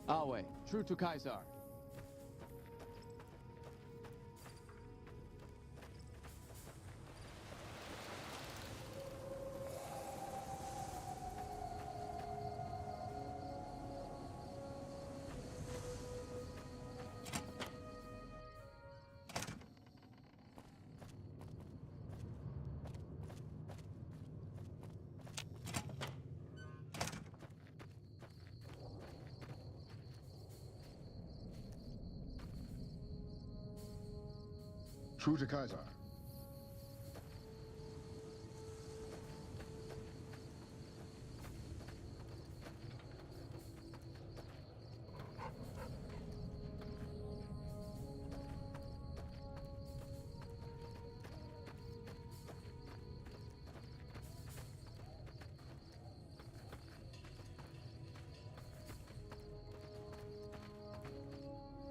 Always true to Kaiser. True to Kaiser.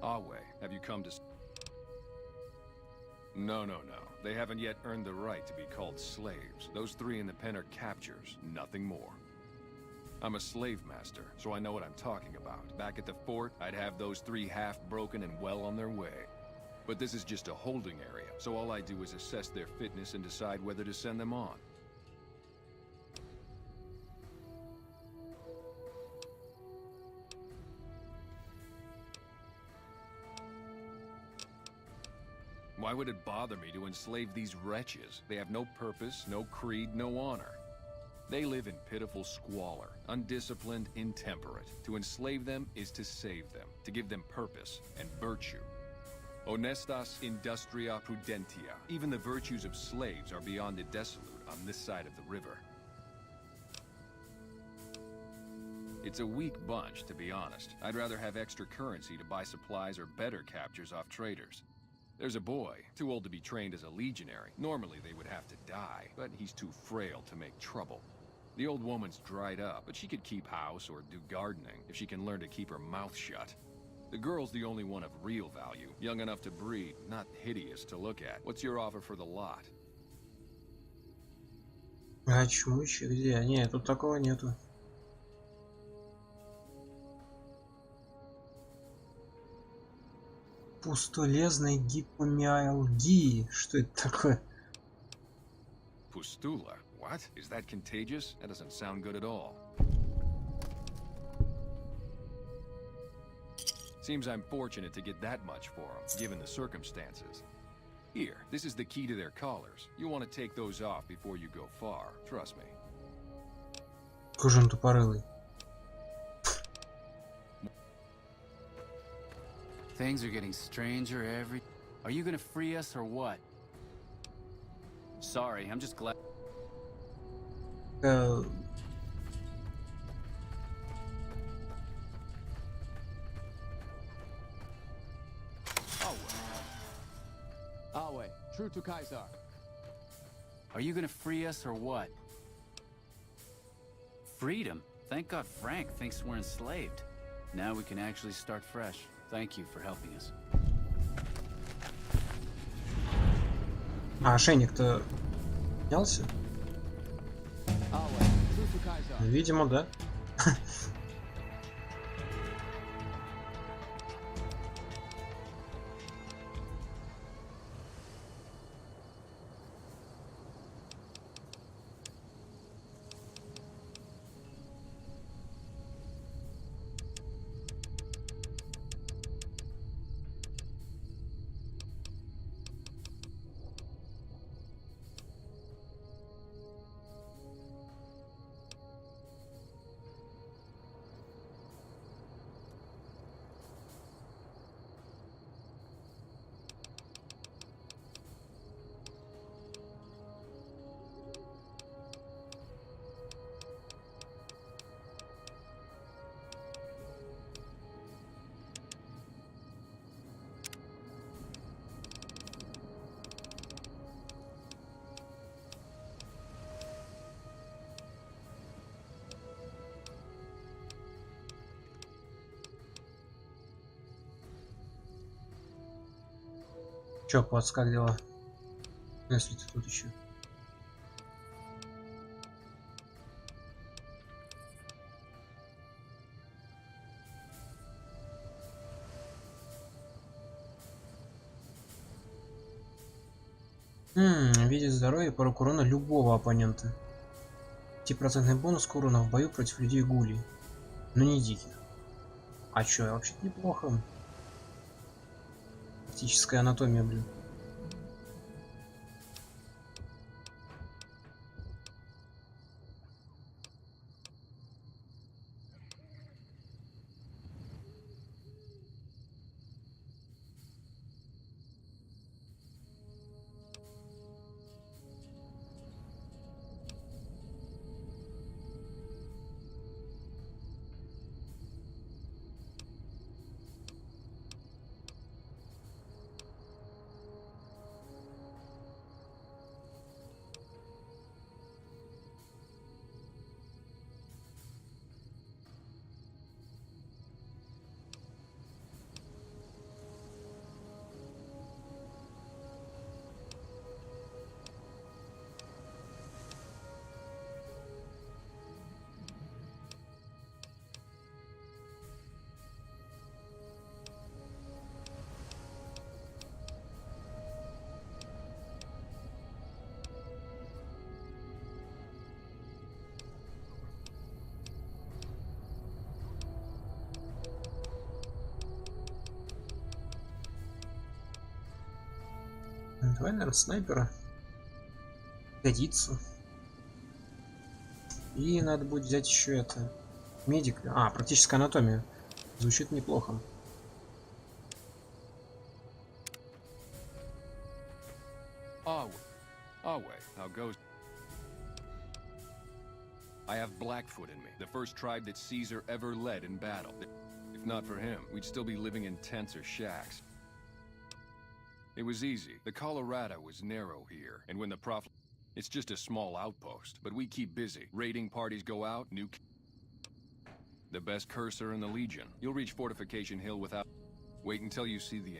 Awe, have you come to... No. They haven't yet earned the right to be called slaves. Those three in the pen are captures, nothing more. I'm a slave master, so I know what I'm talking about. Back at the fort, I'd have those three half-broken and well on their way. But this is just a holding area, so all I do is assess their fitness and decide whether to send them on. Why would it bother me to enslave these wretches? They have no purpose, no creed, no honor. They live in pitiful squalor, undisciplined, intemperate. To enslave them is to save them, to give them purpose and virtue. Honestas industria prudentia. Even the virtues of slaves are beyond the desolate on this side of the river. It's a weak bunch, to be honest. I'd rather have extra currency to buy supplies or better captures off traders. There's a boy, too old to be trained as a legionary. Normally they would have to die, but he's too frail to make trouble. The old woman's dried up, but she could keep house or do gardening if she can learn to keep her mouth shut. The girl's the only one of real value, young enough to breed, not hideous to look at. What's your offer for the lot? А чмучи где? Нет, тут такого нету. Пустолезной гипомиалгии. Что это такое? Pustula? What? Is that contagious? That doesn't sound good at all. Seems I'm fortunate to get that much for them, given the circumstances. Here, this is the key to their collars. You want to take those off before you go far. Trust me. Какой он тупорылый. Things are getting stranger every... Are you gonna free us or what? Sorry, I'm just glad... Awe, true to Kaiser. Are you gonna free us or what? Freedom? Thank God Frank thinks we're enslaved. Now we can actually start fresh. Thank you for helping us. А ошейник-то снялся? Awe, true to Kaiser. Видимо, да. Чё, Пац, как дела? Если ты тут еще. Видит здоровье по урона любого оппонента. 10% бонус к урону в бою против людей гулей. Но не диких. А чё, вообще-то неплохо. Тактическая анатомия, блин. Давай, наверное, снайпера. Годится. И надо будет взять еще это. Медик. А, практическая анатомия. Звучит неплохо. How goes? I have Blackfoot in me, the first tribe that Caesar ever led in battle. If not for him, we'd still be living in tents or shacks. It was easy. The Colorado was narrow here, and when the Prophet... It's just a small outpost, but we keep busy. Raiding parties go out, the best cursor in the Legion. You'll reach Fortification Hill without... Wait until you see the...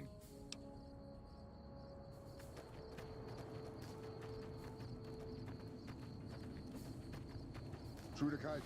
True to Kaiser.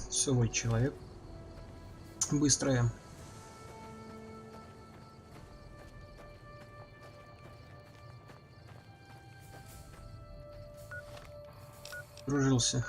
Свой человек. Быстрая. Дружился.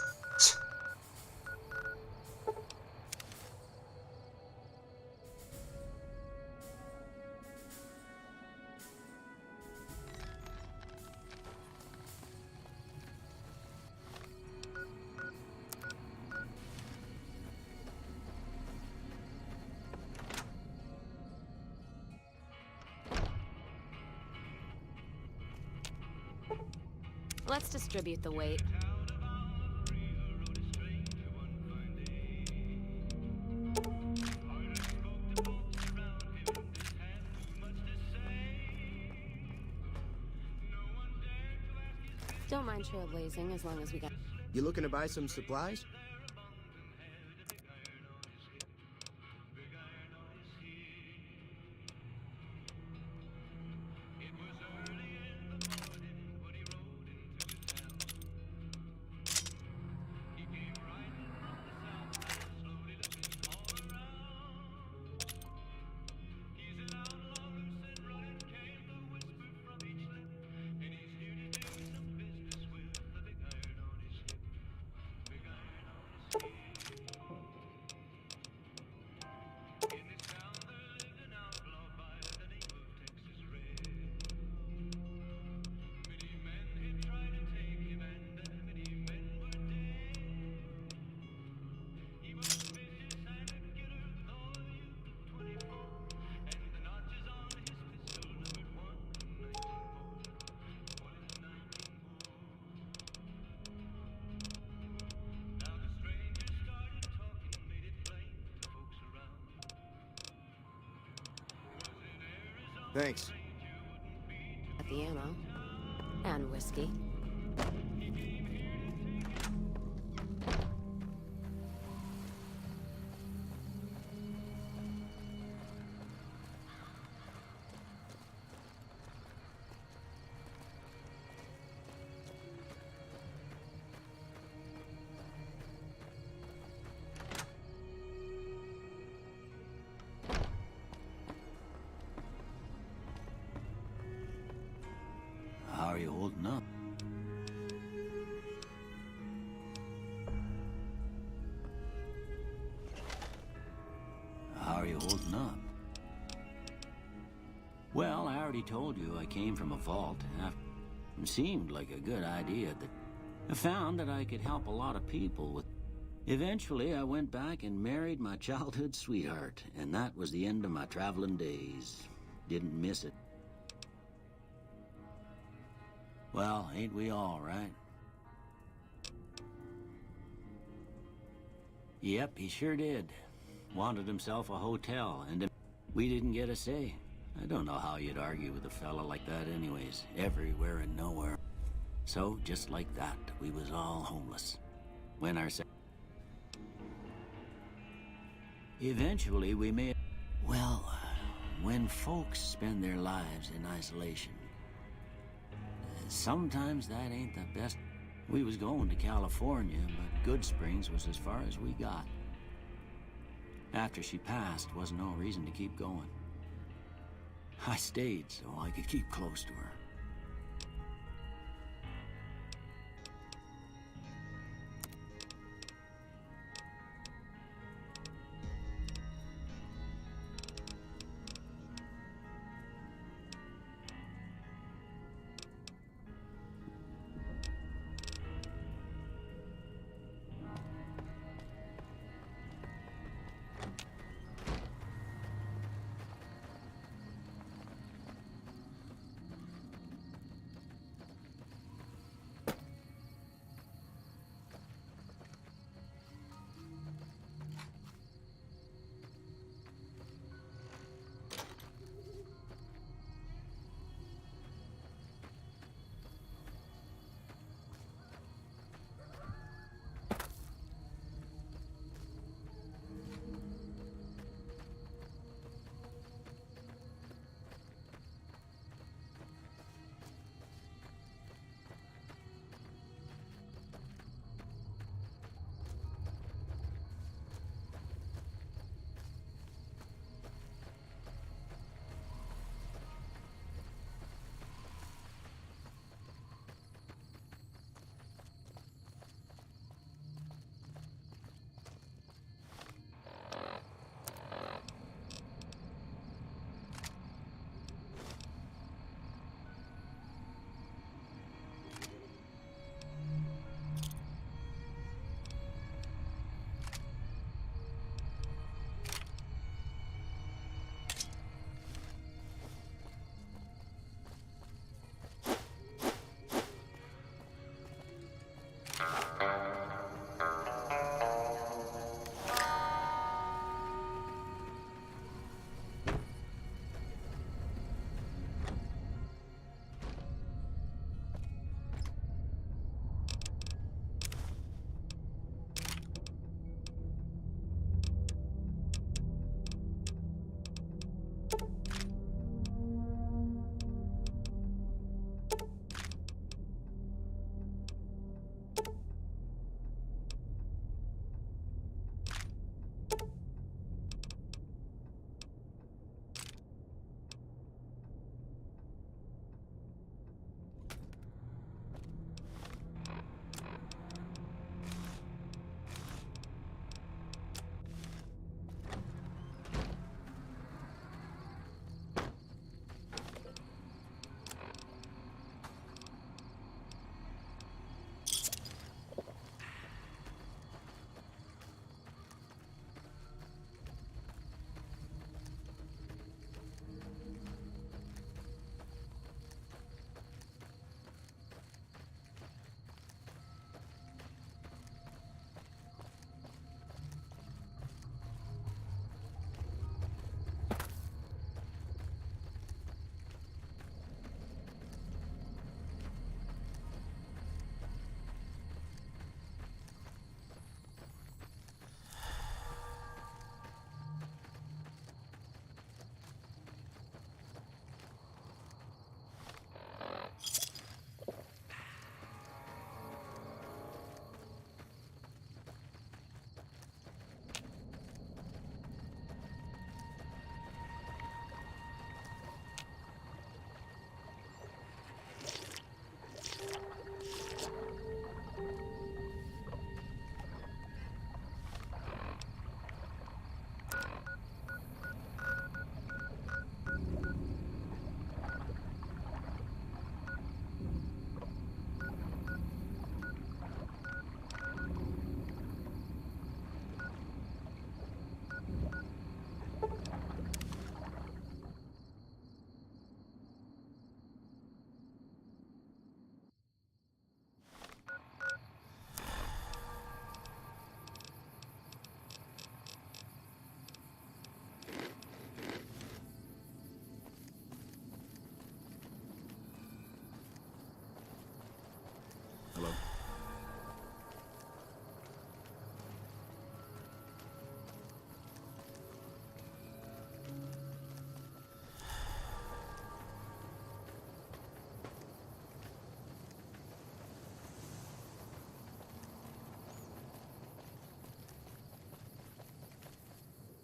Let's distribute the weight. Don't mind trailblazing as long as we got... You looking to buy some supplies? Thanks. At the ammo. And whiskey. How are you holding up? How are you holding up? Well, I already told you I came from a vault. It seemed like a good idea that I found that I could help a lot of people with. Eventually, I went back and married my childhood sweetheart, and that was the end of my traveling days. Didn't miss it. Well, ain't we all, right? Yep, he sure did. Wanted himself a hotel, and we didn't get a say. I don't know how you'd argue with a fella like that anyways. Everywhere and nowhere. So, just like that, we was all homeless. When our... Eventually, we made... Well, when folks spend their lives in isolation, sometimes that ain't the best. We was going to California, but Good Springs was as far as we got. After she passed, wasn't no reason to keep going. I stayed so I could keep close to her.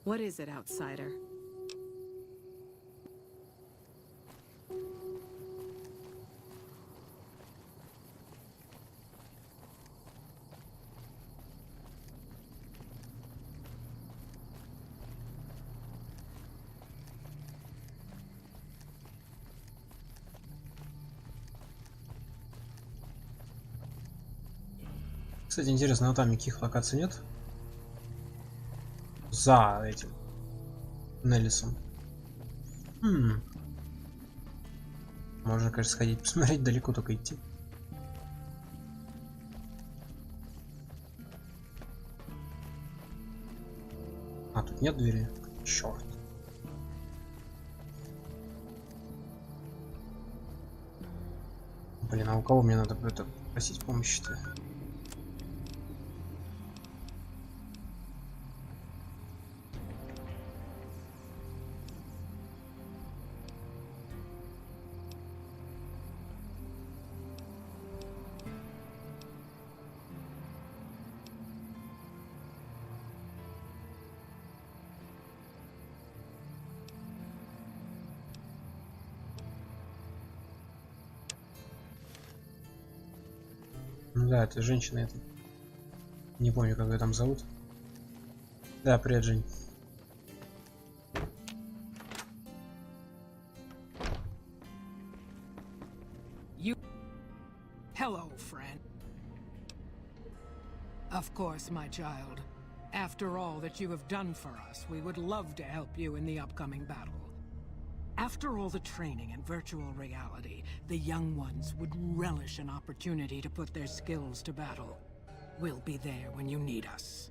What is it, outsider? Кстати, интересно, а там никаких локаций нет? За этим Неллисом. Можно, конечно, сходить посмотреть, далеко только идти. А, тут нет двери? Черт. Блин, а у кого мне надо это просить помощи-то? Ну да, это женщина, это. Не помню, как ее там зовут. Да, привет, Жень. Hello, friend. Of course, my child. After all that you have done for us, we would love to help you in the upcoming battle. After all the training in virtual reality, the young ones would relish an opportunity to put their skills to battle. We'll be there when you need us.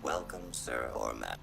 Welcome, sir or madam.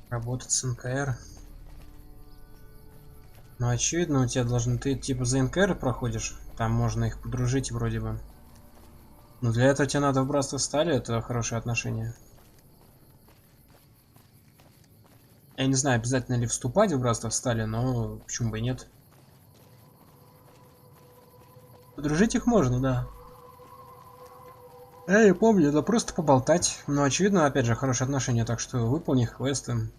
Работать с НКР. Ну, очевидно, у тебя должны... Ты типа за НКР проходишь. Там можно их подружить вроде бы. Но для этого тебе надо в братство стали. Это хорошие отношения. Я не знаю, обязательно ли вступать в братство стали, но почему бы и нет. Подружить их можно, да. Я не помню, это просто поболтать. Но очевидно, опять же, хорошие отношения, так что выполни квесты.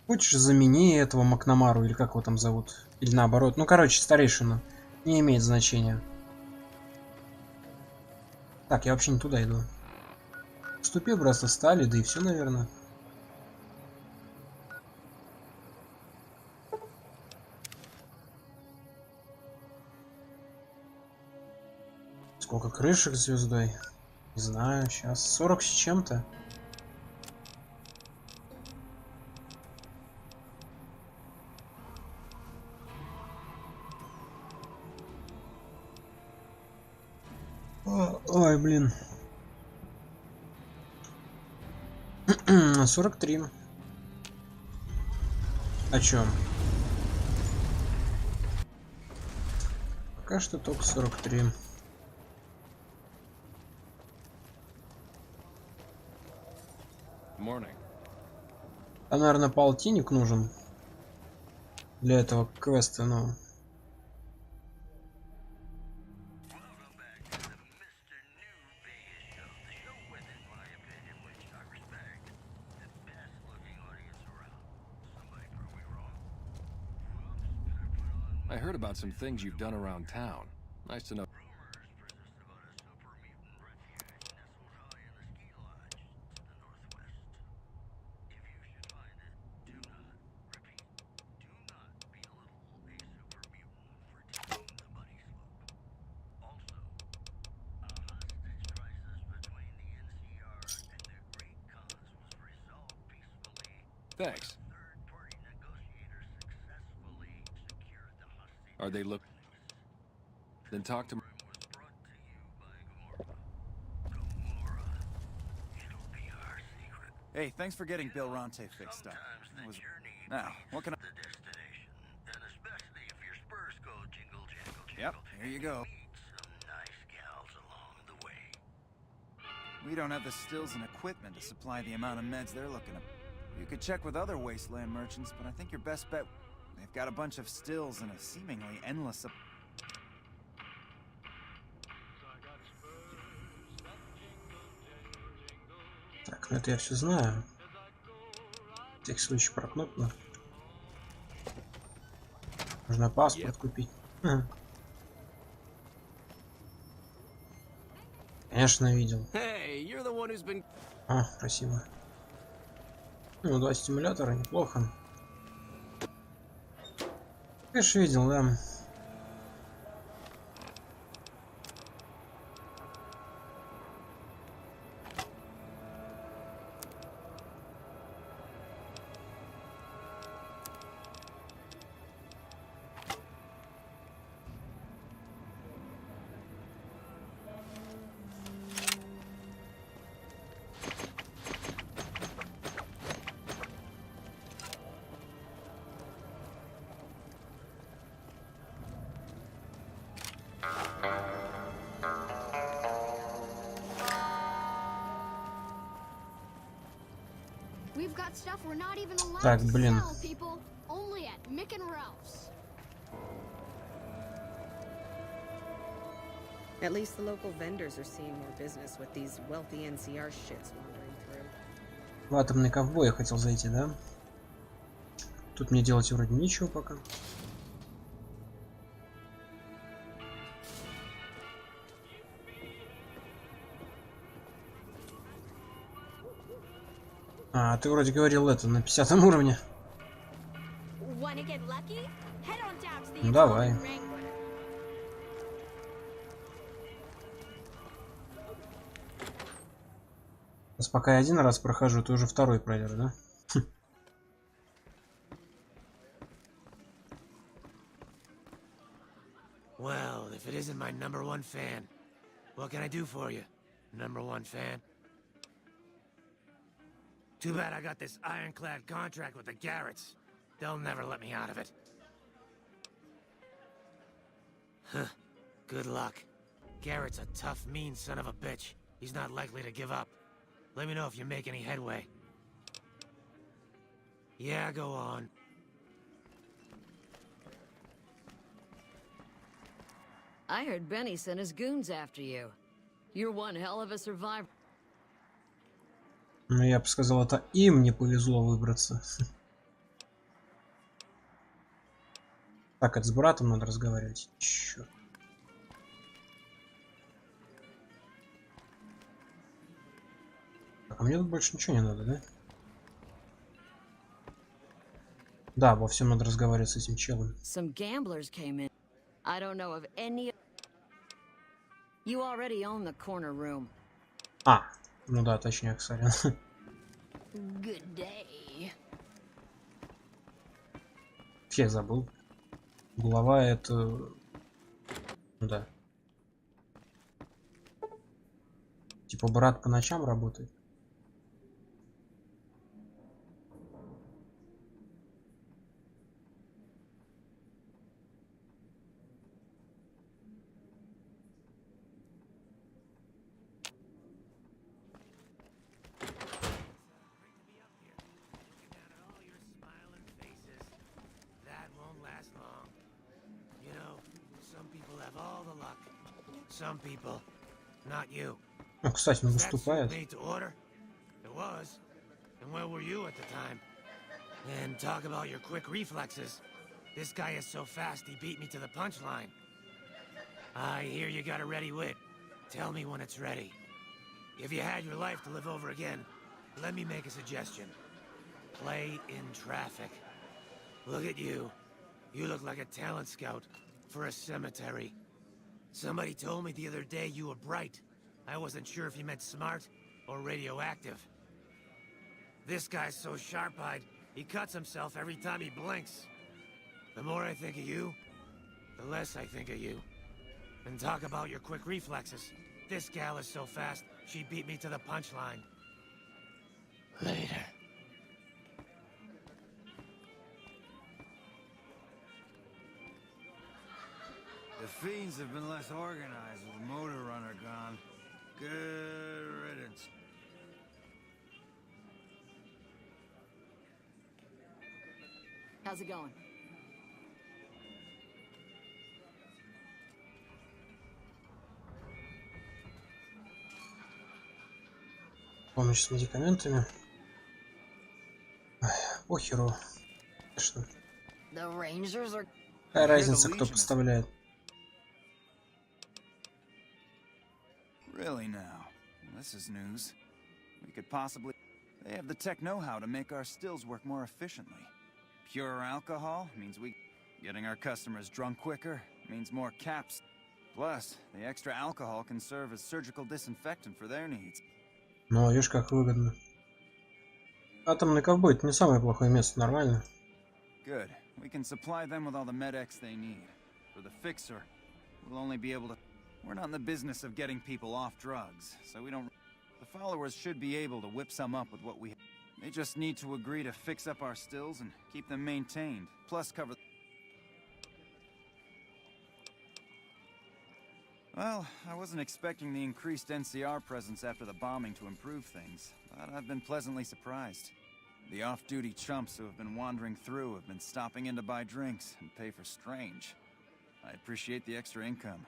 Хочешь, замени этого Макнамару, или как его там зовут. Или наоборот. Ну, короче, старейшину. Не имеет значения. Так, я вообще не туда иду. Вступи в братство стали, да и все, наверное. Сколько крышек с звездой? Не знаю, сейчас 40 с чем-то. Ой, блин. 43. О чем? Пока что только 43. Morning. Там, наверное, полтинник нужен для этого квеста, но... I heard about some things you've done around town. Nice to know. Thanks. Are they look? Then talk to me. Hey, thanks for getting Bill Ronte fixed up. Now, what can I... Yep, here you go. We don't have the stills and equipment to supply the amount of meds they're looking at. You could check with other wasteland merchants, but I think your best bet... They've got a bunch of stills and a seemingly endless... Так, ну это я все знаю. В всякий случай про кнопку. Нужно паспорт купить. Конечно, видел. А, спасибо. Ну, 2 стимулятора, неплохо. Конечно, видел, да. Так, блин. At least the local vendors are seeing more business with these wealthy NCR shits wandering through. В атомный ковбой я хотел зайти, да? Тут мне делать вроде ничего пока. А, ты вроде говорил это на 50 уровне. Ну давай. Сейчас пока я один раз прохожу, ты уже второй пройдешь, да? Well, if it isn't my #1 fan, what can I do for you, #1 fan? Too bad I got this ironclad contract with the Garretts. They'll never let me out of it. Huh. Good luck. Garrett's a tough, mean son of a bitch. He's not likely to give up. Let me know if you make any headway. Yeah, go on. I heard Benny sent his goons after you. You're one hell of a survivor. Ну, я бы сказал, это им не повезло выбраться. Так, это с братом надо разговаривать. Черт. Так, а мне тут больше ничего не надо, да? Да, во всем надо разговаривать с этим челом. Some gamblers came in. I don't know of any. You already own the corner room. А, ну да, точняк, сорян. Good day. Я забыл. Глава это... Ну да. Типа брат по ночам работает. some people, not you. Ну, кстати, он Was that suit выступает. made to order? It was. And where were you at the time? And talk about your quick reflexes. This guy is so fast he beat me to the punchline. I hear you got a ready wit. Tell me when it's ready. If you had your life to live over again, let me make a suggestion. Play in traffic. Look at you. You look like a talent scout for a cemetery. Somebody told me the other day you were bright. I wasn't sure if you meant smart or radioactive. This guy's so sharp-eyed, he cuts himself every time he blinks. The more I think of you, the less I think of you. And talk about your quick reflexes. This gal is so fast, she beat me to the punchline. Later. The fiends have been less organized with the motor runner gone. Good riddance. How's it going? Помощь с медикаментами. Ай, похеру. Что? The Rangers are... Какая разница, кто поставляет? Really now? This is news. We could possibly... They have the tech know-how to make our stills work more efficiently. Pure alcohol means we... Getting our customers drunk quicker means more caps. Plus, the extra alcohol can serve as surgical disinfectant for their needs. Ну, видишь, как выгодно. Атомный ковбой — это не самое плохое место, нормально. Good. We can supply them with all the med-X they need. For the fixer, we'll only be able to... We're not in the business of getting people off drugs, so we don't... The followers should be able to whip some up with what we... They just need to agree to fix up our stills and keep them maintained, plus cover... Well, I wasn't expecting the increased NCR presence after the bombing to improve things, but I've been pleasantly surprised. The off-duty chumps who have been wandering through have been stopping in to buy drinks and pay for strange. I appreciate the extra income.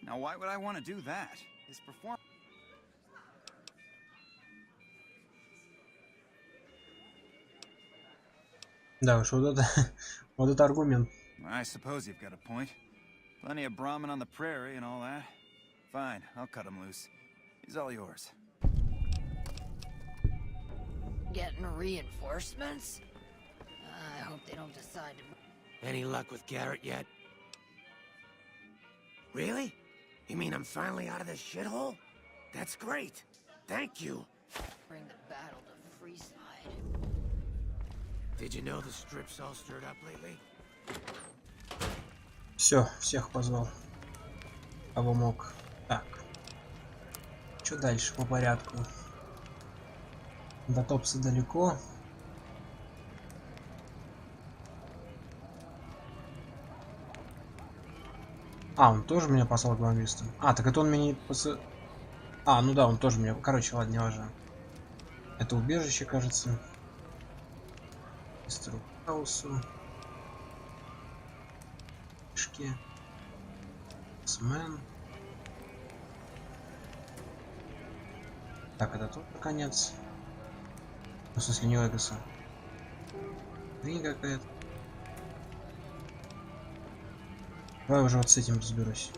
Now, why would I want to do that? His performance... Да уж, вот это аргумент. I suppose you've got a point. Plenty of Brahmin on the prairie and all that. Fine, I'll cut him loose. He's all yours. Getting reinforcements? I hope they don't decide to... Any luck with Garrett yet? Really? You mean I'm finally out of this shithole? That's great. Thank you. Bring the battle to Freeside. Did you know the strip's all stirred up lately? Все, всех позвал. Кого мог. Так. Что дальше по порядку? До Топса далеко. А, он тоже меня послал к бомбистам. А, так это он меня не А, ну да, он тоже меня... Короче, ладно, не важно. Это убежище, кажется. Мистеру Хаусу. Кишки. Смен. Так, это тут наконец. Ну, в смысле, не Вегаса. Книга какая-то. Давай уже вот с этим разберусь.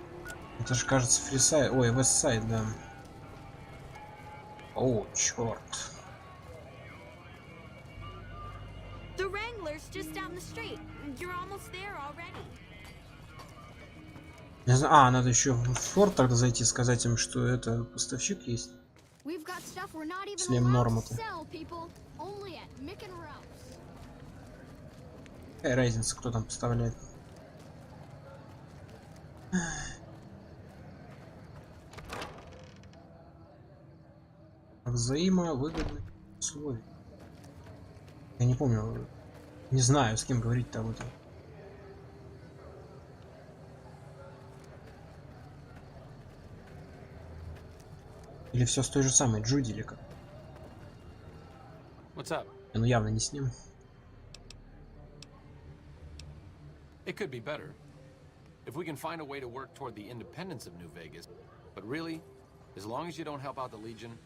Это же, кажется, Фрисайд. Ой, Вестсайд, да. О, черт. The Wrangler's just down the street. You're almost there already. Не знаю. А, надо еще в форт тогда зайти, сказать им, что это поставщик есть. We've got stuff we're not even Слем allowed норму-то. to sell, people. Only at Mick and Ralph's. Какая разница, кто там поставляет? Взаимовыгодные условия. Я не помню, не знаю, с кем говорить-то об этом. Или все с той же самой Джуди или как? What's up? Ну явно не с ним. It could be better. If we can find a way to work toward the independence of New Vegas. But really, as long as you don't help out the Legion,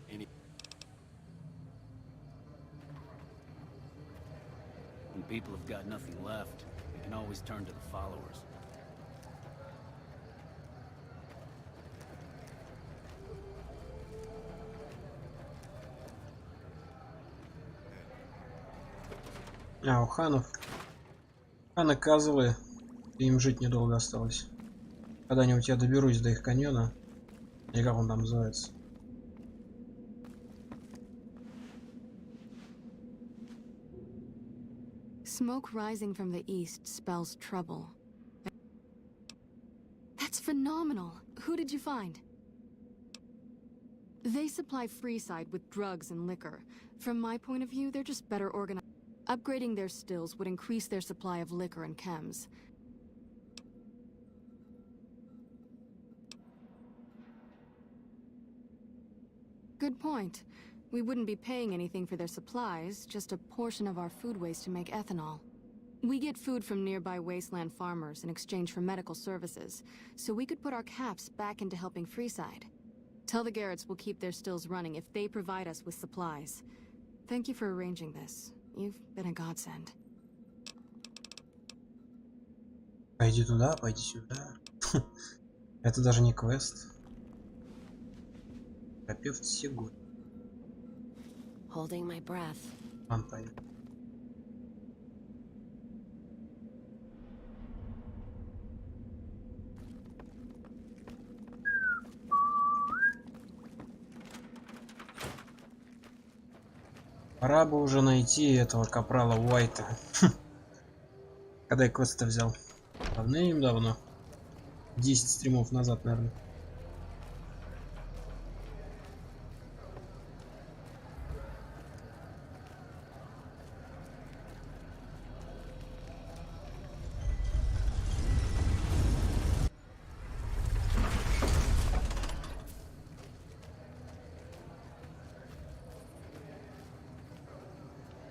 When people have got nothing left, they can always turn to the followers. А, у ханов. Ханы козлы. Им жить недолго осталось. Когда-нибудь я доберусь до их каньона. Или как он там называется. Smoke rising from the east spells trouble. That's phenomenal. Who did you find? They supply Freeside with drugs and liquor. From my point of view, they're just better organized. Upgrading their stills would increase their supply of liquor and chems. Good point. We wouldn't be paying anything for their supplies, just a portion of our food waste to make ethanol. We get food from nearby wasteland farmers in exchange for medical services, so we could put our caps back into helping Freeside. Tell the Garretts we'll keep their stills running if they provide us with supplies. Thank you for arranging this. You've been a godsend. Пойди туда, пойди сюда. Это даже не квест. Терапевт Сигурд. Holding my breath. Вампир. Пора бы уже найти этого капрала Уайта. Когда я квест-то взял? Давным-давно. 10 стримов назад, наверное.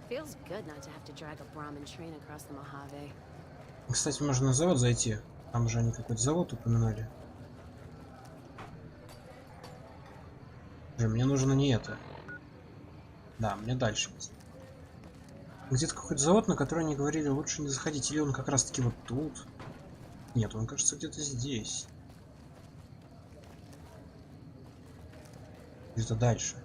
Feels good not to have to drag a Brahmin train across the Mojave. Кстати, можно на завод зайти. Там же они какой-то завод упоминали. Мне нужно не это. Да, мне дальше. Где-то какой-то завод, на который они говорили, лучше не заходить. Или он как раз таки вот тут. Нет, он, кажется, где-то здесь. Где-то дальше.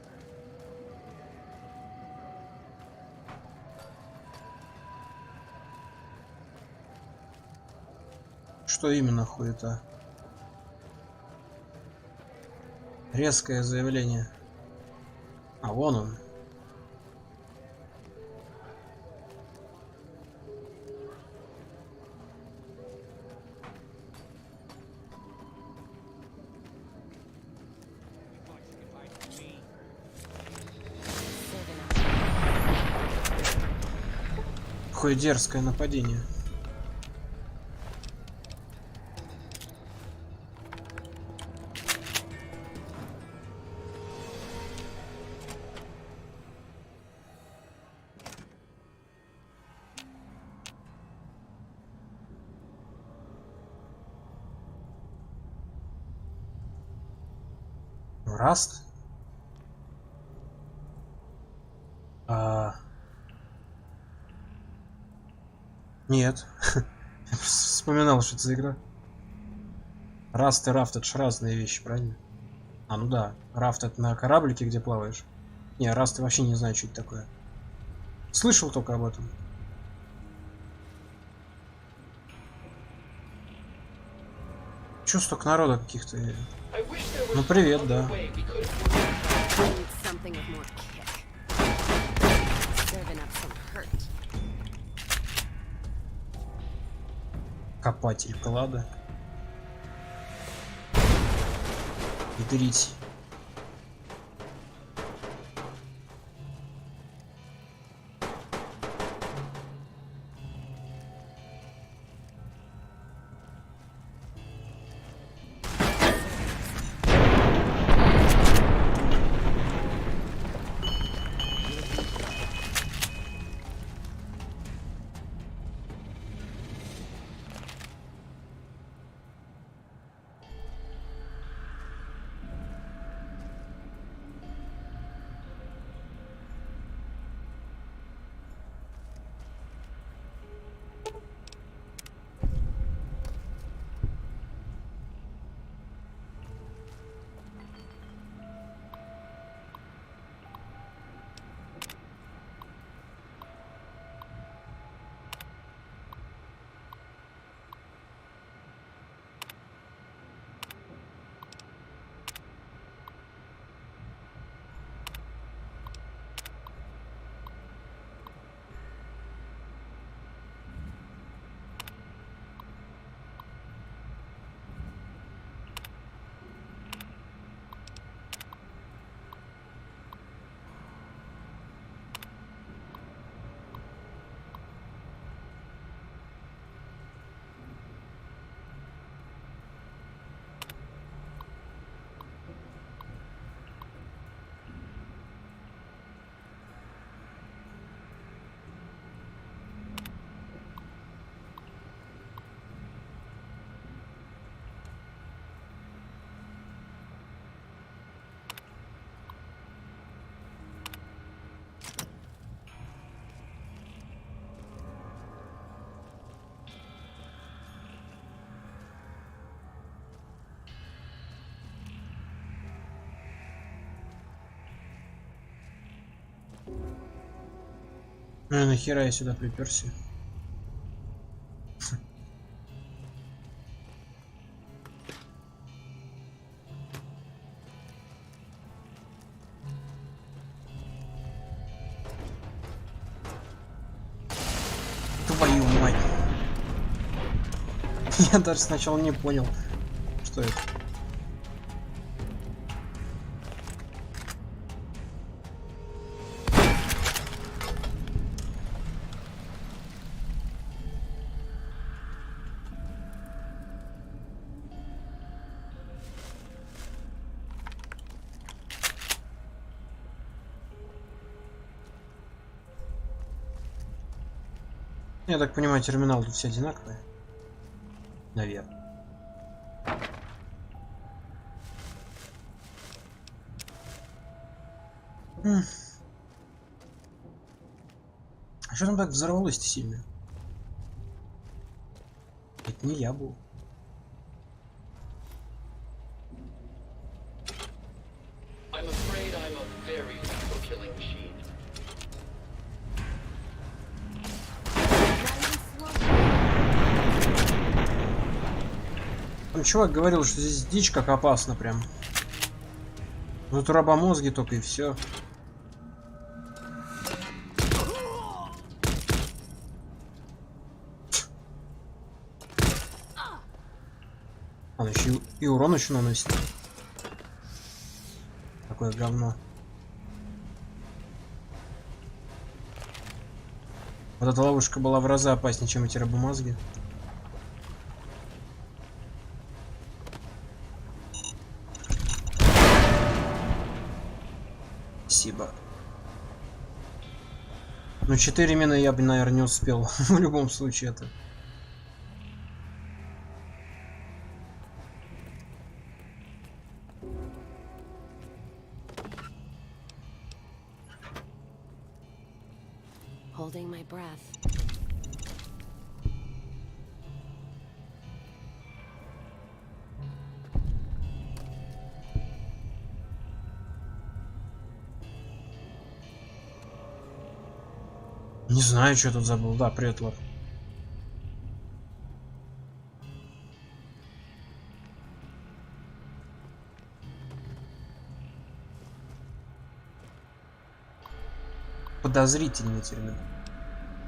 Что именно хуета? Резкое заявление. А вон он. Какое дерзкое нападение. Раст? Нет. Я просто вспоминал, что это за игра. Раст и рафт — это ж разные вещи, правильно? А, ну да. Рафт — это на кораблике, где плаваешь. Не, раст я вообще не знаю, что это такое. Слышал только об этом. Чё столько народа каких-то? Ну привет, да. Копатель клада. Ядрить. Ну нахера я сюда приперся? Твою мать. Я даже сначала не понял, что это. Я так понимаю, терминал тут все одинаковые. Наверное. А что там так взорвалось-то сильно? Это не я был. I'm afraid I'm a very lethal killing machine. Там чувак говорил, что здесь дичь как опасно прям. Вот рабомозги только и все. Он еще и урон еще наносит. Такое говно. Вот эта ловушка была в разы опаснее, чем эти рабомозги. Спасибо. Ну 4 мины я бы, наверное, не успел. В любом случае это. Holding my breath. Не знаю, что тут забыл. Да, привет, Лор. Подозрительный термин.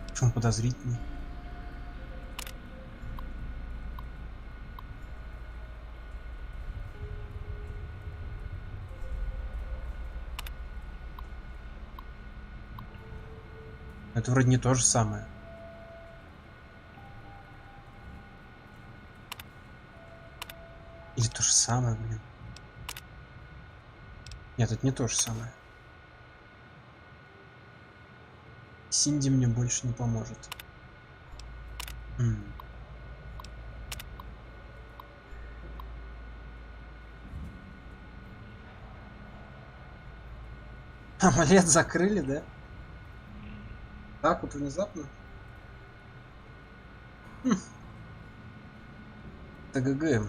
Почему подозрительный? Это вроде не то же самое. Или то же самое, блин. Нет, это не то же самое. Синди мне больше не поможет. Амулет закрыли, да? Так вот внезапно. ТГГ.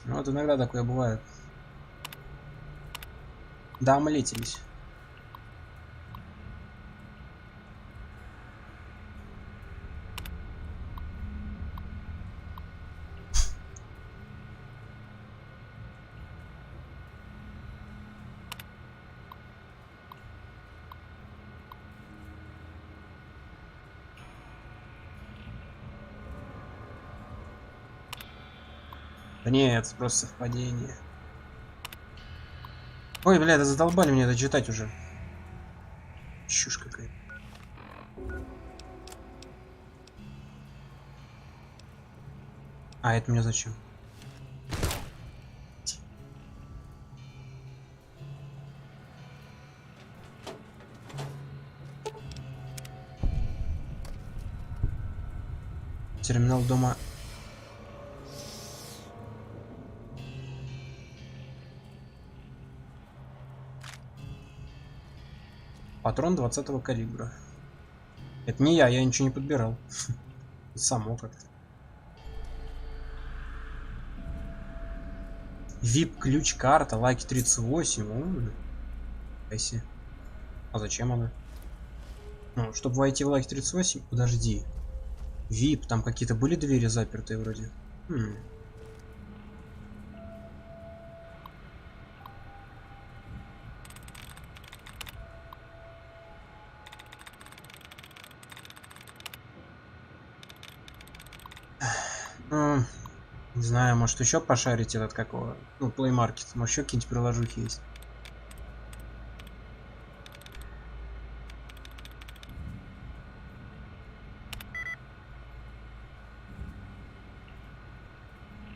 Ну вот иногда такое бывает. Да, омлетились. Да нет, просто совпадение. Ой, бля, да задолбали мне это читать уже. Чушь какая-то. А это мне зачем? Терминал дома. Патрон 20-го калибра. Это не я ничего не подбирал. Само как-то. VIP ключ карта, лайки 38. Айси. А зачем она? Ну, чтобы войти в лагерь 38? Подожди. VIP, там какие-то были двери запертые вроде. Не знаю, может еще пошарить этот какого? Ну, Play Market. Может еще какие-нибудь приложухи есть.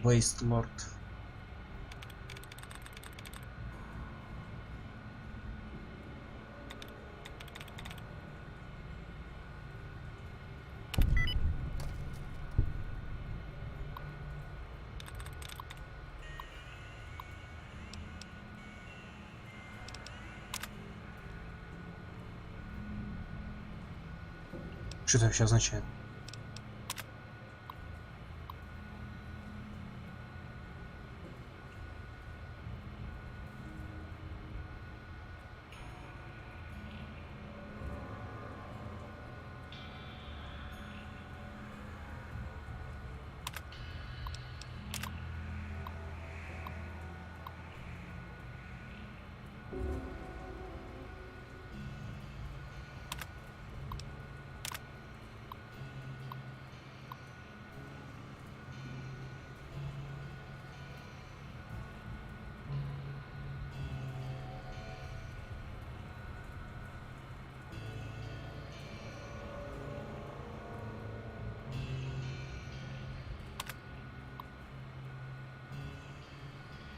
Waste Lord. Что это вообще означает?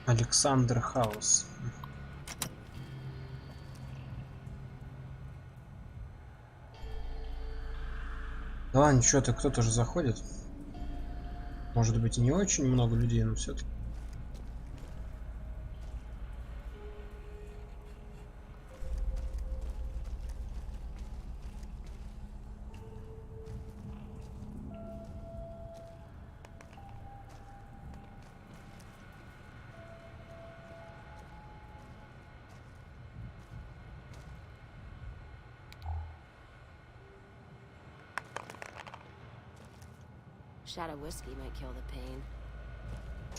Александр Хаус. Да ладно, что-то кто-то же заходит. Может быть и не очень много людей, но все-таки.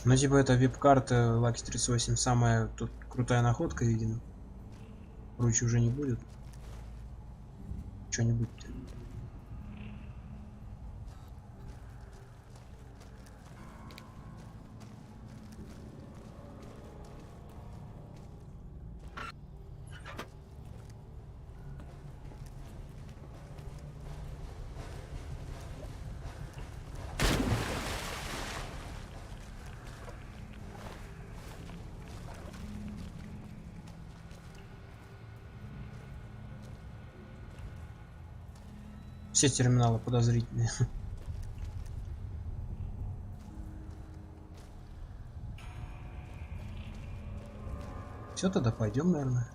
Ну типа это вип-карта Lucky 38 самая тут крутая находка, видимо. Круче уже не будет. Что-нибудь. Все терминалы подозрительные. Все, тогда пойдем, наверное.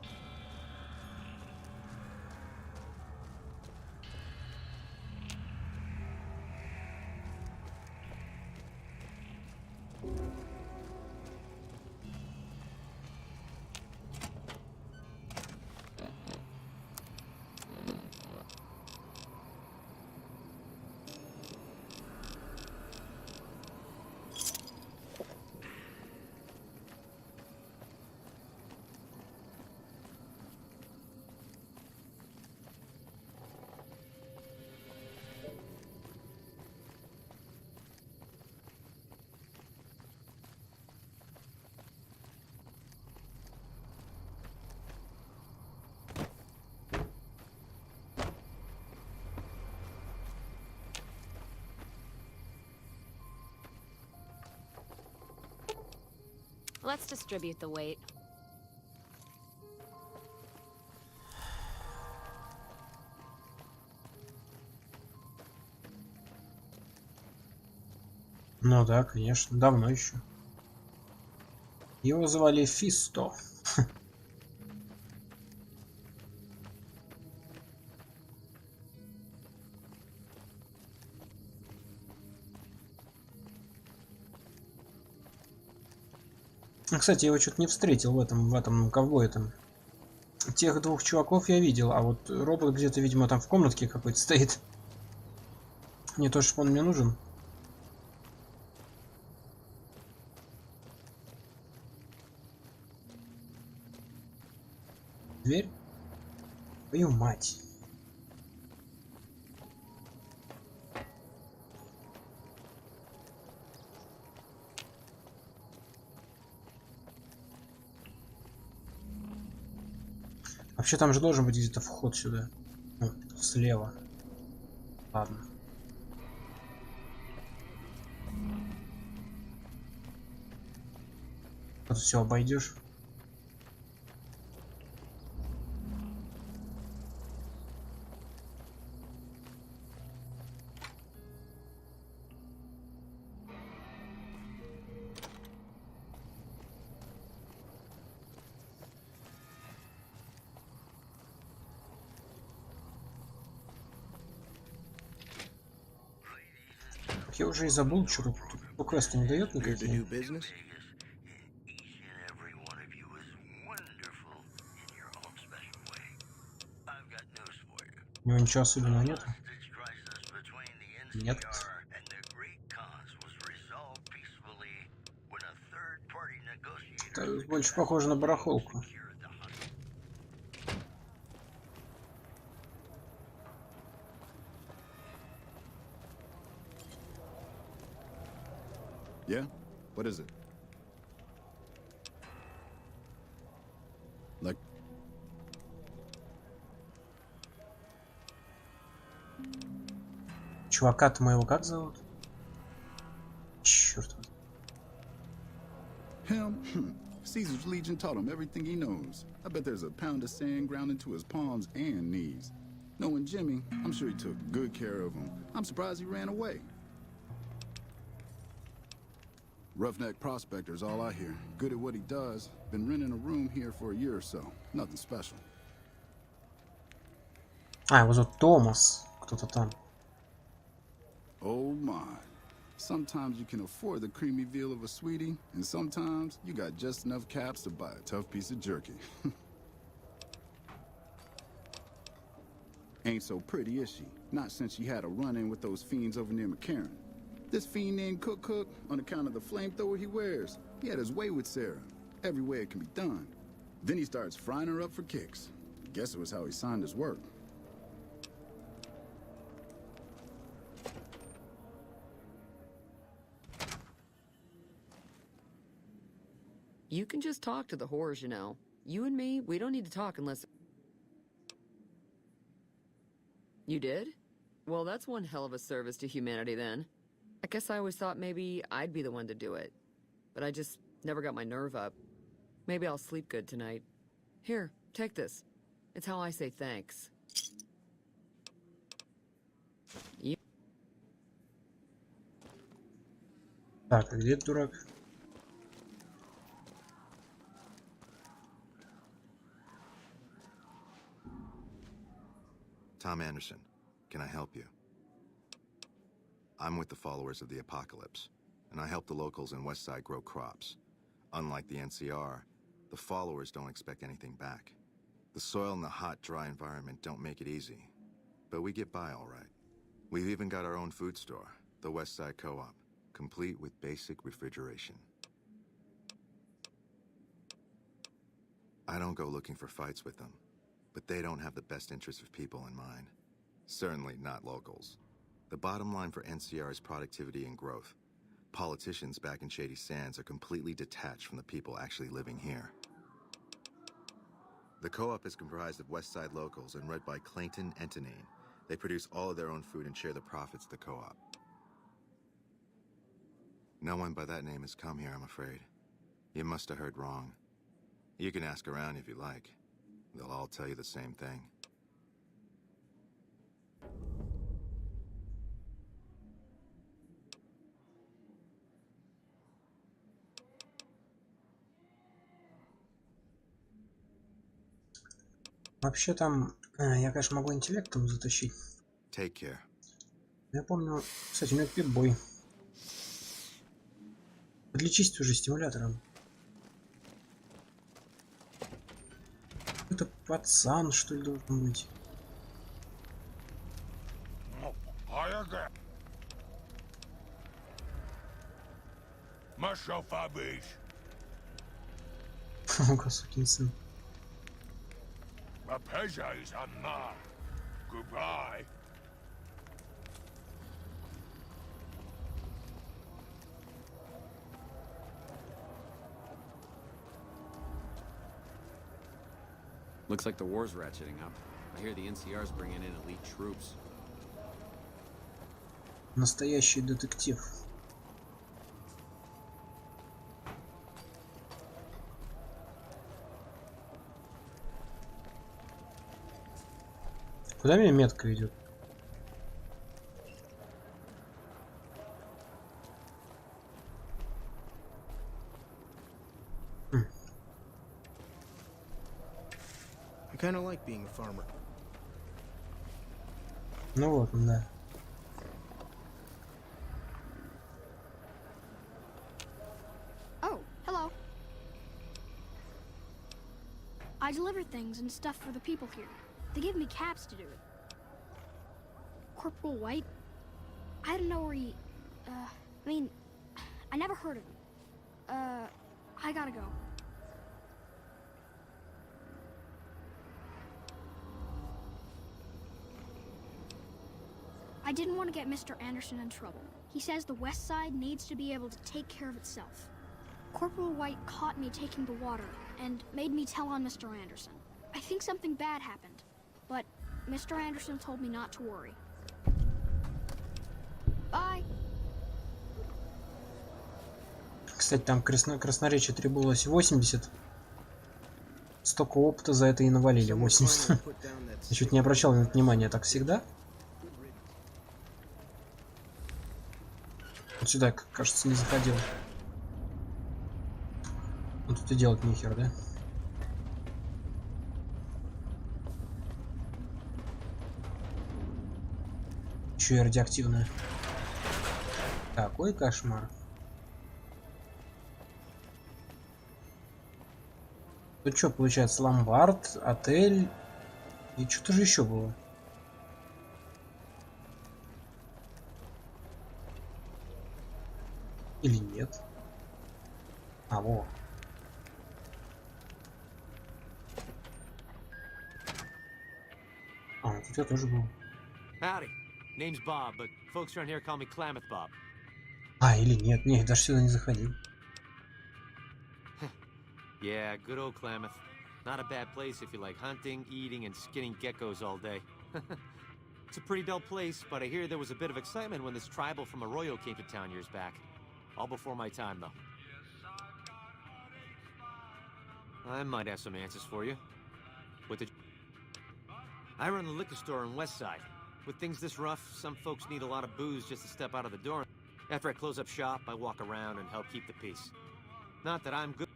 Let's distribute the weight. Ну да, конечно, давно еще. Его звали Фисто. Кстати, я его что-то не встретил в этом ковбое там. тех двух чуваков я видел, а вот робот где-то, видимо, там в комнатке какой-то стоит. Не то, что он мне нужен. Дверь? Твою мать. Вообще там же должен быть где-то вход сюда. Ну, слева. Ладно. Вот все обойдешь. Я уже и забыл, что тут по квесту не дает никакие. У него ничего особенного нет. Нет. Это больше похоже на барахолку. Yeah? What is it? Like... Чувака-то моего как зовут? Черт. Him? Caesar's Legion taught him everything he knows. I bet there's a pound of sand ground into his palms and knees. Knowing Jimmy, I'm sure he took good care of him. I'm surprised he ran away. Roughneck prospector's all I hear. Good at what he does. Been renting a room here for a year or so. Nothing special. А, его зовут Томас. Кто-то там. Oh my. Sometimes you can afford the creamy veal of a sweetie, and sometimes you got just enough caps to buy a tough piece of jerky. Ain't so pretty, is she? Not since she had a run-in with those fiends over near McCarran. This fiend named Cook, on account of the flamethrower he wears, he had his way with Sarah. Every way it can be done. Then he starts frying her up for kicks. Guess it was how he signed his work. You can just talk to the whores, you know. You and me, we don't need to talk unless... You did? Well, that's one hell of a service to humanity then. I guess I always thought maybe I'd be the one to do it. But I just never got my nerve up. Maybe I'll sleep good tonight. Here, take this. It's how I say thanks. Так, где дурак? Tom Anderson, can I help you? I'm with the followers of the apocalypse, and I help the locals in Westside grow crops. Unlike the NCR, the followers don't expect anything back. The soil and the hot, dry environment don't make it easy, but we get by all right. We've even got our own food store, the Westside Co-op, complete with basic refrigeration. I don't go looking for fights with them, but they don't have the best interests of people in mind. Certainly not locals. The bottom line for NCR is productivity and growth. Politicians back in Shady Sands are completely detached from the people actually living here. The co-op is comprised of Westside locals and run by Clayton and Tanine. They produce all of their own food and share the profits of the co-op. No one by that name has come here, I'm afraid. You must have heard wrong. You can ask around if you like. They'll all tell you the same thing. Вообще там, я, конечно, могу интеллектом затащить. Take care. Я помню, кстати, у него пип-бой. Подлечись уже стимулятором. Это пацан, что ли, должен быть? Ну-ка, сукин сын. Goodbye. Looks like the war's ratcheting up. I hear the NCR's bringing in elite troops. Настоящий детектив. Куда меня метка идет? I kind of like being a farmer. Ну вот, да. Oh, hello. I deliver things and stuff for the people here. They give me cabs to do it. Corporal White? I don't know where he... I mean, I never heard of him. I gotta go. I didn't want to get Mr. Anderson in trouble. He says the West Side needs to be able to take care of itself. Corporal White caught me taking the water and made me tell on Mr. Anderson. I think something bad happened, but Mr. Anderson told me not to worry. Bye. Кстати, там красноречие требовалось 80. Столько опыта за это и навалили. 80. Я чуть не обращал на это внимания. Так всегда? Вот сюда, кажется, не заходил. Ну тут и делать нехер, да? Еще и радиоактивная. Такой кошмар. Тут что, получается, ломбард, отель и что-то же еще было. Или нет? А, во. А, тут я тоже был. Howdy. Name's Bob, but folks around here call me Klamath Bob. А, или нет, не, даже сюда не заходил. Yeah, good old Klamath. Not a bad place if you like hunting, eating, and skinning geckos all day. It's a pretty dull place, but I hear there was a bit of excitement when this tribal from Arroyo came to town years back. All before my time, though. I might have some answers for you. I run the liquor store on West Side. With things this rough, some folks need a lot of booze just to step out of the door. After I close up shop, I walk around and help keep the peace. Not that I'm good.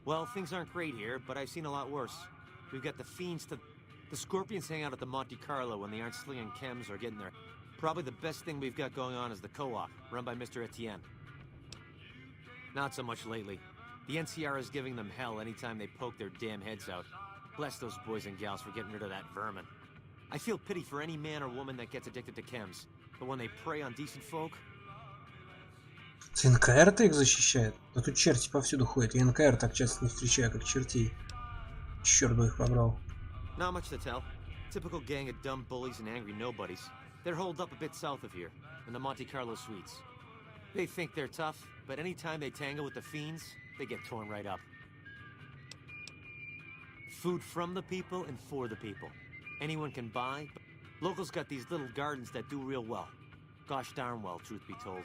Well, things aren't great here, but I've seen a lot worse. We've got the fiends to... The Scorpions hang out at the Monte Carlo when they aren't slinging chems or getting there. Probably the best thing we've got going on is the co-op, run by Mr. Etienne. Not so much lately. The NCR is giving them hell anytime they poke their damn heads out. Bless those boys and gals for getting rid of that vermin. I feel pity for any man or woman that gets addicted to chems, but when they prey on decent folk... НКР-то их защищает? Да тут черти повсюду ходят, и НКР так часто не встречаю, как чертей. Черт бы их побрал. Not much to tell. Typical gang of dumb bullies and angry nobodies. They're holed up a bit south of here, in the Monte Carlo suites. They think they're tough, but anytime they tangle with the fiends, they get torn right up. Food from the people and for the people. Anyone can buy, but locals got these little gardens that do real well. Gosh darn well, truth be told.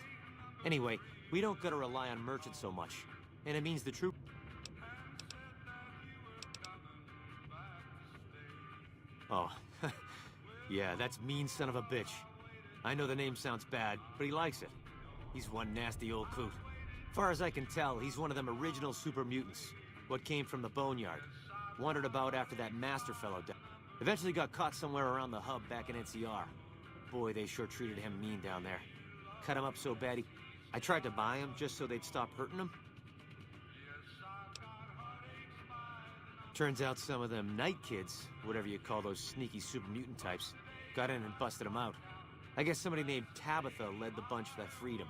Anyway, we don't gotta rely on merchants so much. And it means the troop... Oh, yeah, that's mean son of a bitch. I know the name sounds bad, but he likes it. He's one nasty old coot. Far as I can tell, he's one of them original super mutants. What came from the boneyard. Wandered about after that master fellow died. Eventually got caught somewhere around the hub back in NCR. Boy, they sure treated him mean down there. Cut him up so bad I tried to buy him just so they'd stop hurting him. Turns out some of them night kids, whatever you call those sneaky super mutant types, got in and busted them out. I guess somebody named Tabitha led the bunch that freed him.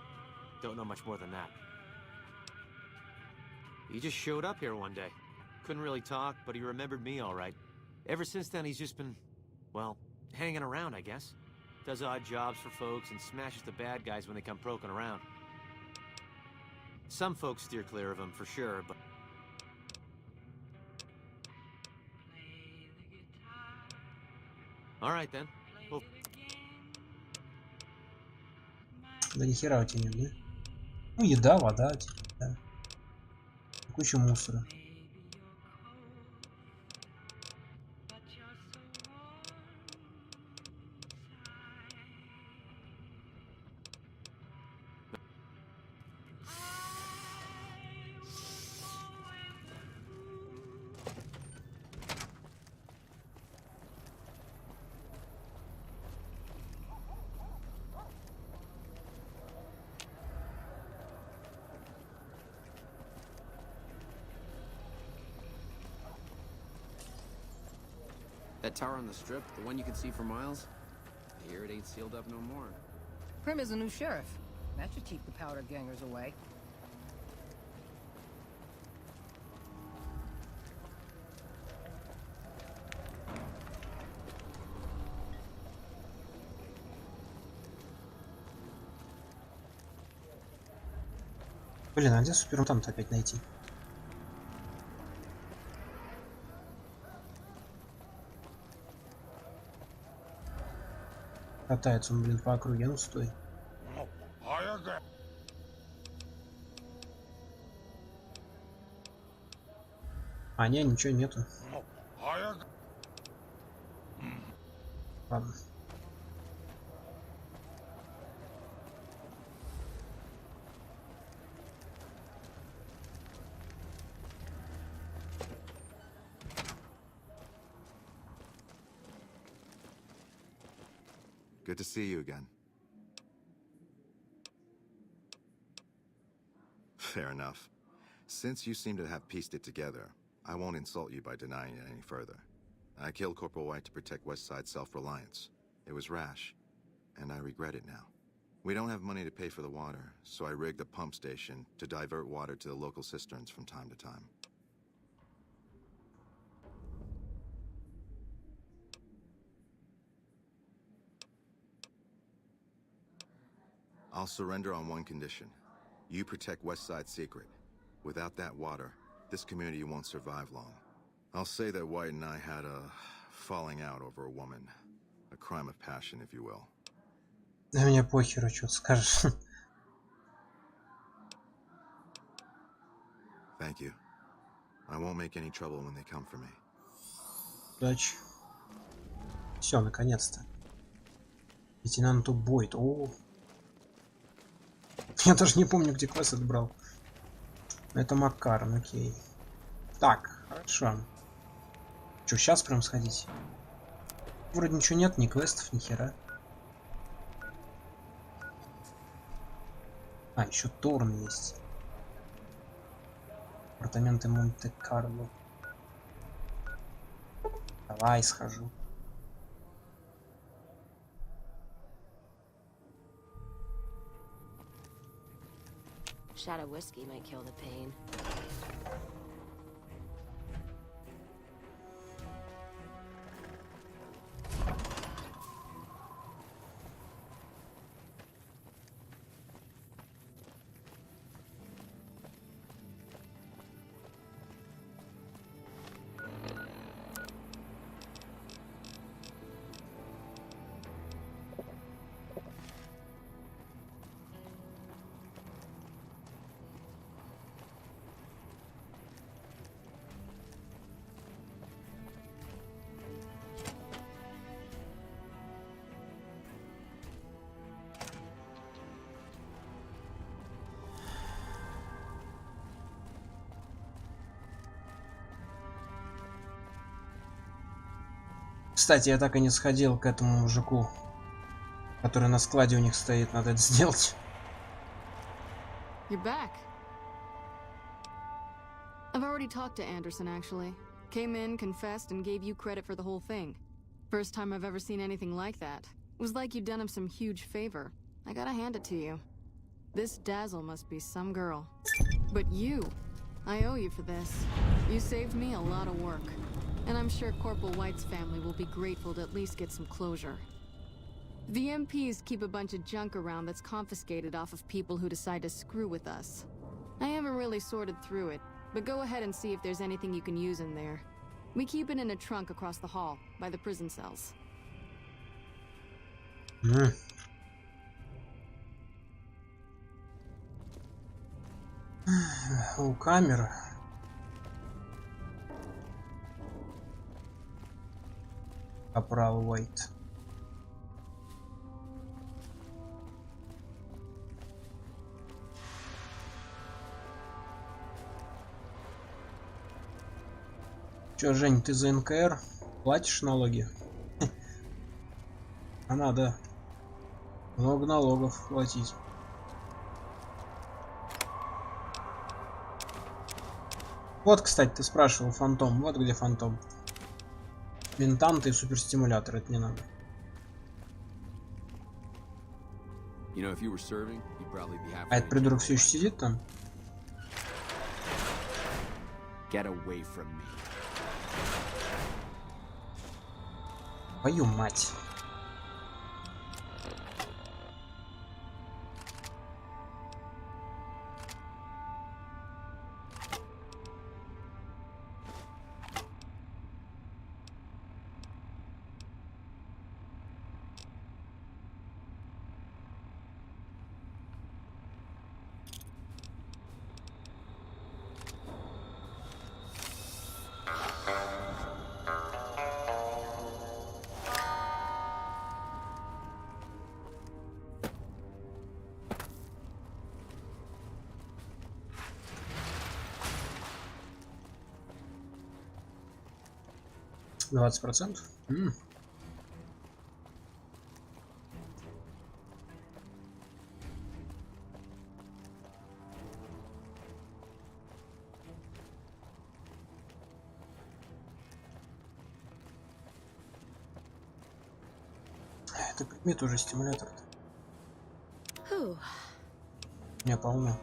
Don't know much more than that. He just showed up here one day. Couldn't really talk, but he remembered me all right. Ever since then, he's just been, well, hanging around, I guess. Does odd jobs for folks and smashes the bad guys when they come poking around. Some folks steer clear of him, for sure, but... All right, then. Well... Да нихера у тебя нет, да? Ну, еда, вода, типа, да. Куча мусора. That tower on the strip, the one you can see for miles, I hear it ain't sealed up no more. Prim is a new sheriff. That should keep the powder gangers away. Блин, а где супермутанта опять найти? Катается он, блин, по округе, ну стой. А, не, ничего нету. Ладно. Good to see you again. Fair enough. Since you seem to have pieced it together, I won't insult you by denying it any further. I killed Corporal White to protect Westside self-reliance. It was rash, and I regret it now. We don't have money to pay for the water, so I rigged a pump station to divert water to the local cisterns from time to time. I'll surrender on one condition. You protect Westside's secret. Without that water, this community won't survive long. I'll say that White and I had a falling out over a woman. A crime of passion, if you will. Да мне похеру, что скажешь. Thank you. I won't make any trouble when they come for me. Удачи. Все, наконец-то. Лейтенант Бойд. О. Я даже не помню, где квест отбрал. Это Макарон, окей. Так, хорошо. Что, сейчас прям сходить? Вроде ничего нет, ни квестов, ни хера. А, еще Торн есть. Апартаменты Монте-Карло. Давай схожу. Shot of whiskey might kill the pain. Кстати, я так и не сходил к этому мужику, который на складе у них стоит. Надо это сделать. You're back. I've already talked to Anderson, actually. Came in, confessed, and gave you credit for the whole thing. First time I've ever seen anything like that. It was like you'd done him some huge favor. I gotta hand it to you. This Dazzle must be some girl. But you, I owe you for this. You saved me a lot of work. And I'm sure Corporal White's family will be grateful to at least get some closure. The MPs keep a bunch of junk around that's confiscated off of people who decide to screw with us. I haven't really sorted through it, but go ahead and see if there's anything you can use in there. We keep it in a trunk across the hall, by the prison cells. У камеры. Капрал Уайт. Чё, Жень, ты за НКР платишь налоги? А надо много налогов платить. Вот, кстати, ты спрашивал фантом. Вот где фантом. Ментанты и суперстимулятор, это не надо. А этот придурок все еще сидит там? Твою мать. %20%? Это предмет уже стимулятор-то. Не полно.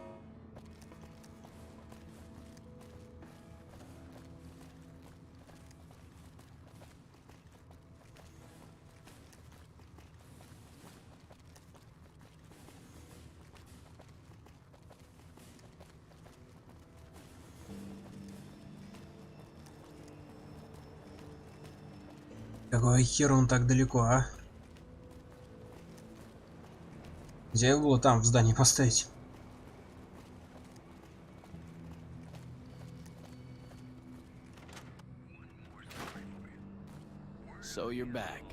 Какого хера он так далеко, а? Нельзя его было там в здании поставить. So you're back.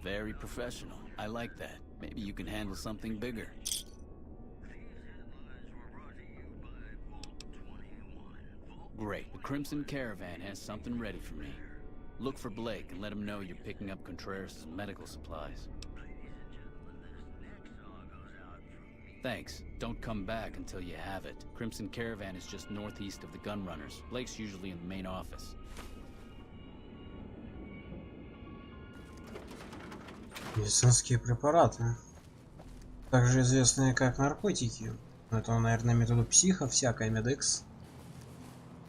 Very professional. I like that. Maybe you can handle something bigger. Great. The Crimson Caravan has something ready for me. Look for Blake and let him know you're picking up Contreras' medical supplies. Thanks. Don't come back until you have it. Crimson Caravan is just northeast of the Gunrunners. Blake's usually in the main office. Медицинские препараты. Также известные как наркотики. Это, наверное, методу психа, всякое медекс.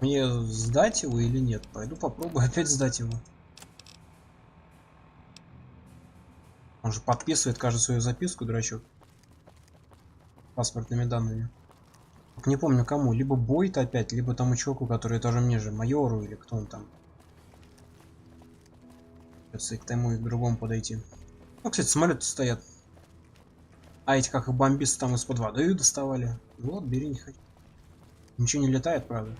Мне сдать его или нет? Пойду попробую опять сдать его. Он же подписывает каждую свою записку, дурачок. Паспортными данными. Не помню кому. Либо Бойт опять, либо тому чуваку, который тоже мне же, майору или кто он там. Придется и к тому, и к другому подойти. Ну, кстати, самолеты стоят. А эти как их бомбисты там из-под воды доставали. Вот, бери, не хочу. Ничего не летает, правда.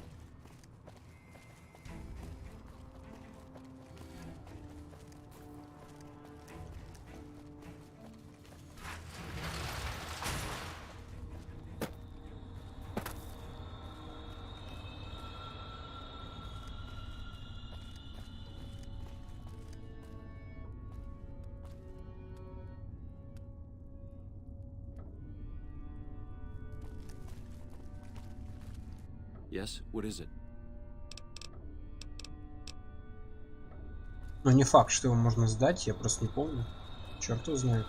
Yes, what is it? Но не факт, что его можно сдать, я просто не помню. Черт его знает.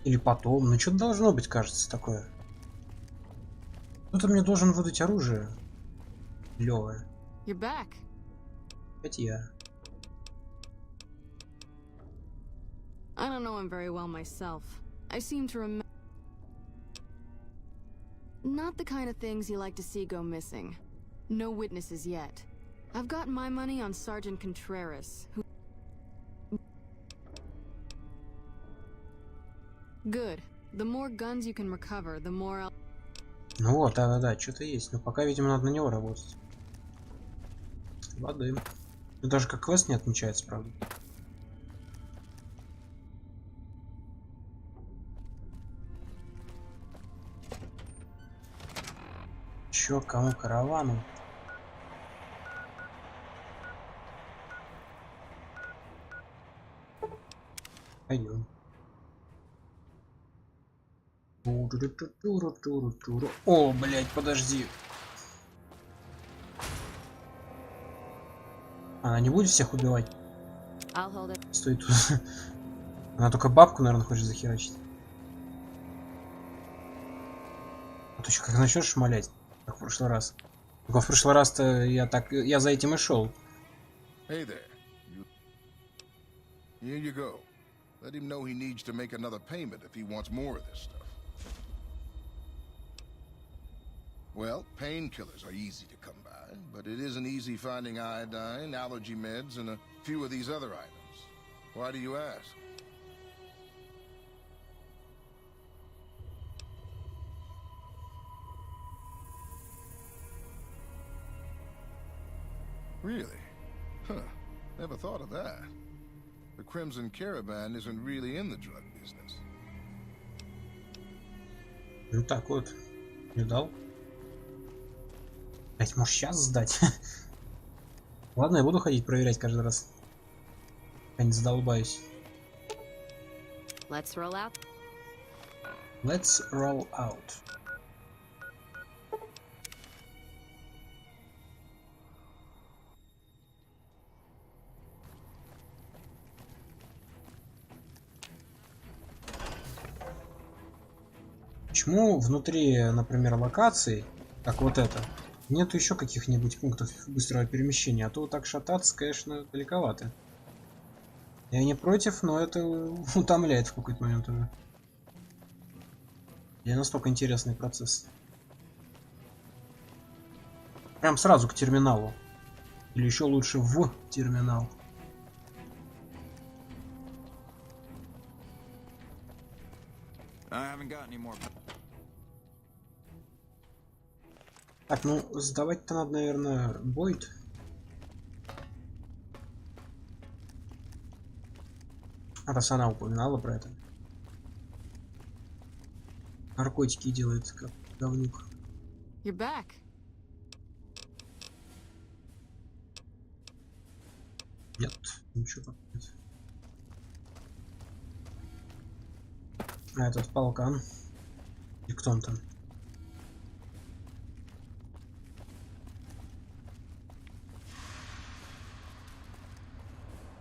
Или потом. Ну, что-то должно быть, кажется, такое. Кто-то мне должен выдать оружие. Лёвое. You're back. Опять я. I don't know him very well myself. I seem to remember. Not the kind of things you like to see go missing. No witnesses yet. I've got my money on Sergeant Contreras, who... Good. The more guns you can recover, the more I'll... Ну вот, да-да-да, что-то есть. Но пока, видимо, надо на него работать. Воды. Тут даже как квест не отмечается, правда. Чё, кому каравану? Пойдем. О, блядь, подожди. Она не будет всех убивать? Стой тут. Она только бабку, наверное, хочет захерачить. А то еще как начнешь шмалять, как в прошлый раз. Только в прошлый раз-то я за этим и шел. Hey there. Here you go. Let him know he needs to make another payment if he wants more of this stuff. Well, painkillers are easy to come by, but it isn't easy finding iodine, allergy meds, and a few of these other items. Why do you ask? Really? Huh. Never thought of that. The Crimson Caravan isn't really in the drug business. Ну так вот. Не дал. Блять, может сейчас сдать? Ладно, я буду ходить проверять каждый раз. Я не задолбаюсь. Let's roll out. Let's roll out. Почему внутри, например, локаций, как вот это, нету еще каких-нибудь пунктов быстрого перемещения? А то вот так шататься, конечно, далековато. Я не против, но это утомляет в какой-то момент уже. Не настолько интересный процесс. Прям сразу к терминалу. Или еще лучше в терминал. Так, ну сдавать-то надо, наверное, Бойд. Раз она упоминала про это. Наркотики делает, как говнюк. You're back. Нет, ничего пока нет. А этот полкан. И кто он там?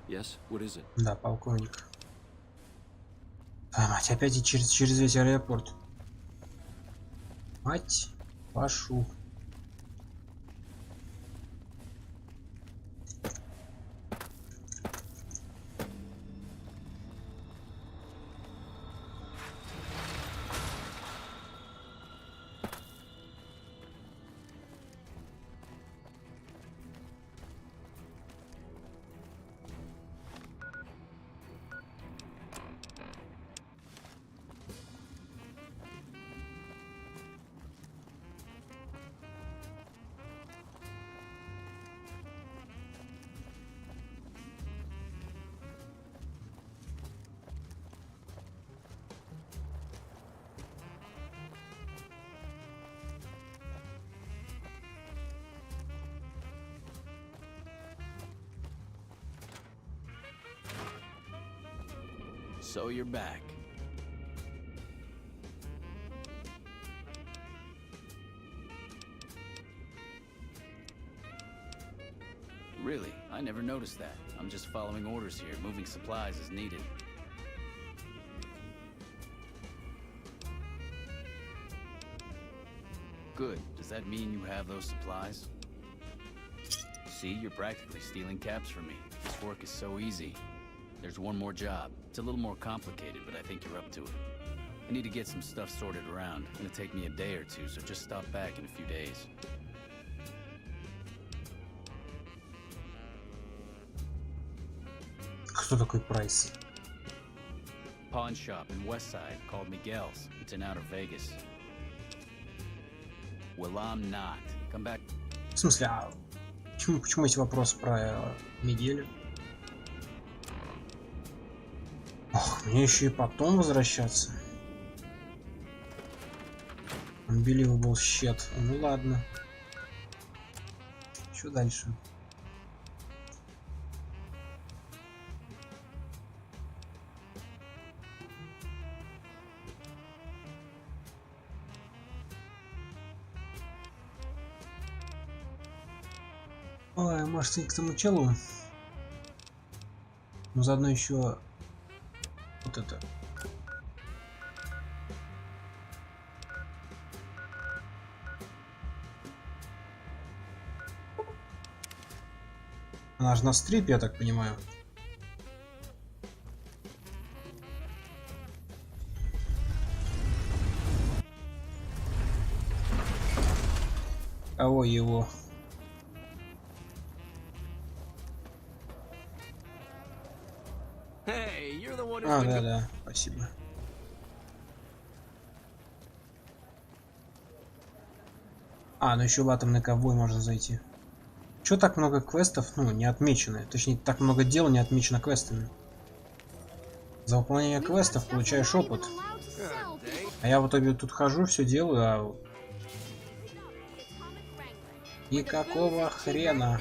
Yes, what is it? Да, полковник. А, мать, опять и через весь аэропорт. Мать вашу. So you're back. Really? I never noticed that. I'm just following orders here, moving supplies as needed. Good. Does that mean you have those supplies? See, you're practically stealing caps from me. This work is so easy. There's one more job. It's a little more complicated, but I think you're up to it. I need to get some stuff sorted around. It's gonna take me a day or two, so just stop back in a few days. Кто такой Прайс? Pawn shop in Westside called Miguel's. It's in Outer Vegas. Well, I'm not. Come back. В смысле, а почему эти вопросы про Мигеля? Ох, мне еще и потом возвращаться. Unbelievable shit. Ну ладно. Что дальше? Ой, может, и к тому челу. Но заодно еще вот это. Она же на стрипе, я так понимаю. Кого его? А, да, спасибо. А, ну еще в атомный ковбой можно зайти. Чё так много квестов, ну, не отмечены? Точнее, так много дел не отмечено квестами. За выполнение квестов получаешь опыт. А я в итоге тут хожу, все делаю, а... И какого хрена?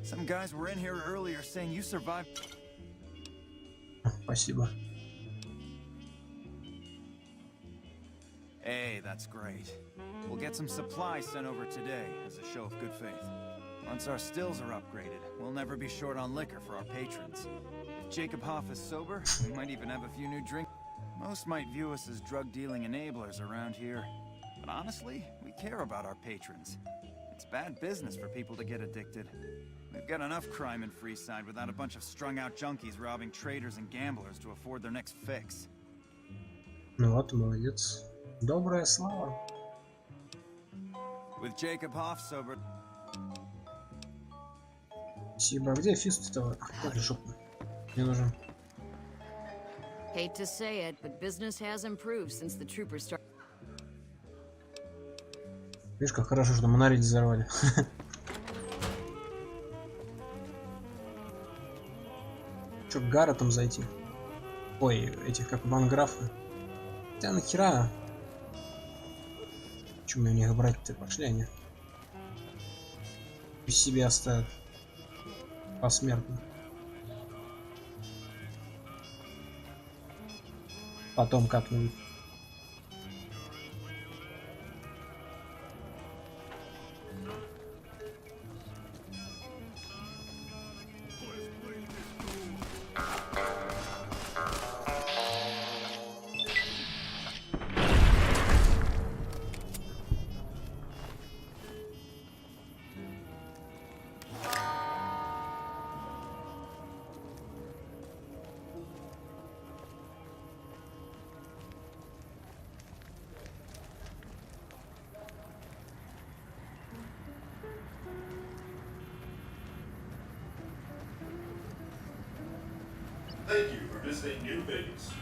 Some guys were in here earlier saying you survived. Спасибо. Hey, that's great. We'll get some supplies sent over today as a show of good faith. Once our stills are upgraded, we'll never be short on liquor for our patrons. If Jacob Hoff is sober, we might even have a few new drinks. Most might view us as drug-dealing enablers around here. But honestly, we care about our patrons. It's bad business for people to get addicted. We've got enough crime in Freeside without a bunch of strung-out junkies robbing traders and gamblers to afford their next fix. Ну вот, молодец. Добрая слава. With Jacob Hoff sober. Спасибо. А где фист-то? Мне нужен. Hate to say it, but business has improved since the troopers started. Видишь, как хорошо, что монорель взорвали. Чё, к Гарретам зайти? Ой, этих как банграфы. Да нахера? Чё мне у них брать-то? Пошли они. Пусть себе оставят. Посмертно. Потом как-нибудь. Thank you for visiting New Vegas.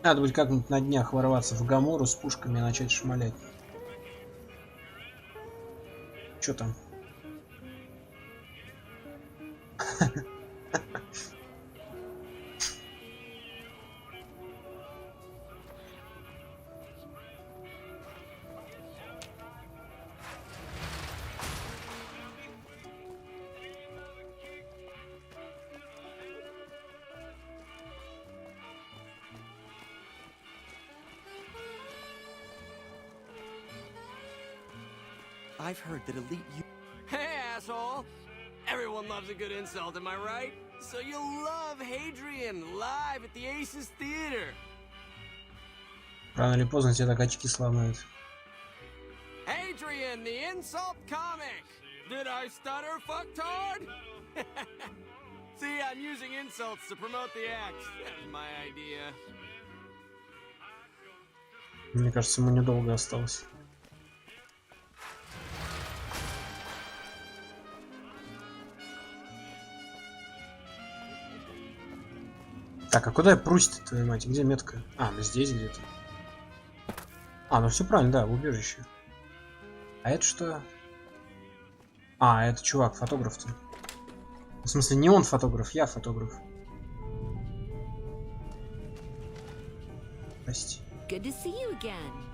Надо будет как-нибудь на днях ворваться в Гамору с пушками и начать шмалять. Чё там? I've heard that elite you. Hey, asshole! Everyone loves a good insult, am I right? So you'll love Hadrian live at the Aces Theater. Рано или поздно тебе так очки сломают. Hadrian, the insult comic! Did I stutter, fucktard? See, I'm using insults to promote the act. That was my idea. Мне кажется, ему недолго осталось. Так, а куда я прусь-то, твою мать? Где метка? А, ну здесь где-то. А, ну все правильно, да, в убежище. А это что? А, это чувак, фотограф-то. В смысле, не он фотограф, я фотограф. Прости. Good to see you again.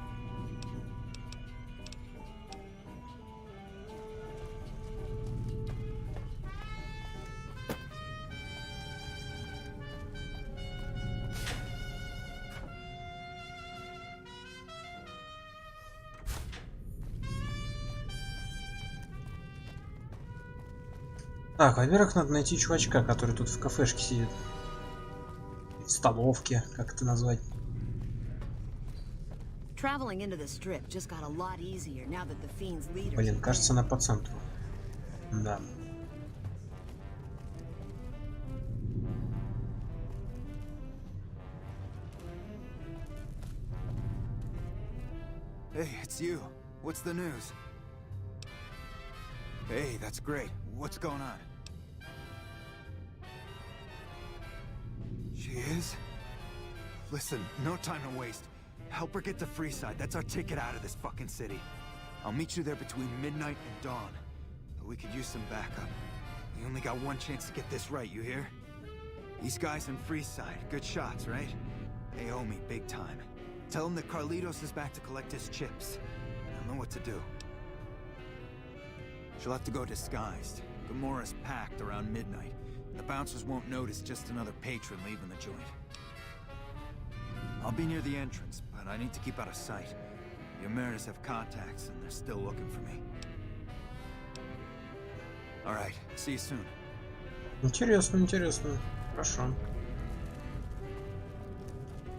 Так, во-первых, надо найти чувачка, который тут в кафешке сидит. В столовке, как это назвать. Блин, кажется, она по центру. Да. Hey, it's you. What's the news? Hey, that's great. What's going on? She is? Listen, no time to waste. Help her get to Freeside. That's our ticket out of this fucking city. I'll meet you there between midnight and dawn. We could use some backup. We only got one chance to get this right, you hear? These guys in Freeside, good shots, right? They owe me big time. Tell them that Carlitos is back to collect his chips. I don't know what to do. She'll have to go disguised. Gamora's packed around midnight. The bouncers won't notice just another patron leaving the joint. I'll be near the entrance, but I need to keep out of sight. The Emeritus have contacts, and they're still looking for me. Alright, see you soon. Интересно, интересно. Хорошо.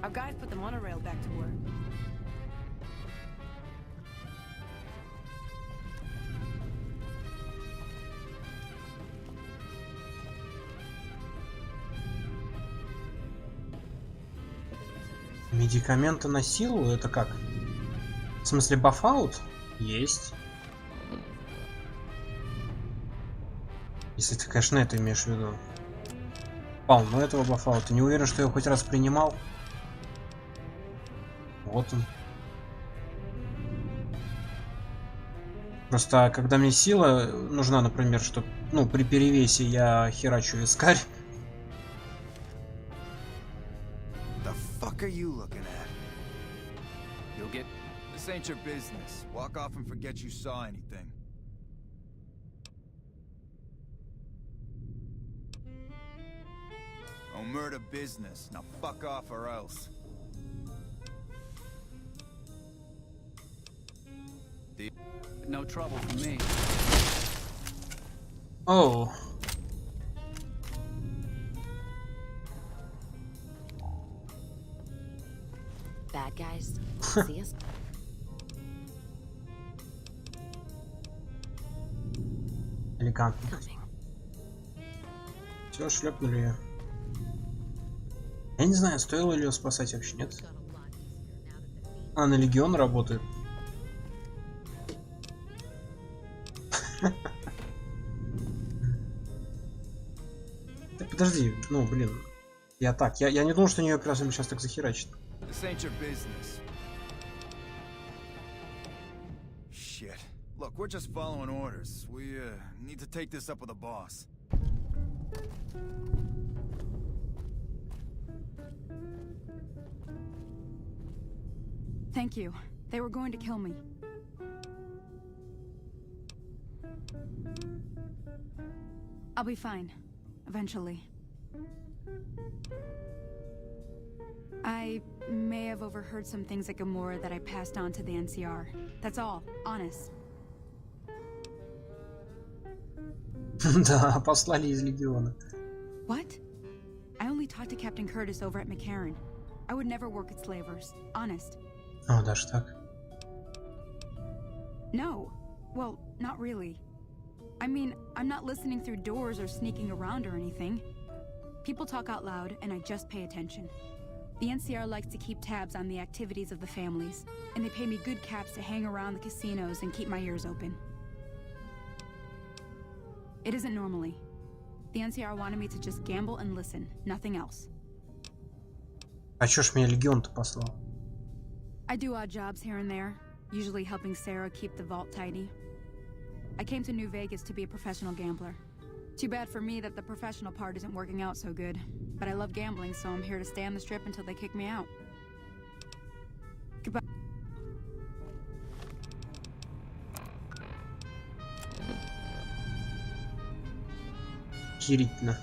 Our guys put the monorail back to work. Медикаменты на силу? Это как? В смысле, бафаут? Есть. Если ты, конечно, это имеешь в виду. Полно этого бафаута. Не уверен, что я его хоть раз принимал. Вот он. Просто, когда мне сила нужна, например, чтобы, ну, при перевесе я херачу вискарь. What are you looking at? You'll get... This ain't your business. Walk off and forget you saw anything. Oh, murder business. Now fuck off or else. No trouble for me. Oh. Bad guys. See us? Элегантно. Все, шлепнули ее. Я не знаю, стоило ли ее спасать вообще, нет? А, на Легион работает. Так, подожди, ну, блин. Я так, я не думал, что нее прям сейчас так захерачит. This ain't your business. Shit. Look, we're just following orders. We, need to take this up with the boss. Thank you. They were going to kill me. I'll be fine. Eventually. I may have overheard some things at Gamora that I passed on to the NCR. That's all. Honest. Да, послали из Легиона. What? I only talked to Captain Curtis over at McCarran. I would never work at slavers. Honest. О, даже так. No. Well, not really. I mean, I'm not listening through doors or sneaking around or anything. People talk out loud, and I just pay attention. The NCR likes to keep tabs on the activities of the families, and they pay me good caps to hang around the casinos and keep my ears open. It isn't normally. The NCR wanted me to just gamble and listen, nothing else. А чё ж меня Легион-то послал? I do odd jobs here and there, usually helping Sarah keep the vault tidy. I came to New Vegas to be a professional gambler. Too bad for me that the professional part isn't working out so good. But I love gambling, so I'm here to stay on the strip until they kick me out. Goodbye. Охерительно.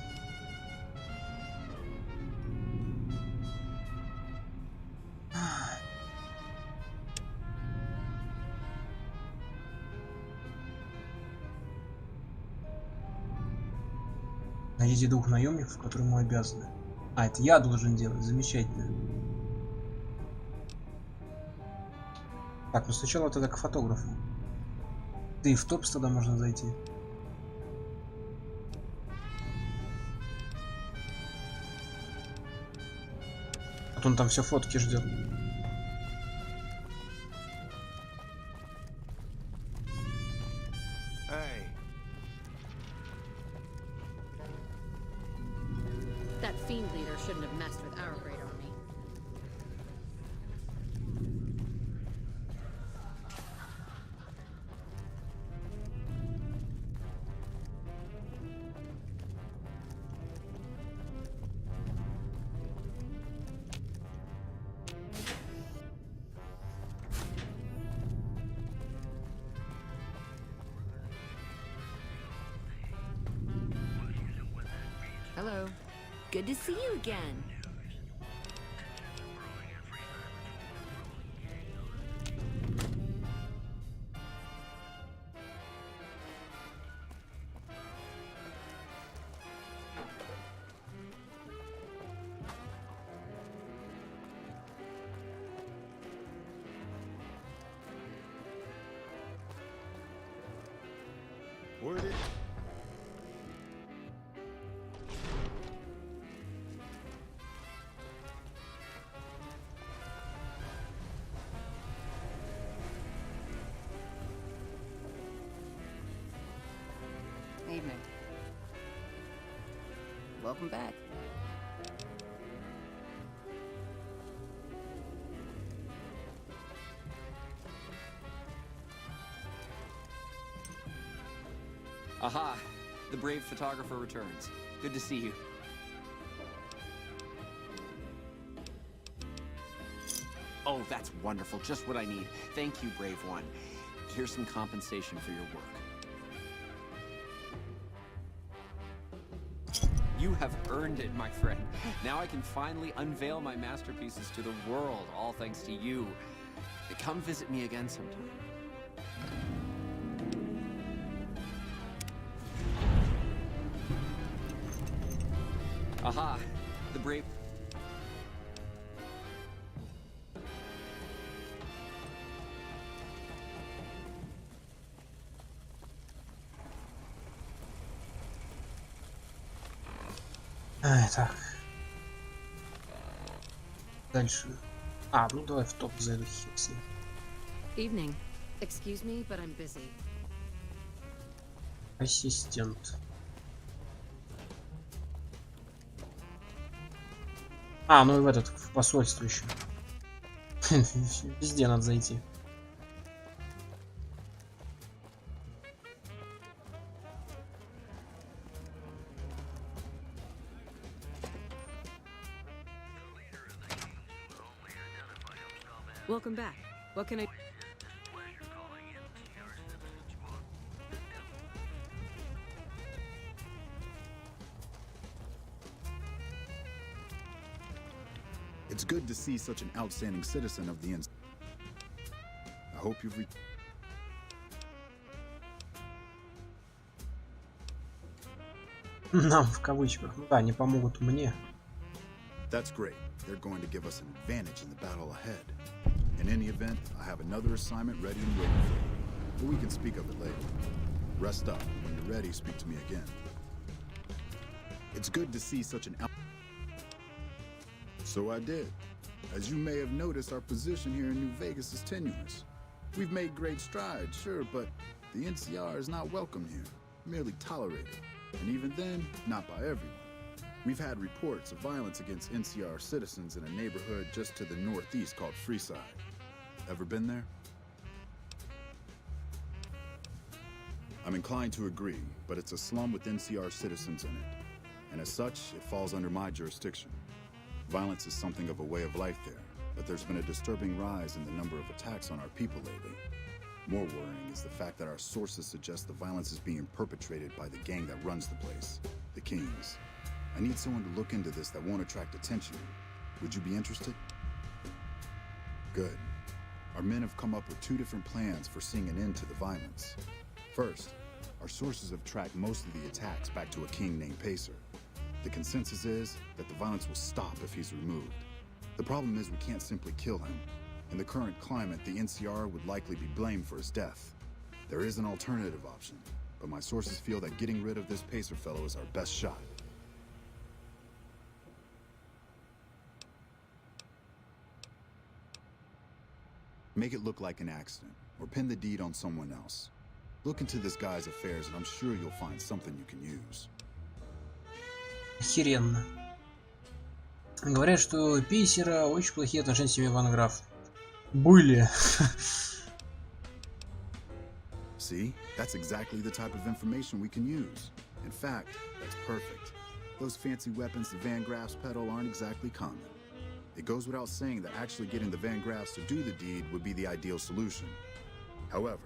Найдите двух наемников, которым мы обязаны. А, это я должен делать. Замечательно. Так, ну сначала тогда к фотографу. Да и в топс тогда можно зайти. А то он там все фотки ждет. That fiend leader shouldn't have messed with our great army. Hello. Good to see you again. Word it. Evening. Welcome back. Aha! The brave photographer returns. Good to see you. Oh, that's wonderful. Just what I need. Thank you, brave one. Here's some compensation for your work. You have earned it, my friend. Now I can finally unveil my masterpieces to the world, all thanks to you. Come visit me again sometime. Aha! The brave... Так. Дальше. А, ну давай в топ зайду, хипси. Evening. Excuse me, but I'm busy. Ассистент. А, ну и в этот, в посольство еще. Везде надо зайти. Welcome back. What can I... It's good to see such an outstanding citizen of the NCR. I hope you've Нам в кавычках. Ну да, не помогут мне. That's great. They're going to give us an advantage in the battle ahead. In any event, I have another assignment ready and waiting for you. But we can speak of it later. Rest up. When you're ready, speak to me again. It's good to see such an... So I did. As you may have noticed, our position here in New Vegas is tenuous. We've made great strides, sure, but the NCR is not welcome here, merely tolerated. And even then, not by everyone. We've had reports of violence against NCR citizens in a neighborhood just to the northeast called Freeside. Ever been there? I'm inclined to agree, but it's a slum with NCR citizens in it. And as such, it falls under my jurisdiction. Violence is something of a way of life there, but there's been a disturbing rise in the number of attacks on our people lately. More worrying is the fact that our sources suggest the violence is being perpetrated by the gang that runs the place, the Kings. I need someone to look into this that won't attract attention. Would you be interested? Good. Our men have come up with 2 different plans for seeing an end to the violence. First, our sources have tracked most of the attacks back to a king named Pacer. The consensus is that the violence will stop if he's removed. The problem is we can't simply kill him. In the current climate, the NCR would likely be blamed for his death. There is an alternative option, but my sources feel that getting rid of this Pacer fellow is our best shot. Make it look like an accident, or pin the deed on someone else. Look into this guy's affairs, and I'm sure you'll find something you can use. Охеренно. Говорят, что у Пейсера очень плохие отношения с семьей Ван Граф. Были. See? That's exactly the type of information we can use. In fact, that's perfect. Those fancy weapons the Van Graffs peddle aren't exactly common. It goes without saying that actually getting the Van Graffs to do the deed would be the ideal solution. However,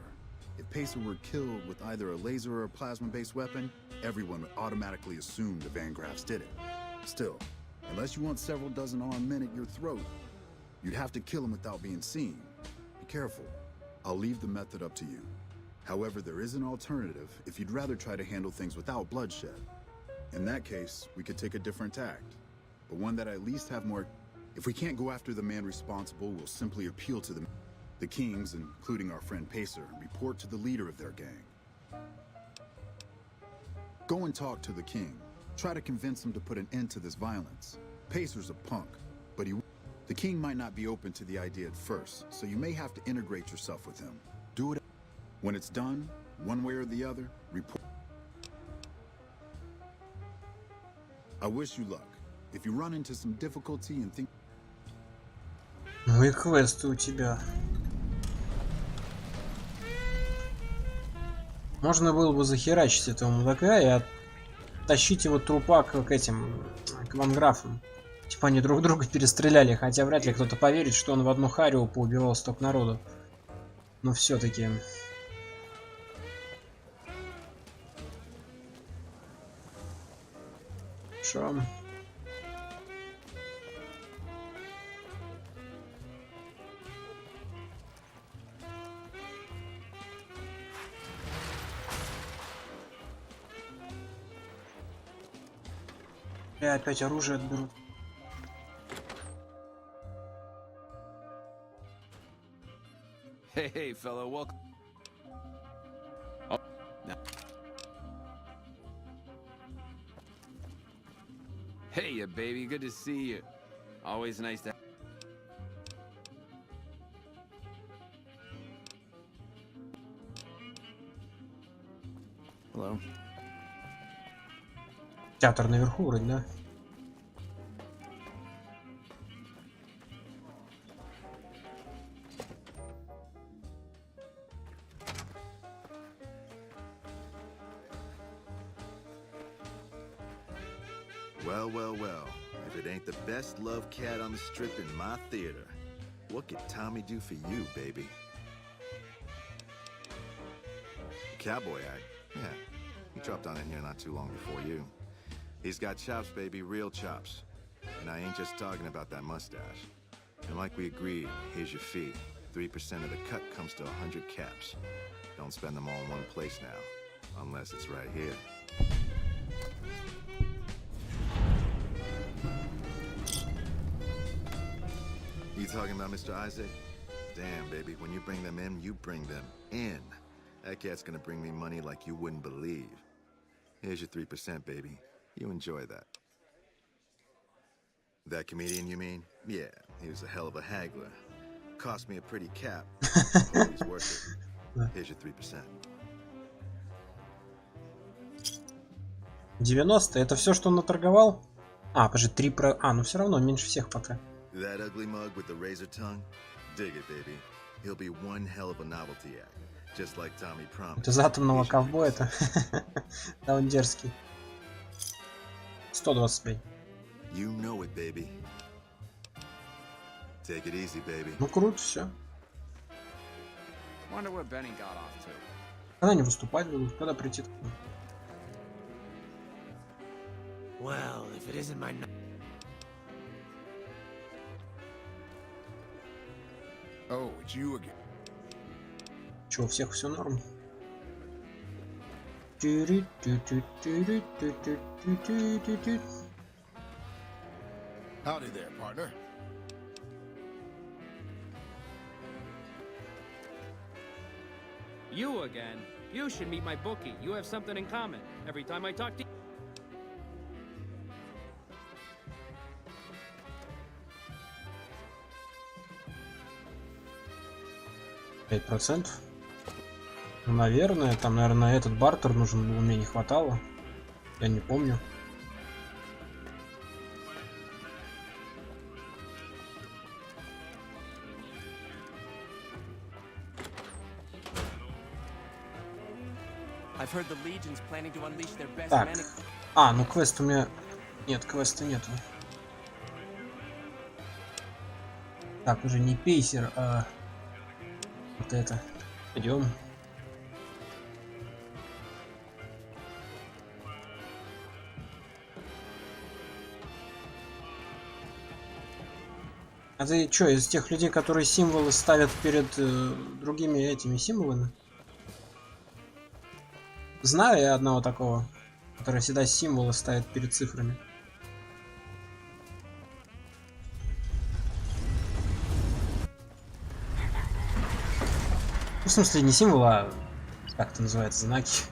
if Pacer were killed with either a laser or a plasma-based weapon, everyone would automatically assume the Van Graffs did it. Still, unless you want several dozen armed men at your throat, you'd have to kill him without being seen. Be careful. I'll leave the method up to you. However, there is an alternative if you'd rather try to handle things without bloodshed. In that case, we could take a different tact, but one that at least have more... If we can't go after the man responsible, we'll simply appeal to the Kings, including our friend Pacer, and report to the leader of their gang. Go and talk to the King. Try to convince him to put an end to this violence. Pacer's a punk, but the King might not be open to the idea at first, so you may have to integrate yourself with him. Do it. When it's done, one way or the other, report. I wish you luck. If you run into some difficulty and think... Ну и квесты у тебя. Можно было бы захерачить этого мудака и оттащить его трупа к этим, к Ван Графам. Типа они друг друга перестреляли, хотя вряд ли кто-то поверит, что он в одну харю поубивал столько народу. Но все-таки... Шо? Я опять оружие отберу. Hey, fellow, welcome. Oh, no. Hey, baby, good to see you. Always nice to... Hello. Театр наверху вроде, да? Well, well, well. If it ain't the best love cat on the strip in my theater, what could Tommy do for you, baby? Cowboy act? Yeah. He dropped on in here not too long before you. He's got chops, baby, real chops. And I ain't just talking about that mustache. And like we agreed, here's your fee. 3% of the cut comes to 100 caps. Don't spend them all in one place now. Unless it's right here. talking about, Mr. Isaac? Damn, baby, when you bring them in, you bring them in. That cat's gonna bring me money like you wouldn't believe. Here's your 3%, baby. You enjoy that. That comedian, you mean? Yeah, he was a hell of a haggler. Cost me a pretty cap. But he's worth it. Here's your 3%. 90, это все, что он наторговал? А, подожди, 3 про... А, ну все равно, меньше всех пока. That ugly mug with the razor tongue? Dig it, baby. He'll be one hell of a novelty act. Just like Tommy promised. Это за атомного ковбоя-то. Да, он дерзкий. 125. You know it, baby. Take it easy, baby. Ну круто, все. Wonder what Benny got off to. Когда они выступать будут? Когда прийти? Well, if it isn't my... Oh, it's you again. Че, у всех все норм? Howdy there, partner. You again? You should meet my bookie. You have something in common. Every time I talk to you... 5%. Ну, наверное, там, наверное, этот бартер нужен был, мне не хватало. Я не помню. Так. А, ну квест у меня... Нет, квеста нету. Так, уже не пейсер, а... Вот это. Идем. А ты что, из тех людей, которые символы ставят перед другими этими символами? Знаю я одного такого, который всегда символы ставит перед цифрами. В смысле, не символ, а как это называется, знаки.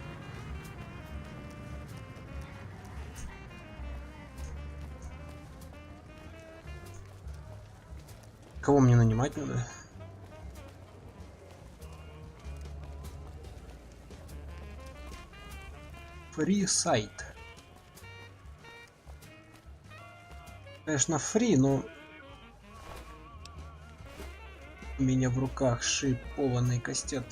Кого мне нанимать надо? Фри сайт. Конечно, фри, но у меня в руках шипованный кастет.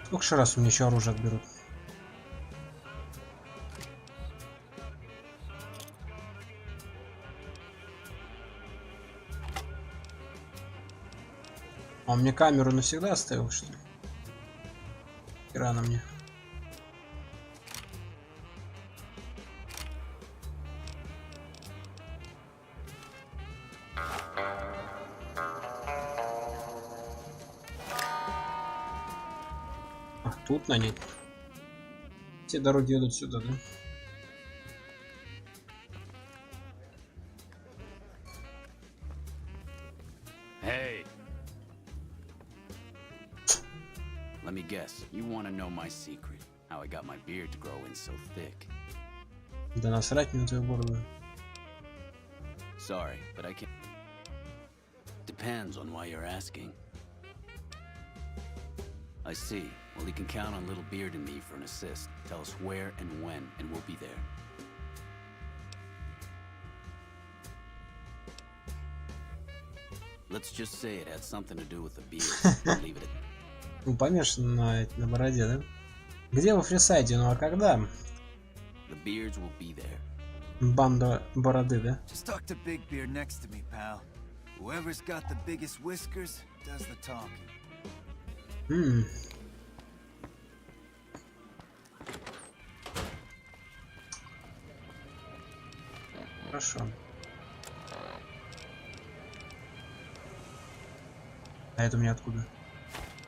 Сколько же раз у меня еще оружие отберут? А он мне камеру навсегда оставил, что ли? И рано мне. А, тут на ней. Все дороги идут сюда, да? Let me guess, you want to know my secret, how I got my beard to grow in so thick. Да насрать мне на твою бороду. Sorry, but I can't. Depends on why you're asking. I see. Well, you can count on Little Beard and me for an assist. Tell us where and when, and we'll be there. Let's just say it had something to do with the beard. Leave it at... Ну, помешан на бороде, да? Где во Фрисайде? Ну, а когда? The beards will be there. Банда бороды, да? Just talk to Big Beard next to me, pal. Whoever's got the biggest whiskers does the talking. Хорошо. А это у меня откуда?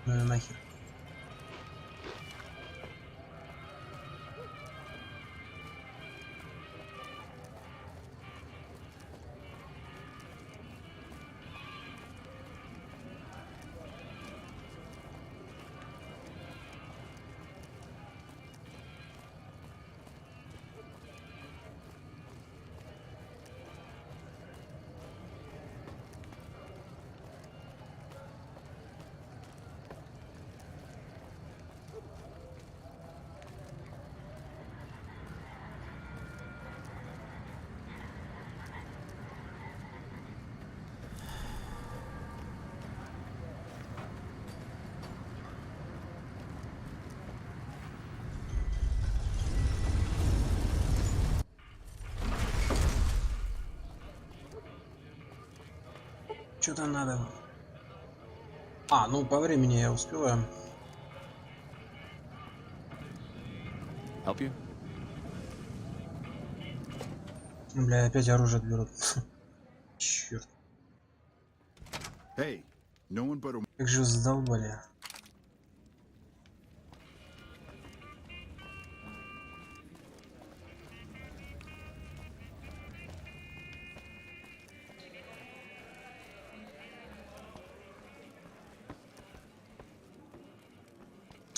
Ну и нахер. Что там надо? А, ну по времени я успеваю. Help you? Бля, опять оружие отберут. Черт. Hey, no one but a... Как же задолбали.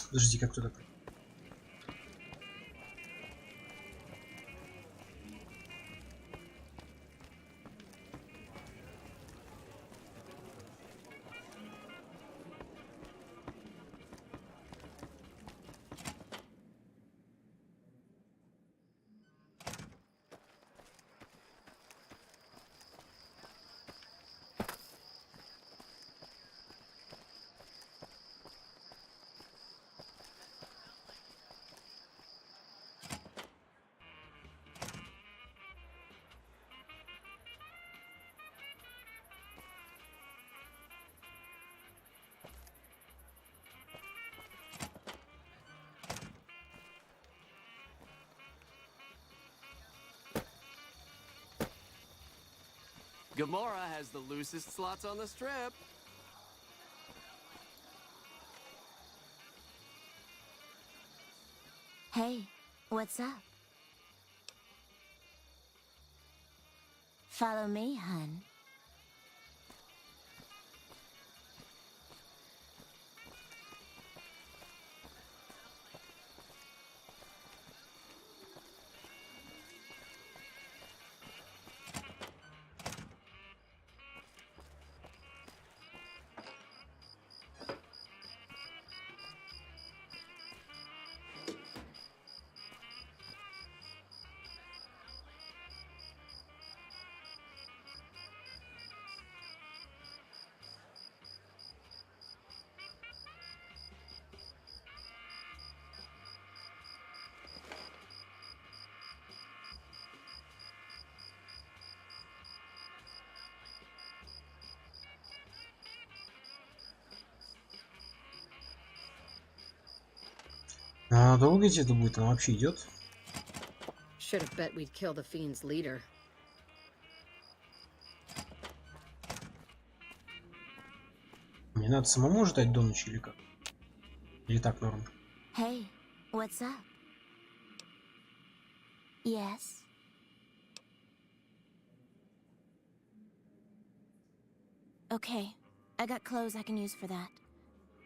Подожди, как кто такой? Gamora has the loosest slots on the strip. Hey, what's up? Follow me, hun. А долго идти это будет? Он вообще идет? Should have bet we'd kill the fiend's leader. Мне надо самому ждать до ночи или как? Или так норм? Hey, what's up? Yes? Okay, I got clothes I can use for that.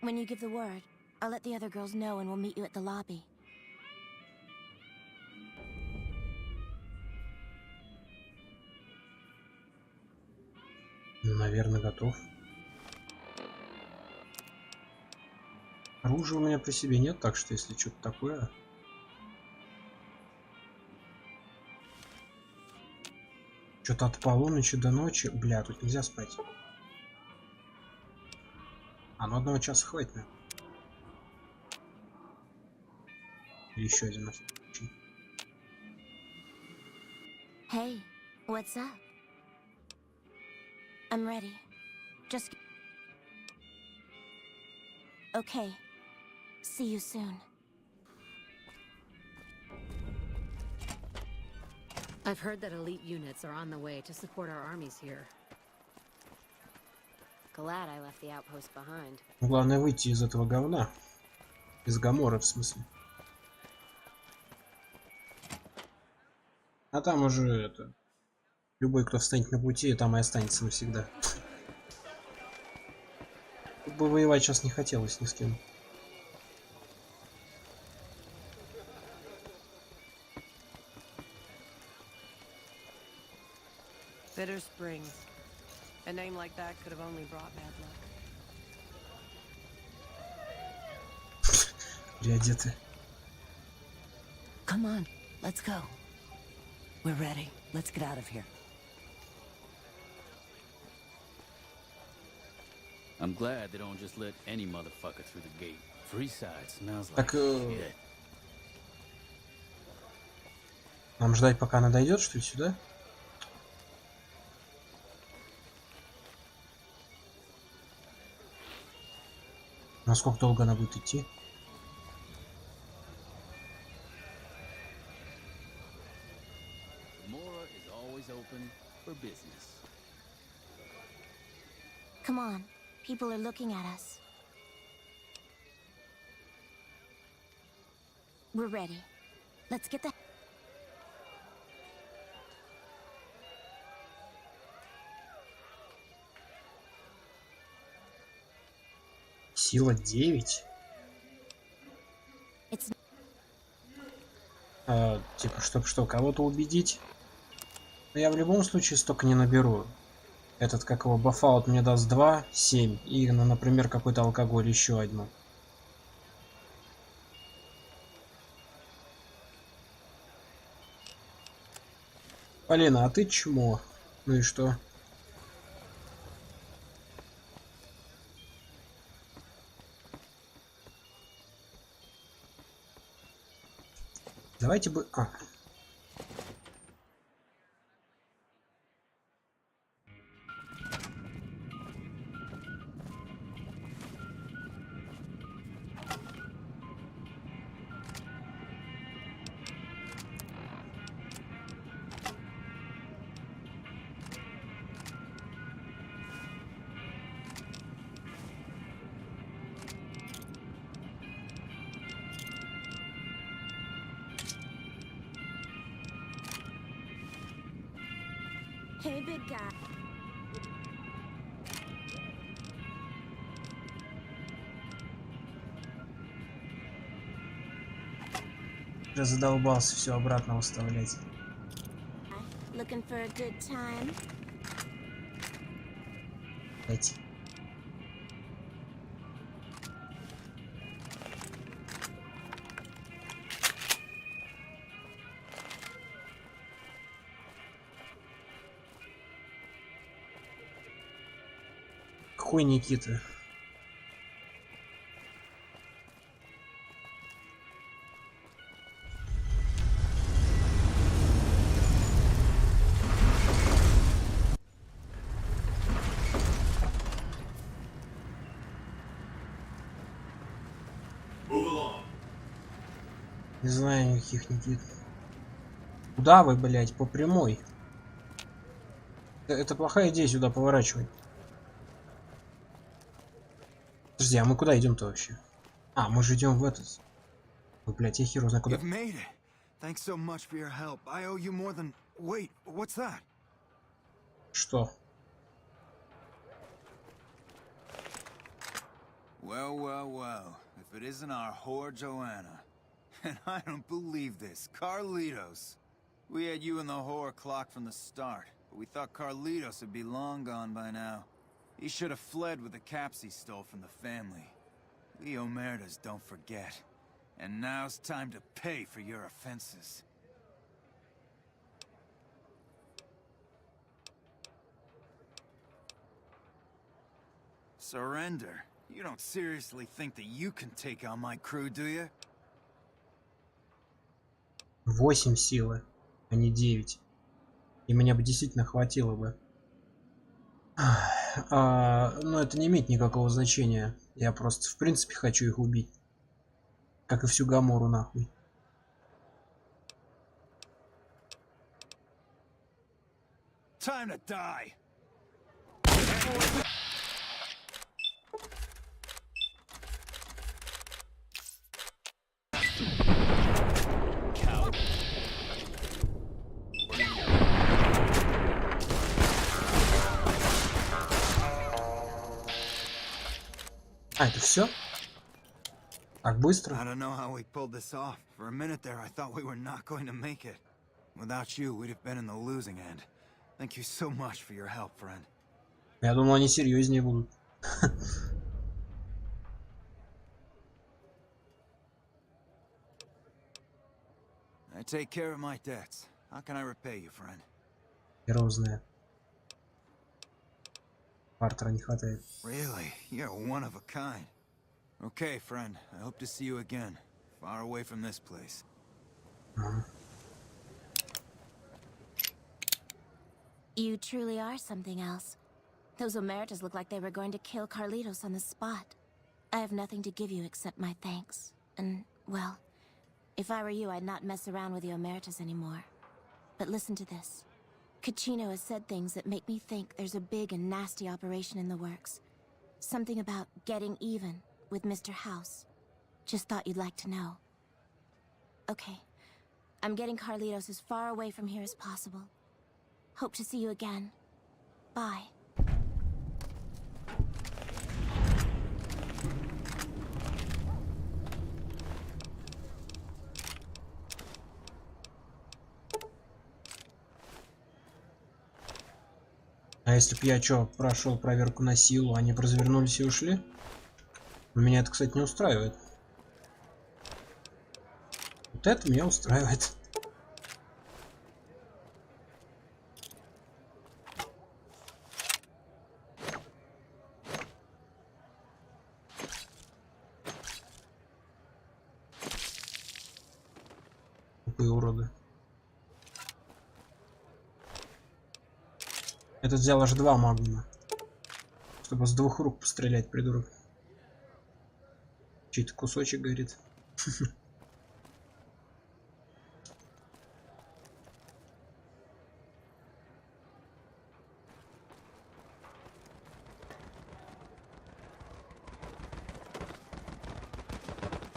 When you give the word, I'll let the other girls know and we'll meet you at the lobby. Наверное, готов. Оружия у меня при себе нет, так что если что-то такое... Что-то от полуночи до ночи... Бля, тут нельзя спать. А, ну 1 часа хватит, наверное. Или еще один на случай. Hey, what's up? I'm ready. Just... Okay. See you soon. I've heard that elite units are on the way to support our armies here. Glad I left the outpost behind. Главное выйти из этого говна. Из Гоморы, в смысле. А там уже это... Любой, кто встанет на пути, там и останется навсегда. Тут бы воевать сейчас не хотелось ни с кем. Bitter Springs. A name like that could have only brought bad luck. Переодеты. Come on, let's go. We're ready. Let's get out of here. I'm glad they don't just let any motherfucker through the gate. Freeside smells like Так, shit. нам ждать, пока она дойдет, что ли, сюда? Насколько долго она будет идти? Come on. People are looking at us. We're ready. Let's get the... Сила 9? Типа, чтобы что, кого-то убедить? Но я в любом случае столько не наберу. Этот, как его, бафаут мне даст 2, 7. И, ну, например, какой-то алкоголь еще одну. Полина, а ты чмо? Ну и что? Давайте бы... Hey, big guy. Я задолбался все обратно выставлять. Looking for a good time? Эти. Какой Никита? Не знаю никаких Никит. Куда вы, блять, по прямой? Это плохая идея сюда поворачивать. Подожди, а мы куда идем-то вообще? А, мы же идем в этот. Ой, блять, я хер знаю куда. Что? Well, well, well. If it isn't our whore Joanna. And I don't believe this. Carlitos. We had you and the whore clocked from the start, but we thought Carlitos would be long gone by now. He should have fled with the caps he stole from the family. We Omertas don't forget. And now's time to pay for your offenses. Surrender? You don't seriously think that you can take on my crew, do you? 8 силы, а не 9. И меня бы действительно хватило бы. Но это не имеет никакого значения. Я просто, в принципе, хочу их убить. Как и всю Гомору, нахуй. Time to die. А, это все? Так быстро? I don't know how we pulled this off. For a minute there, I thought we were not going to make it. Without you, we'd have been in the losing end. Thank you so much for your help, friend. Я думал, они серьезнее будут. I take care of my debts. How can I repay you, friend? Херов знает. Партера не хватает. Really? You're one of a kind. Okay, friend. I hope to see you again. Far away from this place. You truly are something else. Those Emeritus look like they were going to kill Carlitos on the spot. I have nothing to give you except my thanks. And, well, if I were you, I'd not mess around with the Emeritus anymore. But listen to this. Kachino has said things that make me think there's a big and nasty operation in the works. Something about getting even with Mr. House. Just thought you'd like to know. Okay. I'm getting Carlitos as far away from here as possible. Hope to see you again. Bye. А если б я прошел проверку на силу, они бы развернулись и ушли? Меня это, кстати, не устраивает. Вот это меня устраивает. Тупые уроды. Этот взял аж 2 магнима. Чтобы с 2 рук пострелять, придурок. Чей-то кусочек горит.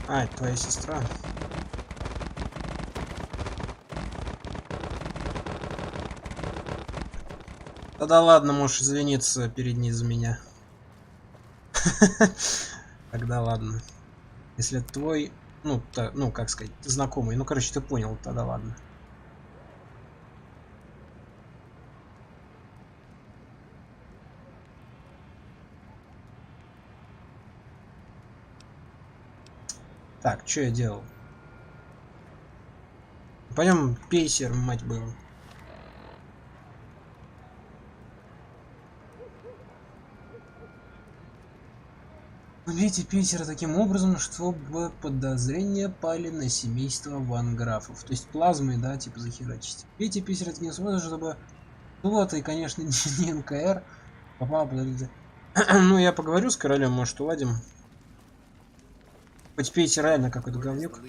А, это твоя сестра. Да ладно, можешь извиниться перед ней за меня. Тогда ладно. Если это твой, ну, как сказать, знакомый. Ну, короче, ты понял, тогда ладно. Так, что я делал? Пойдем пейсер, мать был. Убейте пейсера таким образом, чтобы подозрения пали на семейство Ван Графов. То есть плазмой, да, типа захерачить. Убейте пейсера таким способом, чтобы... Вот, и, конечно, не НКР. Попал, подождите. Ну, я поговорю с королем, может, уладим. Хоть пейсер реально какой-то говнюк.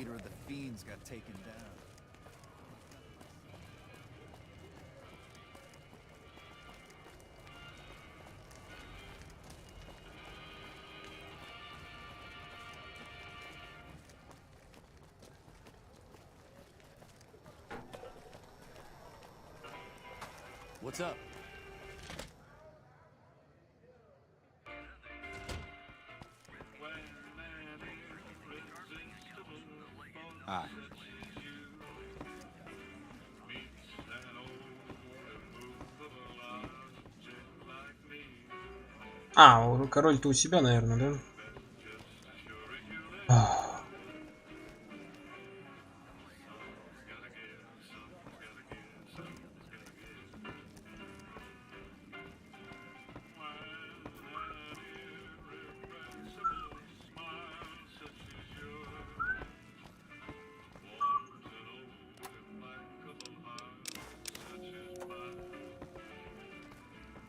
What's up? Hi. А, король-то у себя, наверное, да?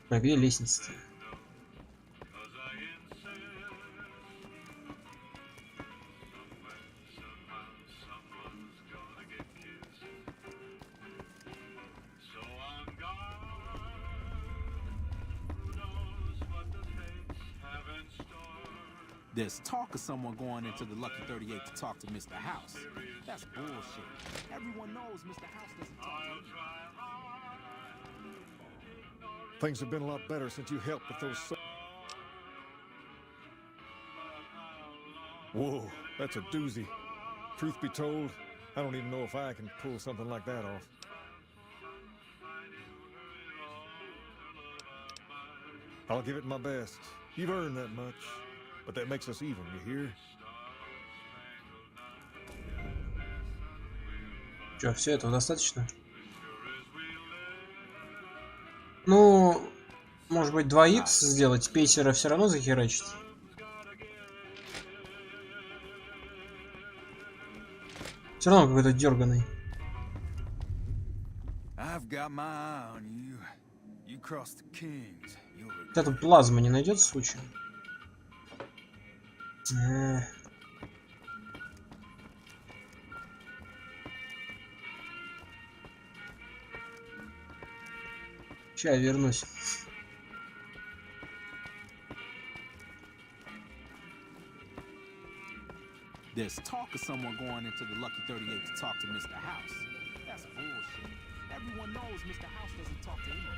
А где лестница-то? There's talk of someone going into the Lucky 38 to talk to Mr. House. That's bullshit. Everyone knows Mr. House doesn't talk to Things have been a lot better since you helped with those... Whoa, that's a doozy. Truth be told, I don't even know if I can pull something like that off. I'll give it my best. You've earned that much. But that makes us even, you hear? Чё, все этого достаточно? Ну, может быть 2х сделать, пейсера все равно захерачить. Все равно какой-то дерганый. У тебя тут плазма не найдется случаем? Ща я вернусь. There's talk of someone going into the Lucky 38 to talk to Mr. House. That's bullshit. Everyone knows Mr. House doesn't talk to anyone.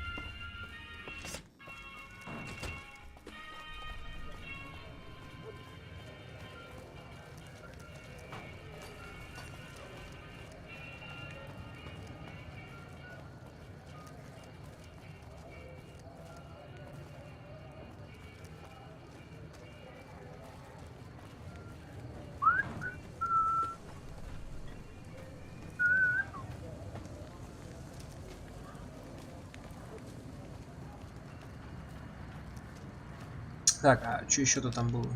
Так, а что еще-то там было?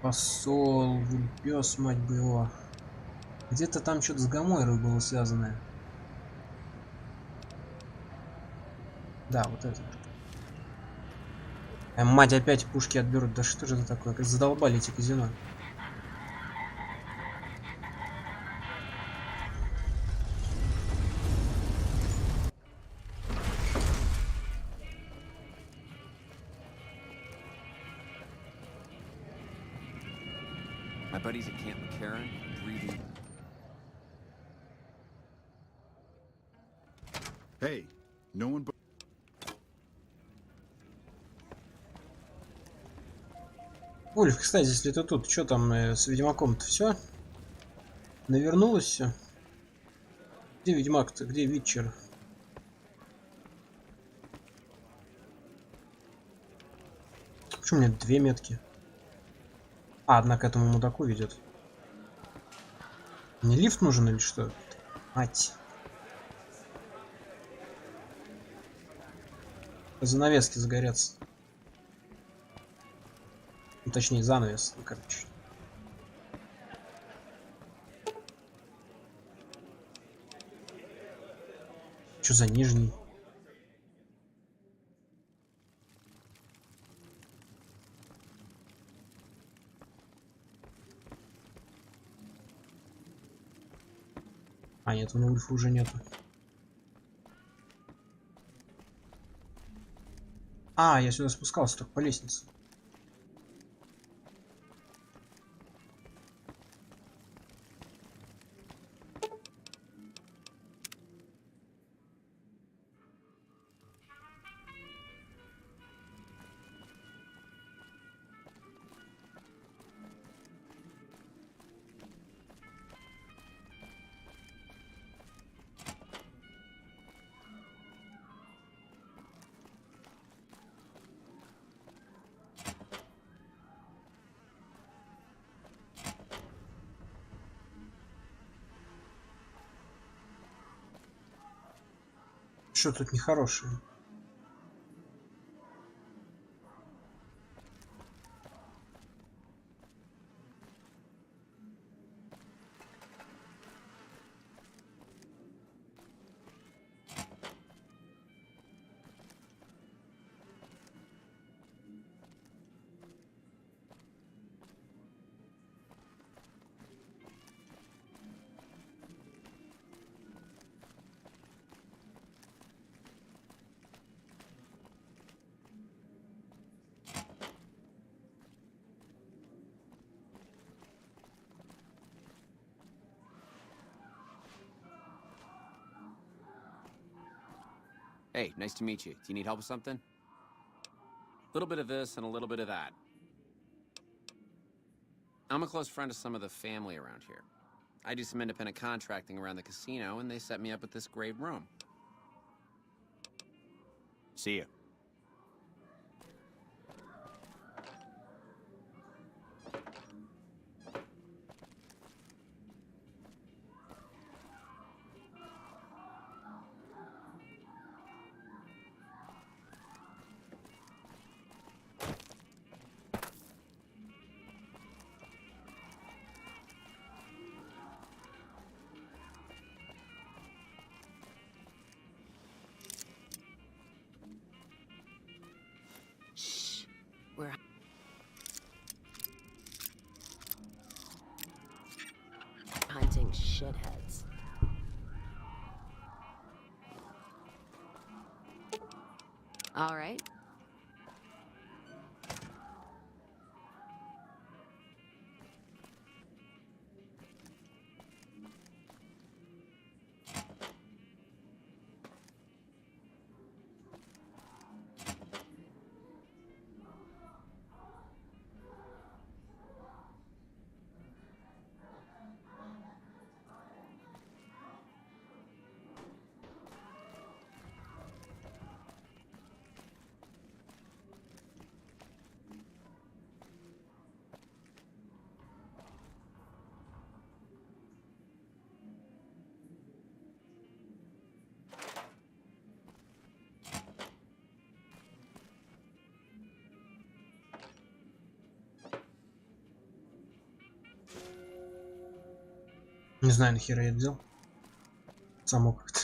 Посол, пес, мать бы его. Где-то там что-то с Гомойрой было связанное. Да, вот это. Мать, опять пушки отберут. Да что же это такое? Как задолбали эти казино. My buddies at Camp McCarran breathing. Hey, no one but... Ульф, кстати, если ты тут, что там с Ведьмаком-то все? Навернулось все? Где Ведьмак-то? Где Витчер? Почему у меня 2 метки? А, одна к этому мудаку ведет. Мне лифт нужен или что? Мать. Занавески загорятся. Ну, точнее, занавес, ну, короче. Что за нижний? А, нет, у Ульфа уже нету. А, я сюда спускался только по лестнице. Что тут нехорошее? Hey, nice to meet you. Do you need help with something? A little bit of this and a little bit of that. I'm a close friend of some of the family around here. I do some independent contracting around the casino, and they set me up with this great room. See ya. We're hunting shitheads. All right. Не знаю, нахера я это делал. Само как-то.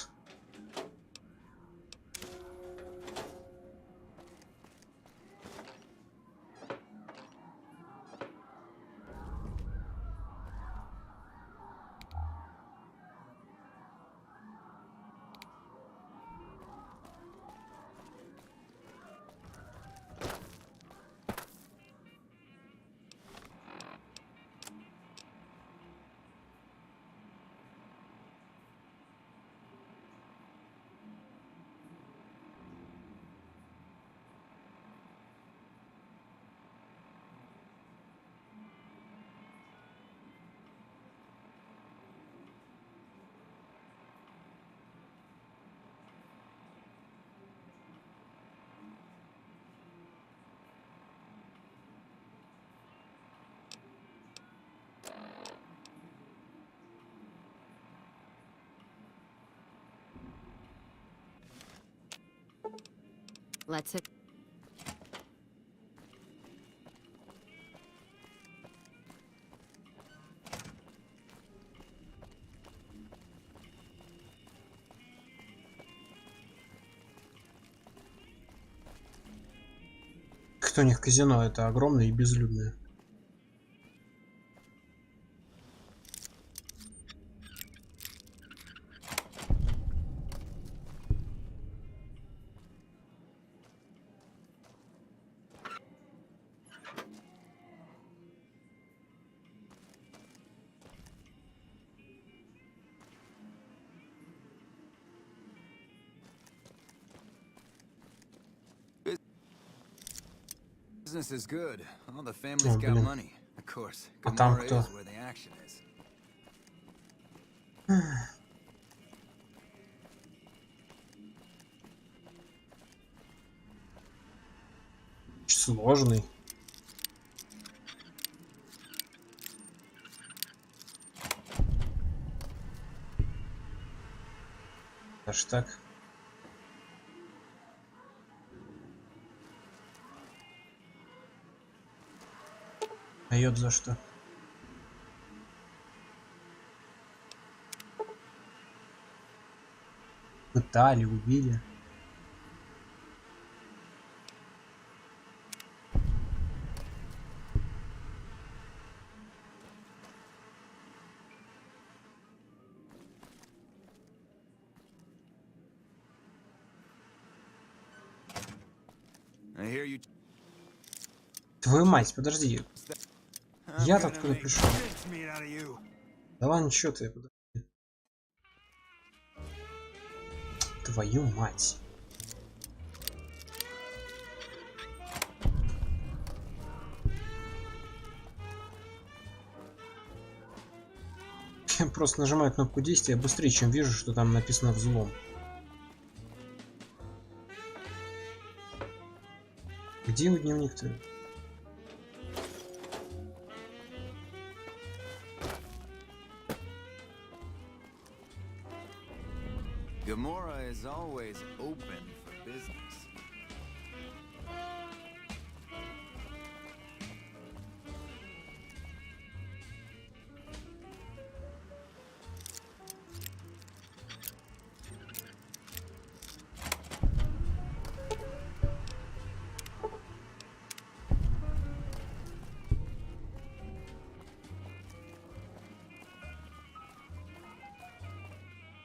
Let's hit. Кто у них казино? Это огромное и безлюдное. Business is good. All the family's got money. Of course. А там кто? Is where the action is. Сложный. Аж так. Дает за что? Пытали, убили. Твою мать, подожди. Я-то откуда пришел? Да ладно, чё ты? Подожди. Твою мать. Я просто нажимаю кнопку действия быстрее, чем вижу, что там написано взлом. Где его дневник-то? Gamora is always open for business.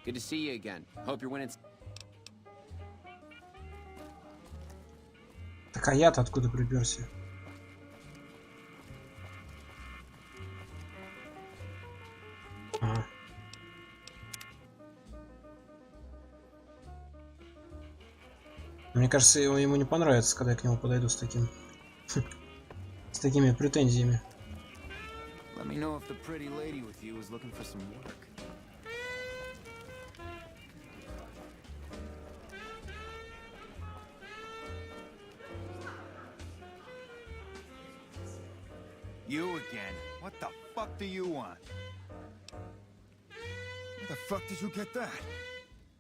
Good to see you again. Hope you're winning. Так а я-то откуда приперся? А. Мне кажется, ему не понравится, когда я к нему подойду с таким... с такими претензиями. Let me know if the pretty lady with you is looking for some work. You again? What the fuck do you want? Where the fuck did you get that?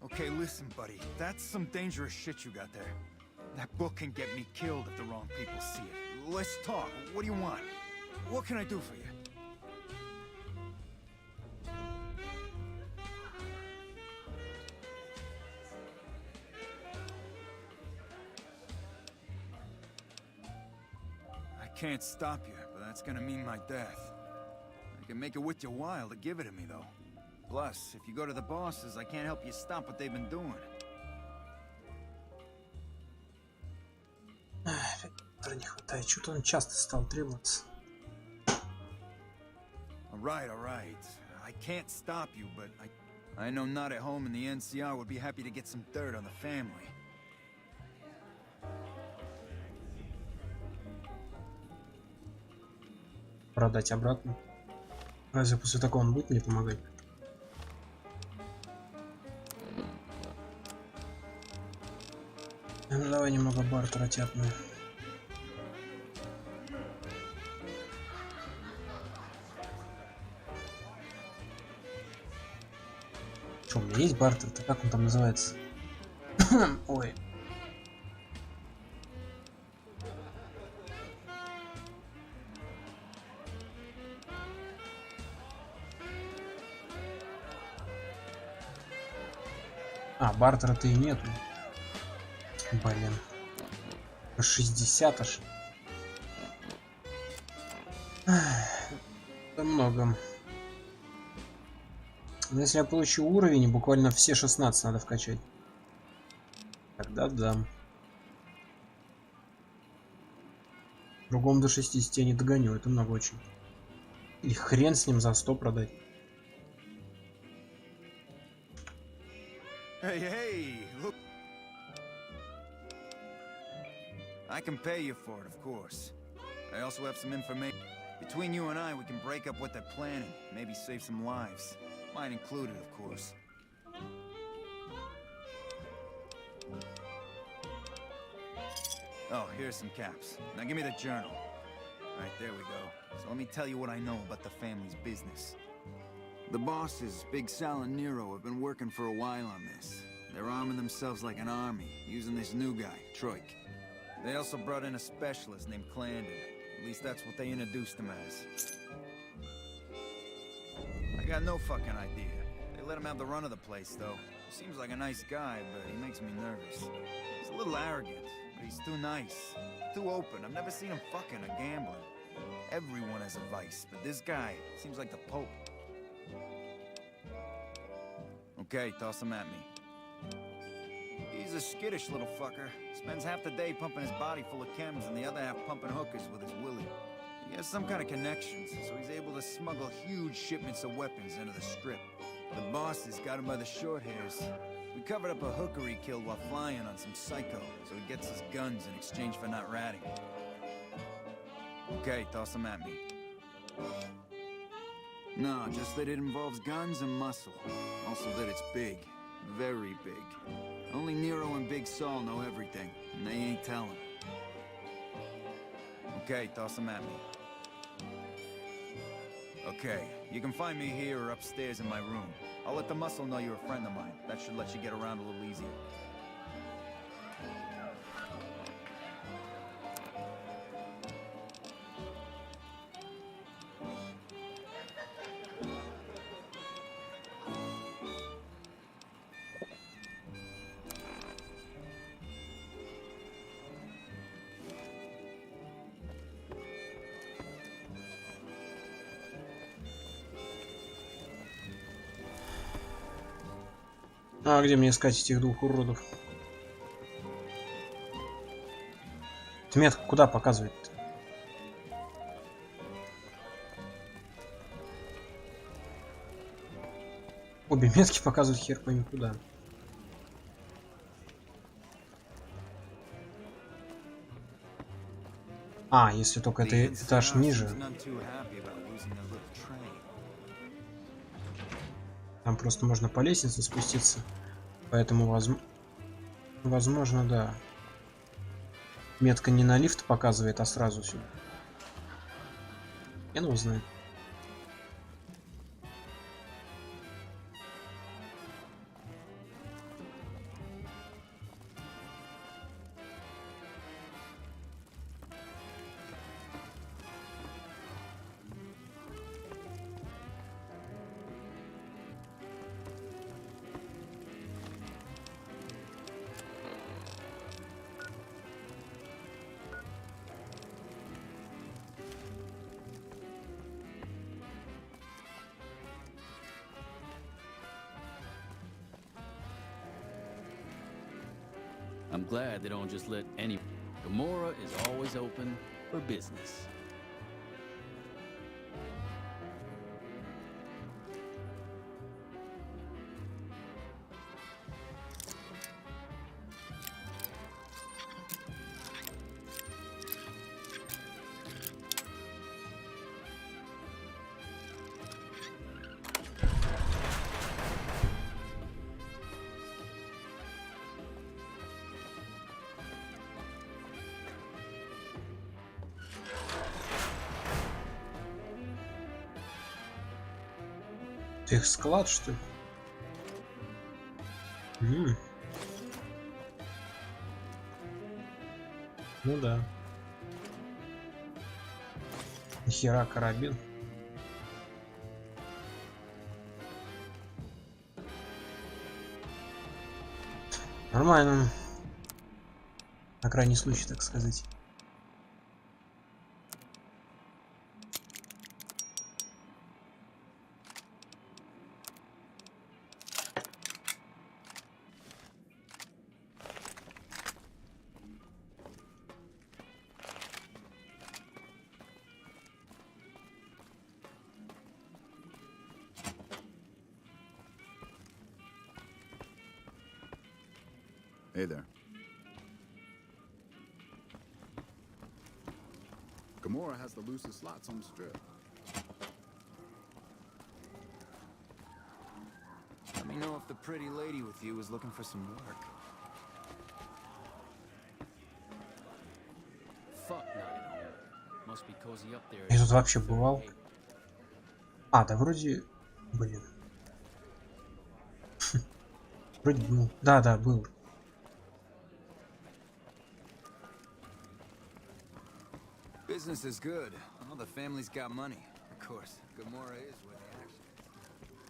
Okay, listen, buddy. That's some dangerous shit you got there. That book can get me killed if the wrong people see it. Let's talk. What do you want? What can I do for you? I can't stop you, but that's gonna mean my death. I can make it worth your while to give it to me, though. Plus, if you go to the bosses, I can't help you stop what they've been doing. Не хватает, что-то он часто стал требоваться. All right. I can't stop you, but I know not at home in the NCR would be happy to get some dirt on the family. Продать обратно. Разве после такого он будет мне помогать? Ну, давай немного бартера тяпнем. Что, у меня есть бартер-то? Как он там называется? Ой. А, бартера-то и нету. Блин. 60 аж. Это много. Но если я получу уровень, буквально все 16 надо вкачать. Тогда дам. Другом до 60 я не догоню, это много очень. И хрен с ним за 100 продать. Hey, look. I can pay you for it, of course. I also have some information. Between you and I, we can break up what they're planning. Maybe save some lives. Mine included, of course. Oh, here's some caps. Now give me the journal. Alright, there we go. So let me tell you what I know about the family's business. The bosses, Big Sal and Nero, have been working for a while on this. They're arming themselves like an army, using this new guy, Troik. They also brought in a specialist named Clandon. At least that's what they introduced him as. I got no fucking idea. They let him have the run of the place, though. He seems like a nice guy, but he makes me nervous. He's a little arrogant, but he's too nice. Too open. I've never seen him fucking or gambling. Everyone has a vice, but this guy seems like the Pope. Okay, toss him at me. He's a skittish little fucker. Spends half the day pumping his body full of chems and the other half pumping hookers with his willy. He has some kind of connections, so he's able to smuggle huge shipments of weapons into the strip. The bosses got him by the short hairs. We covered up a hooker he killed while flying on some psycho, so he gets his guns in exchange for not ratting. Okay, toss him at me. No, just that it involves guns and muscle. Also that it's big. Very big. Only Nero and Big Saul know everything, and they ain't telling. Okay, toss them at me. Okay, you can find me here or upstairs in my room. I'll let the muscle know you're a friend of mine. That should let you get around a little easier. А где мне искать этих двух уродов? Метка куда показывает-то? Обе метки показывают хер пойми куда. А, если только это этаж ниже. Там просто можно по лестнице спуститься. Поэтому, возможно, да. Метка не на лифт показывает, а сразу сюда. Я не знаю. I'm glad they don't just let any... Gamora is always open for business. Их склад, что ли? Ну да. Нихера карабин. Нормально. На крайний случай, так сказать. Hey there. Gamora has the loosest slots on the strip. Let me know if the pretty lady with you is looking for some work. Fuck not at home. Must be cozy up there. Я тут вообще бывал. А, да вроде... Блин. Вроде был. Да, был. Business is good. Well, the family's got money. Of course, Gamora is where the action is.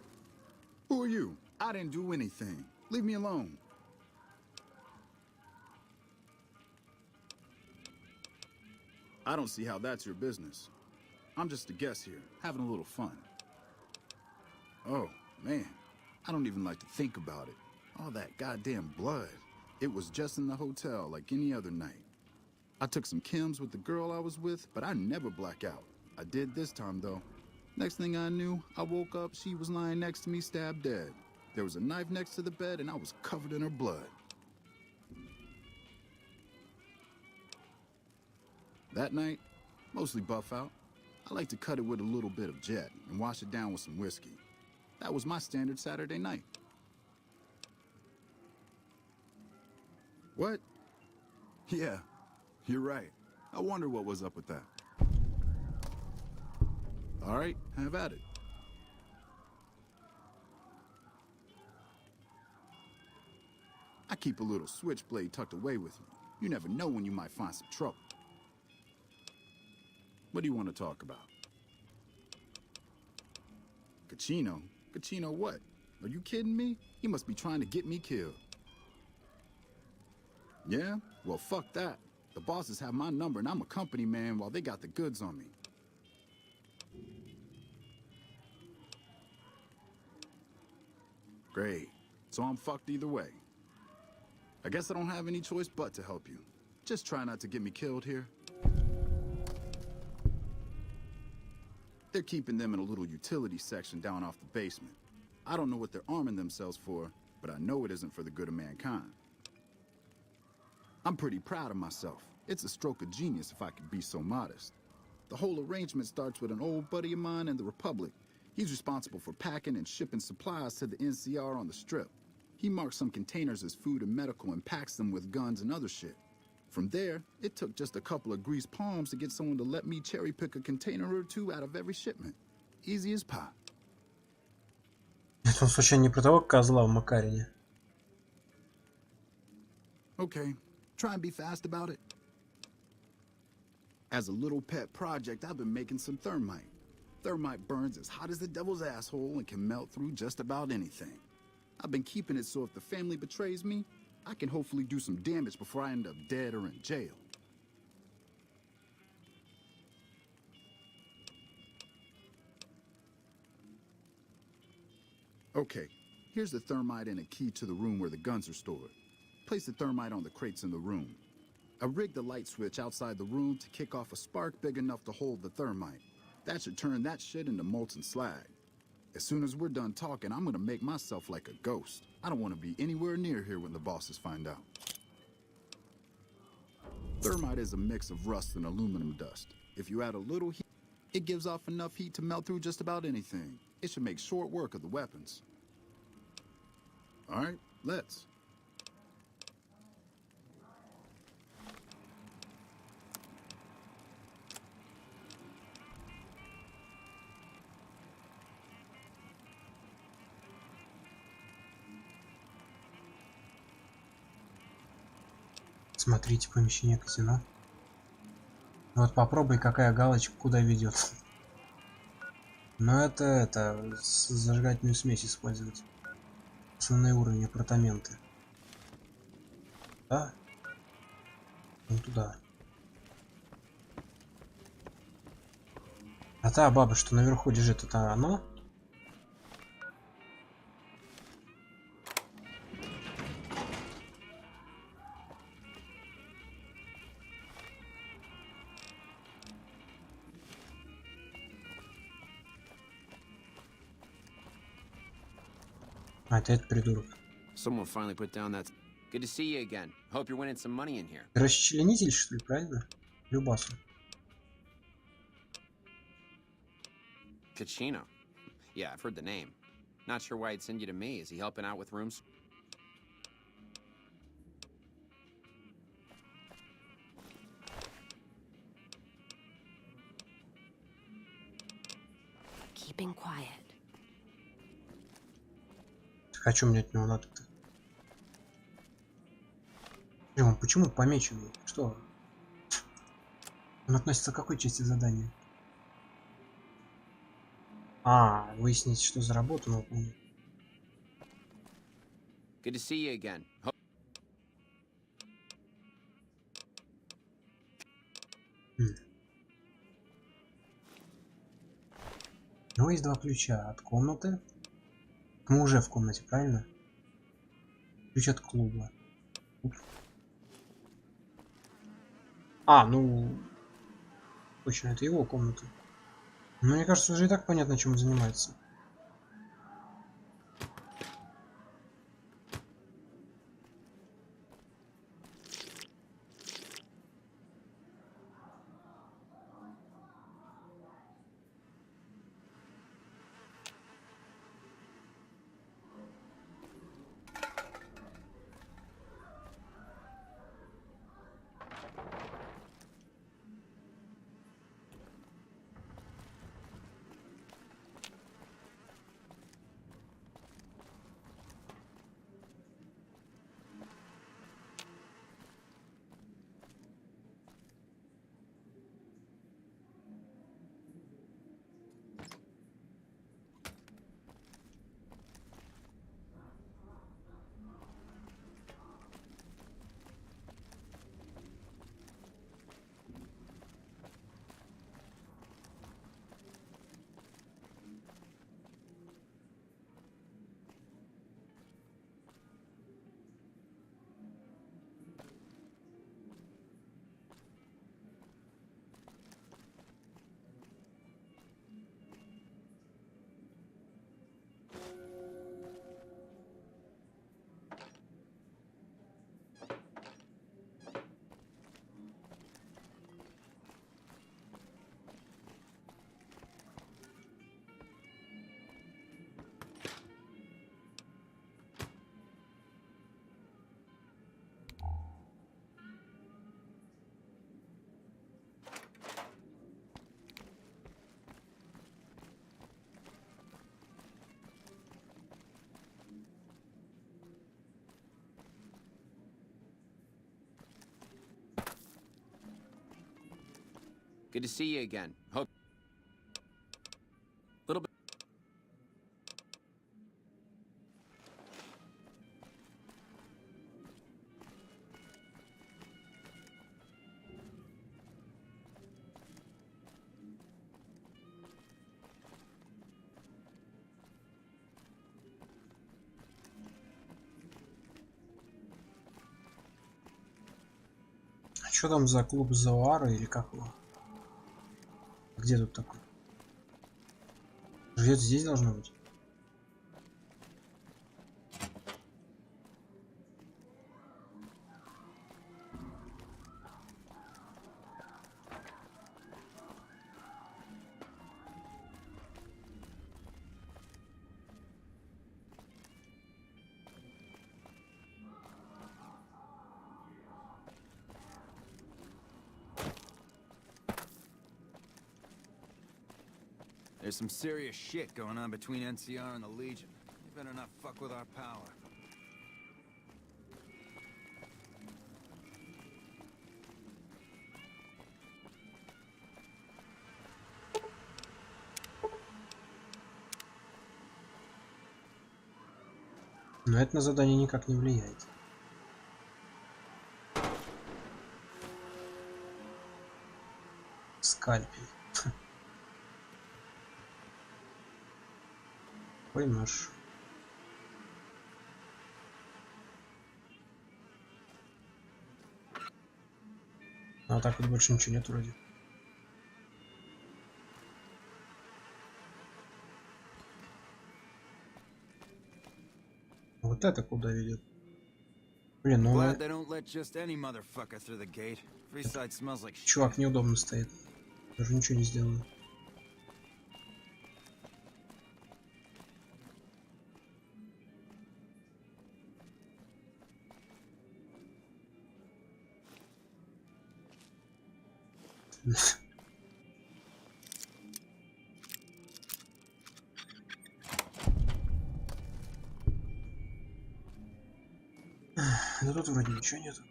Who are you? I didn't do anything. Leave me alone. I don't see how that's your business. I'm just a guest here, having a little fun. Oh, man. I don't even like to think about it. All that goddamn blood. It was just in the hotel like any other night. I took some chems with the girl I was with, but I never black out. I did this time, though. Next thing I knew, I woke up, she was lying next to me, stabbed dead. There was a knife next to the bed, and I was covered in her blood. That night, mostly buff out. I like to cut it with a little bit of jet and wash it down with some whiskey. That was my standard Saturday night. What? Yeah, you're right. I wonder what was up with that. All right, have at it. I keep a little switchblade tucked away with me. You never know when you might find some trouble. What do you want to talk about? Cachino? Cachino what? Are you kidding me? He must be trying to get me killed. Yeah? Well, fuck that. The bosses have my number and I'm a company man while they got the goods on me. Great. So I'm fucked either way. I guess I don't have any choice but to help you. Just try not to get me killed here. They're keeping them in a little utility section down off the basement. I don't know what they're arming themselves for, but I know it isn't for the good of mankind. I'm pretty proud of myself. It's a stroke of genius if I could be so modest. The whole arrangement starts with an old buddy of mine in the Republic. He's responsible for packing and shipping supplies to the NCR on the Strip. He marks some containers as food and medical and packs them with guns and other shit. From there, it took just a couple of greased palms to get someone to let me cherry pick a container or two out of every shipment. Easy as pie. Это он случайно не про того козла в Макарине? Okay, try and be fast about it. As a little pet project, I've been making some thermite. Thermite burns as hot as the devil's asshole and can melt through just about anything. I've been keeping it so if the family betrays me, I can hopefully do some damage before I end up dead or in jail. Okay, here's the thermite and a key to the room where the guns are stored. Place the thermite on the crates in the room. I rigged the light switch outside the room to kick off a spark big enough to hold the thermite. That should turn that shit into molten slag. As soon as we're done talking, I'm gonna make myself like a ghost. I don't want to be anywhere near here when the bosses find out. Thermite is a mix of rust and aluminum dust. If you add a little heat, it gives off enough heat to melt through just about anything. It should make short work of the weapons. All right, let's. Смотрите, помещение казино. Вот попробуй, какая галочка куда ведет. Но это зажигательную смесь использовать. Основной уровень апартаменты. Да? Вон туда. А та баба, что наверху лежит, это оно? Опять придурок. Someone finally put down that. Good to see you again. Hope you're winning some money in here. Расчленитель, что ли, правильно? Любасу. Cachino. Yeah, I've heard the name. Not sure why he'd send you to me. Is he helping out with rooms? Keeping quiet. Хочу мне от него надо-то. Он почему помеченный? Что? Он относится к какой части задания? А, выяснить, что за работу, но помню. Good to see you again. У него есть два ключа от комнаты. Мы уже в комнате, правильно? Ключ от клуба. А, ну... Точно, это его комната. Но мне кажется, уже и так понятно, чем он занимается. Good to see you again. Hope. Little bit. Что там за клуб Зоара или как его? Где тут такой? Живет здесь должно быть. There's some serious shit going on between NCR and the Legion. You better not fuck with our power. Но это на задание никак не влияет. Скальпель. Ой, нож. А так вот больше ничего нет вроде. Вот это куда ведет? Блин, ну чувак неудобно стоит. Даже ничего не сделаю. Да тут вроде ничего нету.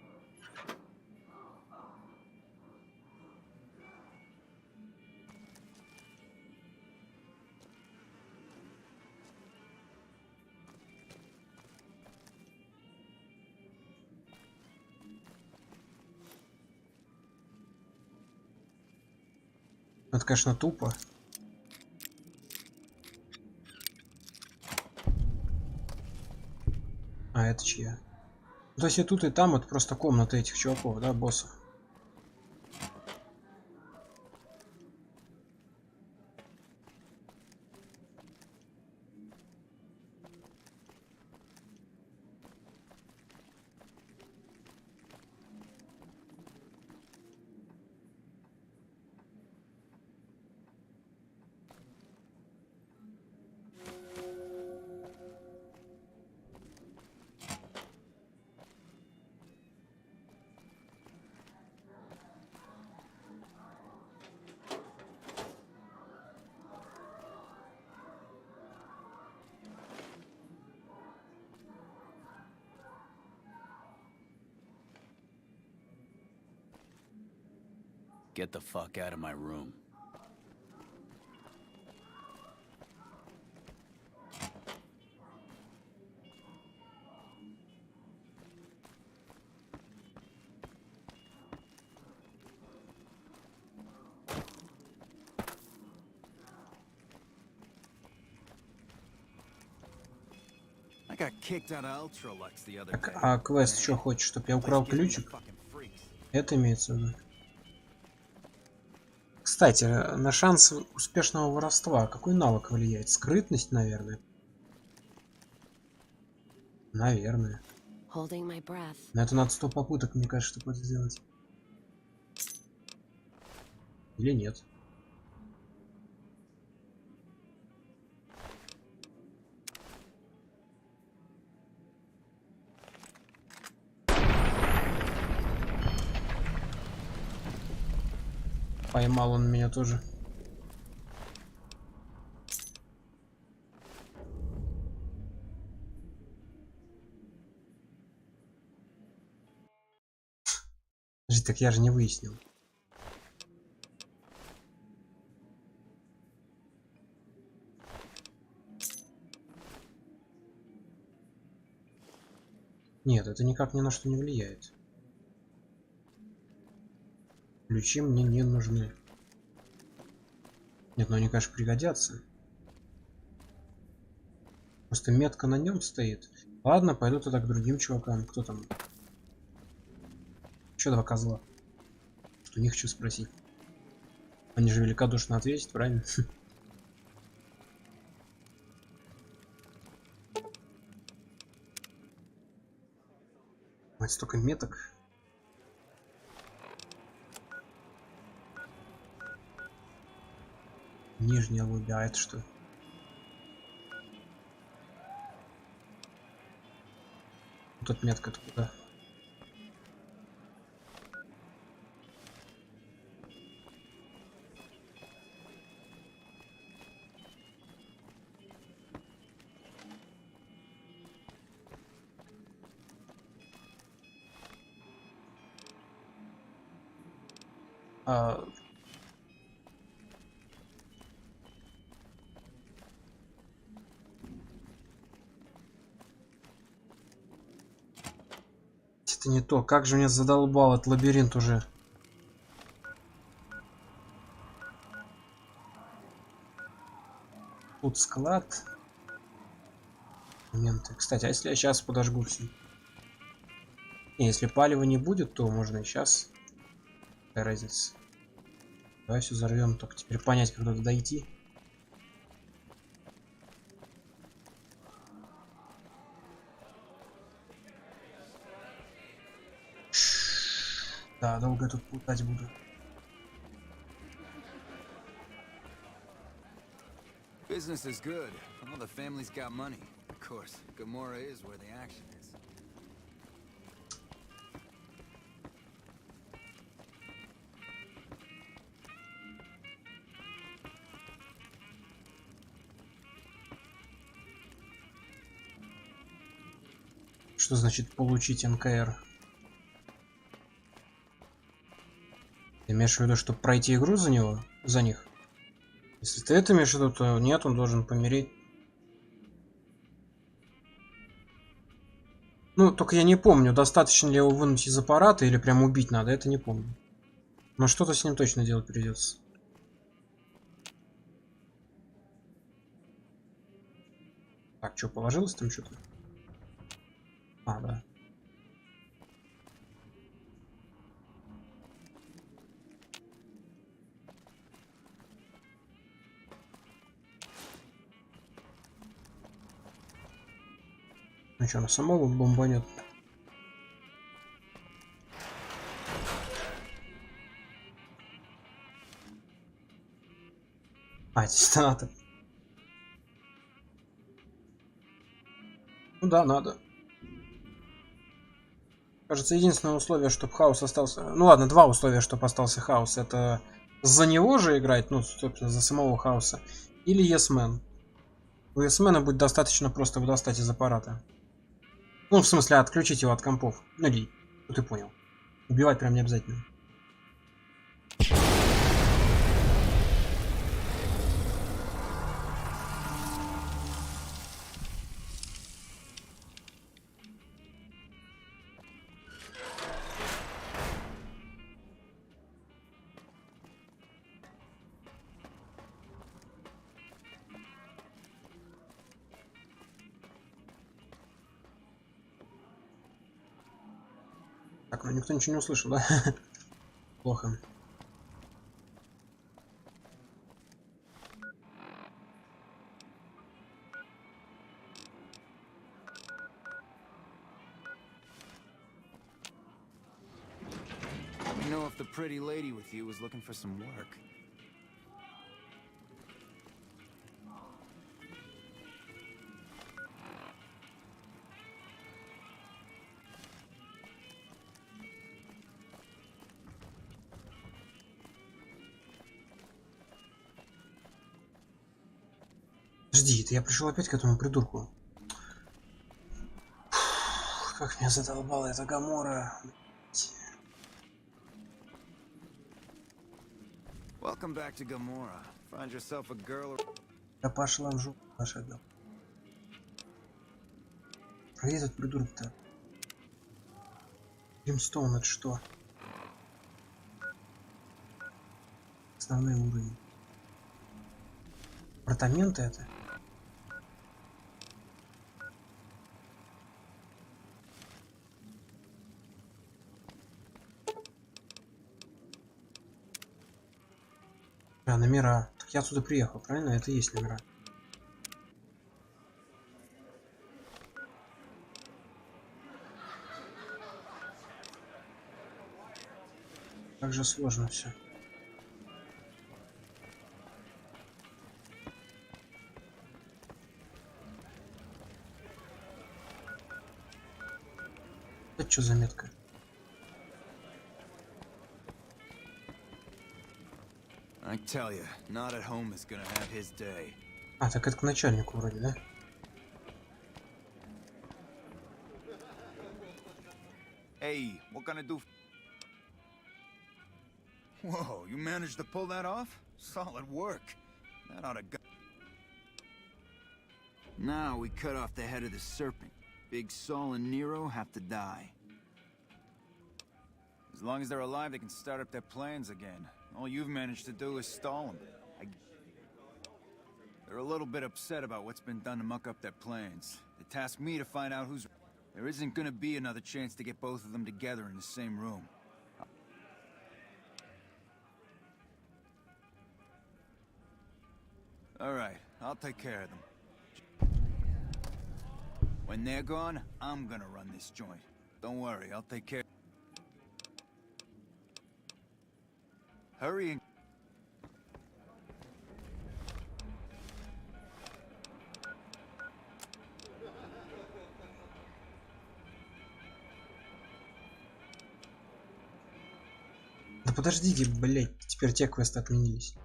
Это, конечно, тупо. А это чья? То есть и тут, и там это просто комната этих чуваков, да, боссов. Get the fuck out of my room. Так, а квест что хочешь, чтобы я украл ключик? Это имеется в виду. Кстати, на шанс успешного воровства какой навык влияет? Скрытность, наверное. Наверное. Но это надо 100 попыток, мне кажется, чтобы это сделать. Или нет? Поймал он меня тоже. Так я же не выяснил. Нет, это никак ни на что не влияет. Ключи мне не нужны. Нет, но они, конечно, пригодятся. Просто метка на нем стоит. Ладно, пойду тогда к другим чувакам. Кто там? Еще два козла. Что у них хочу спросить. Они же великодушно ответят, правильно? Мать, столько меток. Нижняя лобби, а это что? Тут метка-то куда? Это не то. Как же меня задолбал этот лабиринт уже. Тут склад. Моменты. Кстати, а если я сейчас подожгу все? Не, если палева не будет, то можно и сейчас. Какая разница? Давай все взорвем. Только теперь понять, как туда дойти. Да, долго я тут плутать буду. Business is good. All the family's got money. Of course, Gamora is where the action is. Что значит получить НКР? Ты имеешь в виду, чтобы пройти игру за него? За них? Если ты это имеешь в виду, то нет, он должен помереть. Ну, только я не помню, достаточно ли его вынуть из аппарата или прям убить надо, это не помню. Но что-то с ним точно делать придется. Так, что, положилось там что-то? А, да. Ну что, на самого бомбанет? А, дистонатор. Ну да, надо. Кажется, единственное условие, чтобы хаос остался... Ну ладно, два условия, чтобы остался хаос. Это за него же играть, ну, собственно, за самого хаоса. Или Yes Man. У Yes Man будет достаточно просто его достать из аппарата. Ну, в смысле, отключить его от компов. Ну, или, ну ты понял. Убивать прям не обязательно. Так, ну никто ничего не услышал, да? Плохо. Let me know if the pretty lady with you is looking for some work. Жди, это я пришел опять к этому придурку. Фух, как меня задолбала эта Гамора. Welcome back to Gamora. Find yourself a girl. Да пошла в жопу, пошагал. Где этот придурок-то? Бримстоун это что? Основной уровень. Апартаменты это? А, номера. Так я отсюда приехал, правильно? Это и есть номера. Как же сложно все. Это что за метка? I tell you, not at home is gonna have his day. А, так это к начальнику вроде, да? Hey, what gonna do? Whoa, you managed to pull that off? Solid work. That ought to go. Now we cut off the head of the serpent. Big Saul and Nero have to die. As long as they're alive, they can start up their plans again. All you've managed to do is stall them. They're a little bit upset about what's been done to muck up their plans. They tasked me to find out who's... There isn't gonna be another chance to get both of them together in the same room. Alright, I'll take care of them. When they're gone, I'm gonna run this joint. Don't worry, I'll take care. Hurry and... Да подождите, блять, теперь те квесты отменились.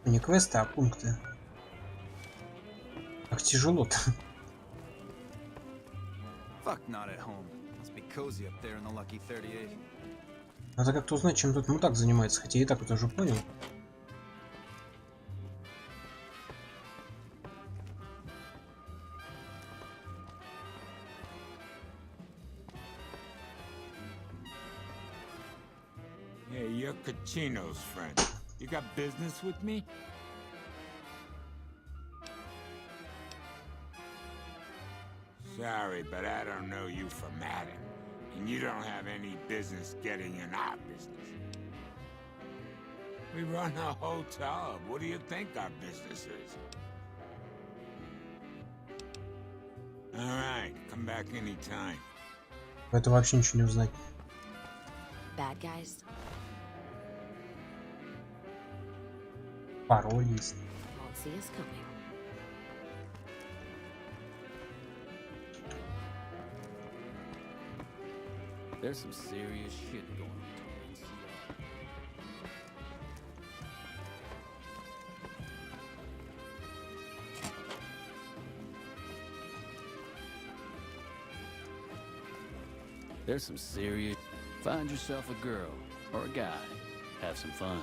Ну, не квесты, а пункты. Как тяжело-то. Надо как-то узнать, чем тут мудак занимается, хотя и так это уже понял. Hey, you're Kachino's friend. You got business with me? Sorry, but I don't know you from Adam. And you don't have any business getting in our business. We run a hotel. What do you think our business is? Alright, come back anytime. Это вообще ничего не узнать. Bad guys. Пароль есть. Won't see us coming. There's some serious shit going on. There's some serious... Find yourself a girl or a guy. Have some fun.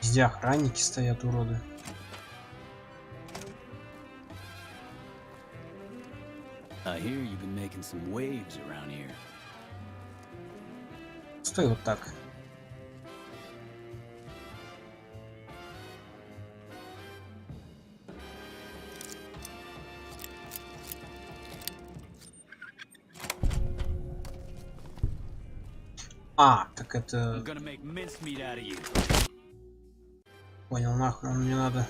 Везде охранники стоят, уроды. I hear you've been making some waves around here. Стой вот так. А, так это... Понял, нахуй он мне надо.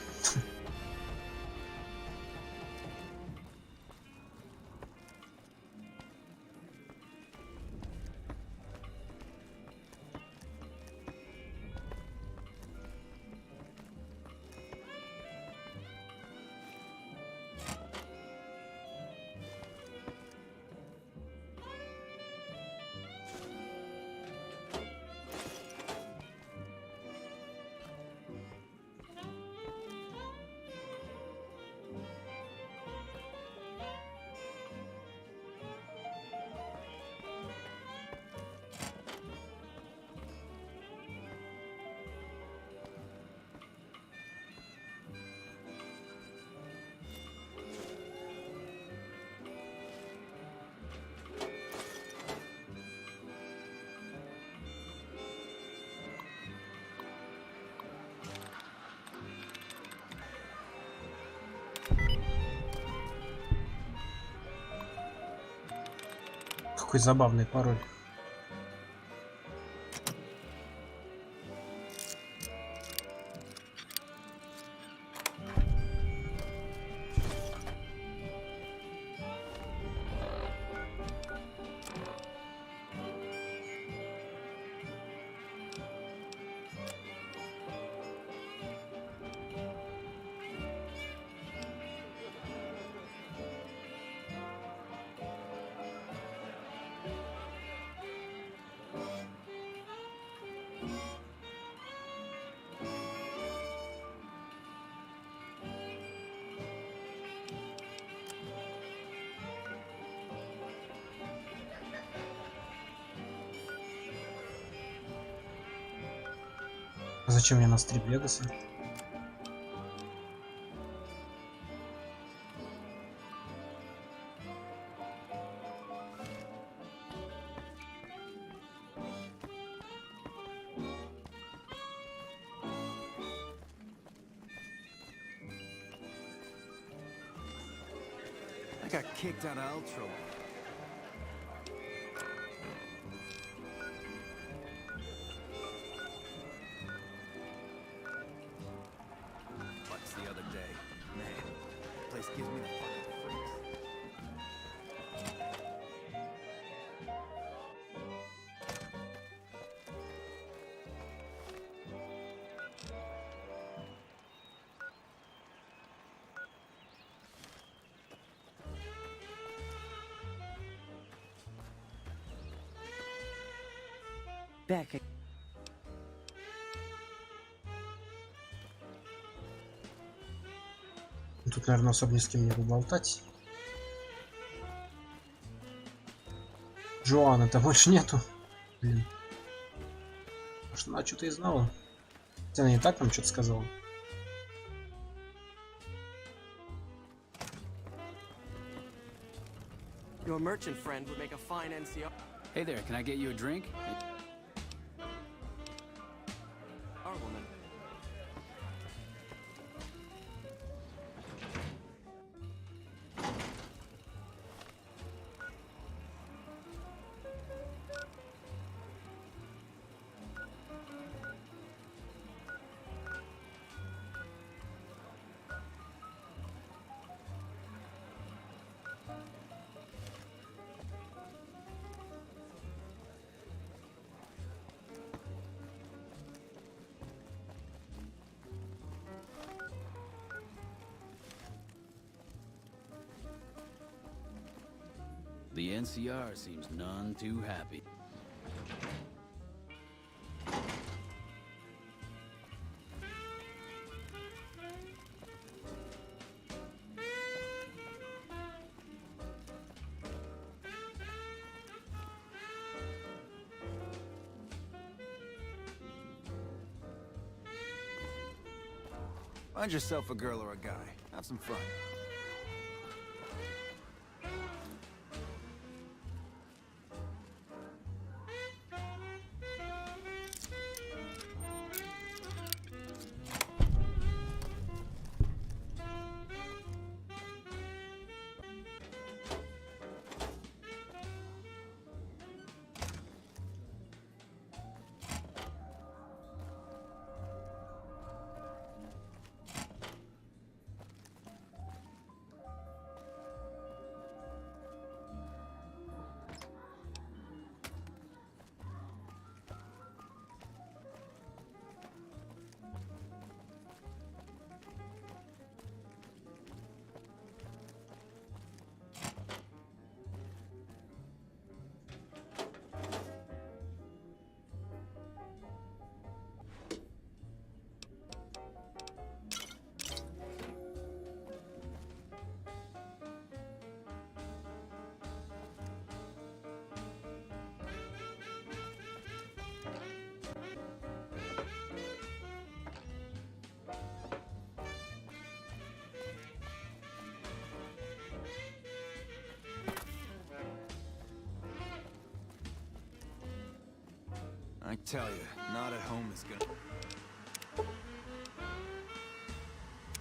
Какой забавный пароль. Зачем я на Стрим Легаса? I got kicked out of Ultra. What's the other day? Man, the place gives me the fucking freaks. Back. Тут, наверное, особо ни с кем не поболтать. Джоанны-то больше нету. Блин. Может, она что-то и знала. Хотя она не так нам что-то сказала. Your merchant friend would make a fine NCR. Hey there, can I get you a drink? Our woman. The NCR seems none too happy. Find yourself a girl or a guy. Have some fun. I tell you, not at home is gonna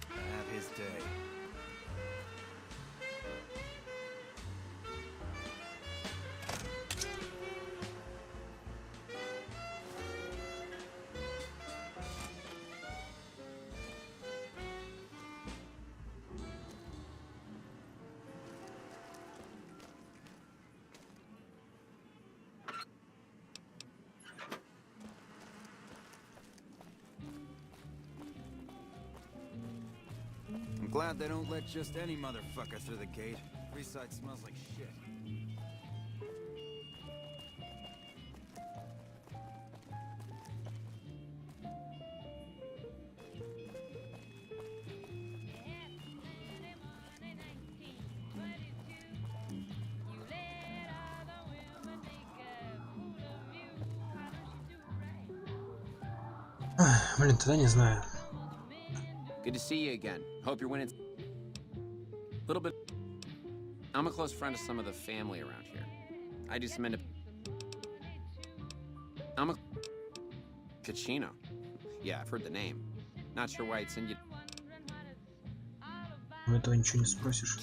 have his day. Glad they don't let just any motherfucker through the gate. Freeside smells like shit. Блин, тогда не знаю. Good to see you again. Hope you're winning. Little bit. I'm a close friend of some of the family around here. I do some I'm a Kachino. Yeah, I've heard the name. Not sure why it's in you. У этого ничего не спросишь.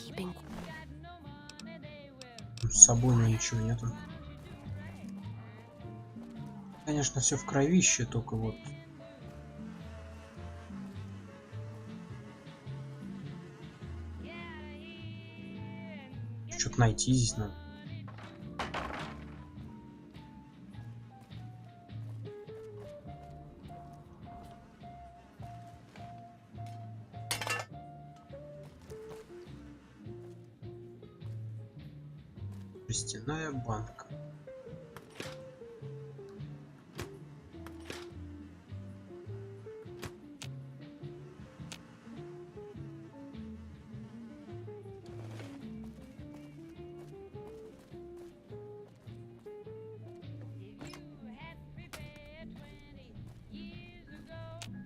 С собой ничего нету. Конечно, все в кровище, только вот. Что-то найти здесь надо. Жестяная банка.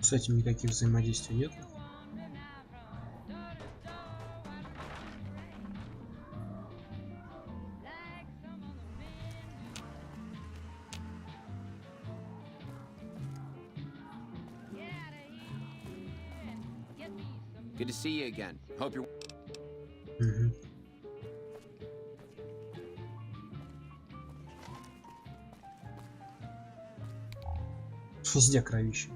С этим никаких взаимодействий нет. Good to see you again. Hope you're. Везде кровище.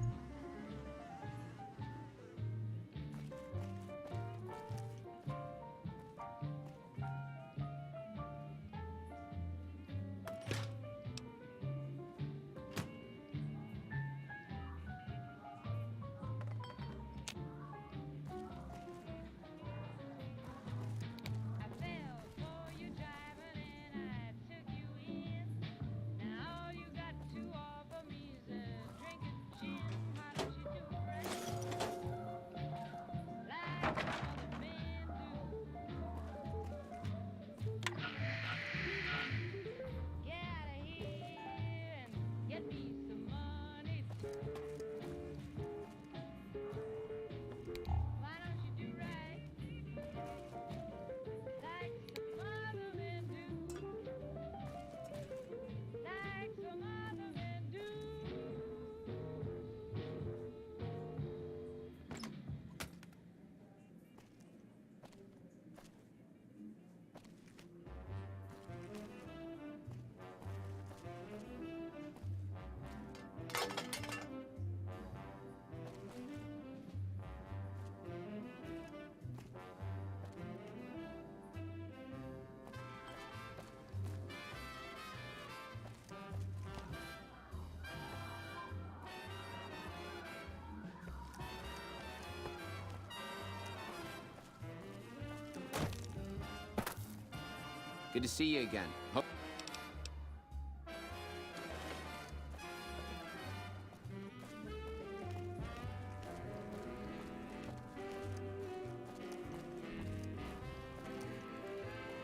Good to see you again. Hope.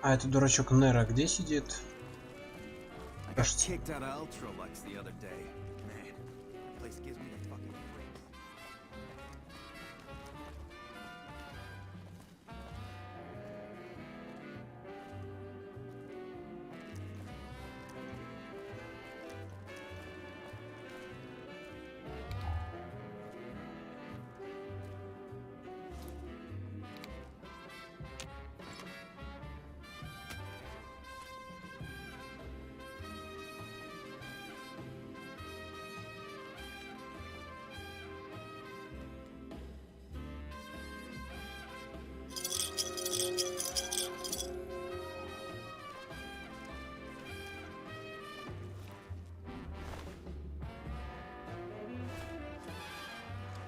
А этот дурачок Нера где сидит? Кажется.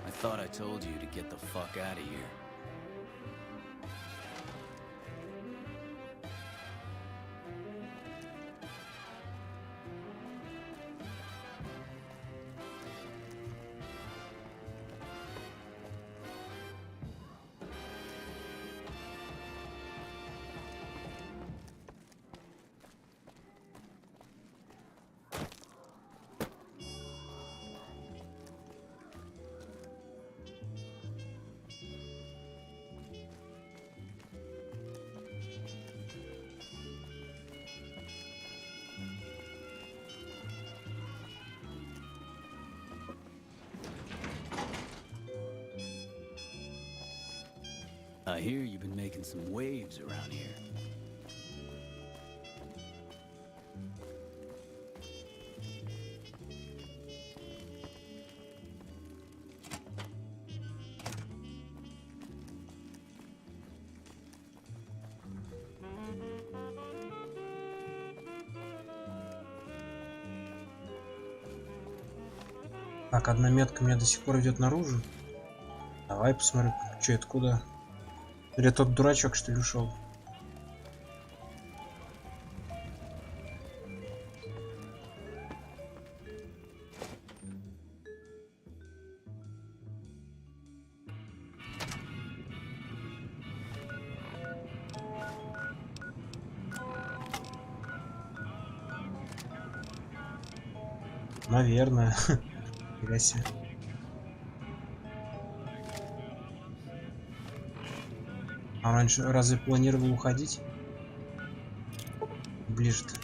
I thought I told you to get the fuck out of here. I hear you've been making some waves around here. Так, одна метка меня до сих пор идет наружу. Давай посмотрю, что это, куда. Или тот дурачок, что ли, ушел? Наверное. Фига себе. А раньше разве планировал уходить? Ближе-то.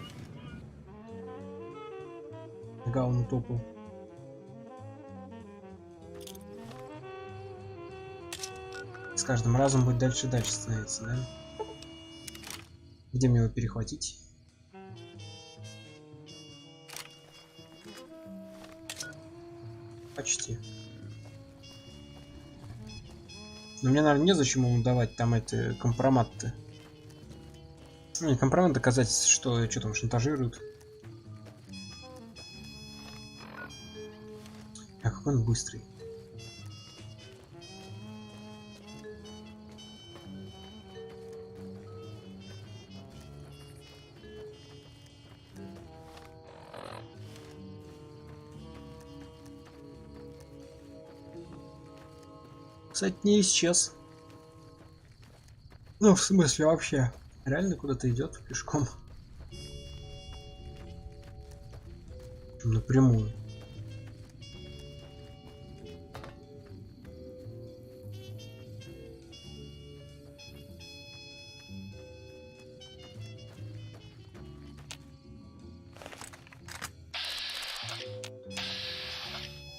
Говно топал. С каждым разом будет дальше и дальше становиться, да? Где мне его перехватить? Почти. Но мне, наверное, незачем ему давать там эти компромат-то. Ну, не компромат, доказательство, что там шантажируют. А какой он быстрый. Кстати, не исчез. Ну, в смысле, вообще. Реально куда-то идет пешком. Напрямую.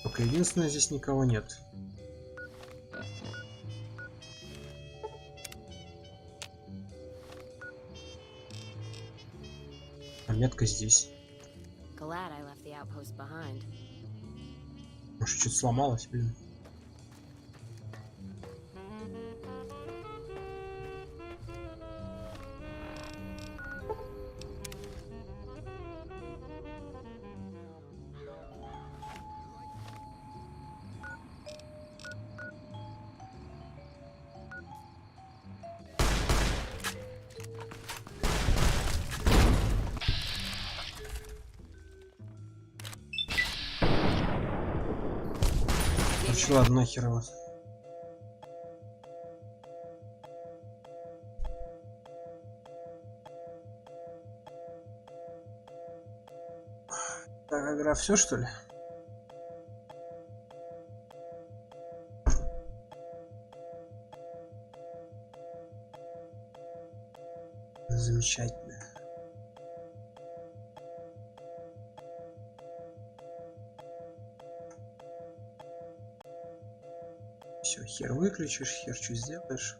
Только единственное, здесь никого нет. Метка здесь. Может, что-то сломалось, блин. Ладно, нахер вас. Так, игра все, что ли? Замечательно. Все, хер выключишь, хер что сделаешь.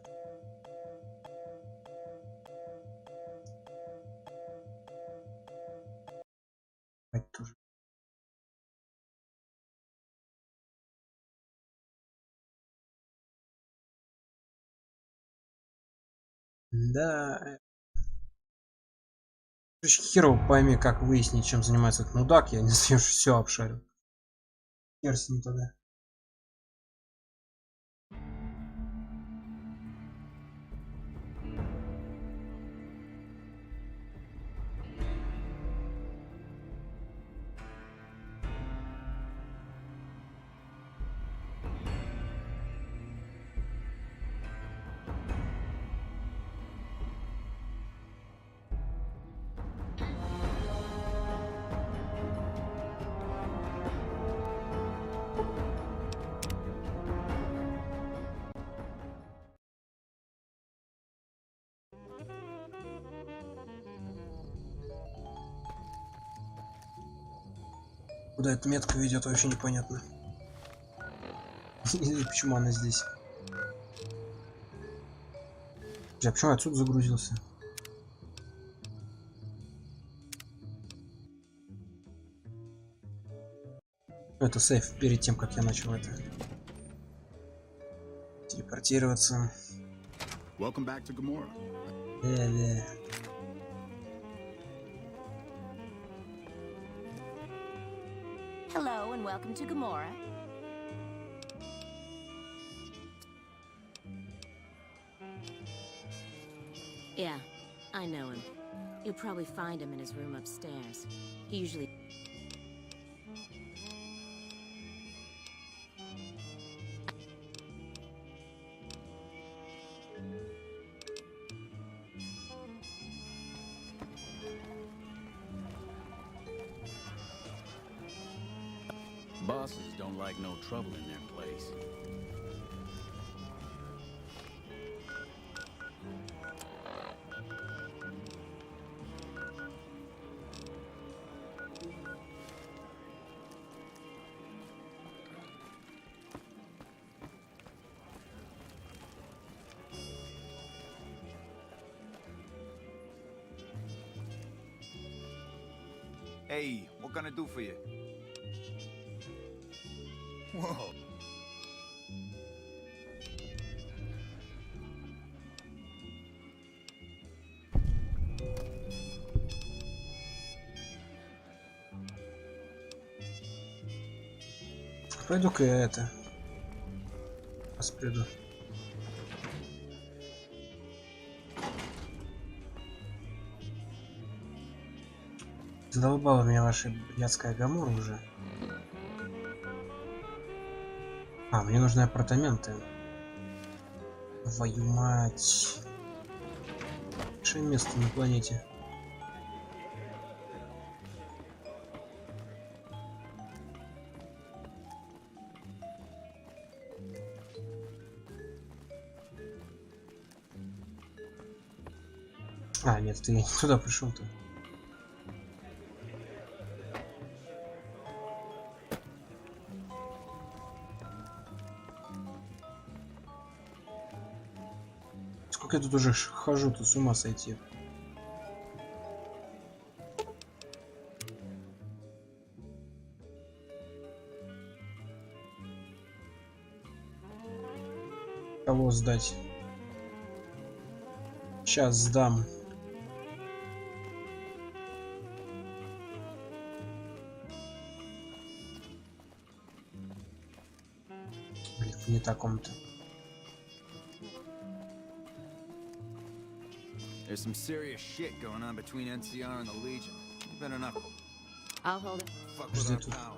Это тоже. Да. Херово пойми, как выяснить, чем занимается этот мудак. Я не знаю, все обшарил. Хер с ним тогда. Куда эта метка ведет, вообще непонятно. Почему она здесь? А почему я отсюда загрузился? Это сейф перед тем, как я начал это телепортироваться. Welcome back to Gamora. Да. Hello and welcome to Gamora. Yeah, I know him. You'll probably find him in his room upstairs. He usually... Bosses don't like no trouble in their place. Hey, what can I do for you? Whoa. Пойду-ка я это. Сейчас приду. Задолбала меня ваша блядская Гамора уже. А, мне нужны апартаменты. Твою мать. Лучшее место на планете. А, нет, ты не туда пришел-то. Сколько я тут уже хожу, тут с ума сойти. Кого сдать? Сейчас сдам. Блин, не таком-то. There's some serious shit going on between NCR and the Legion. You better not I'll hold it. fuck with our power.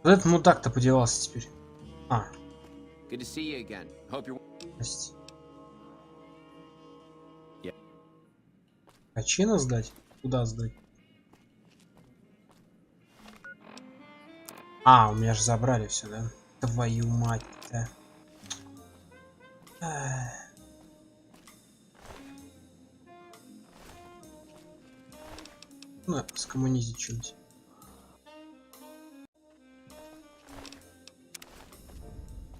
Вот этот мудак-то подевался теперь. А. Good to see you again. Hope you're... Прости. Yeah. А чина сдать? Куда сдать? А, у меня же забрали все, да? Твою мать-то. Ну, скоммунизить что-нибудь.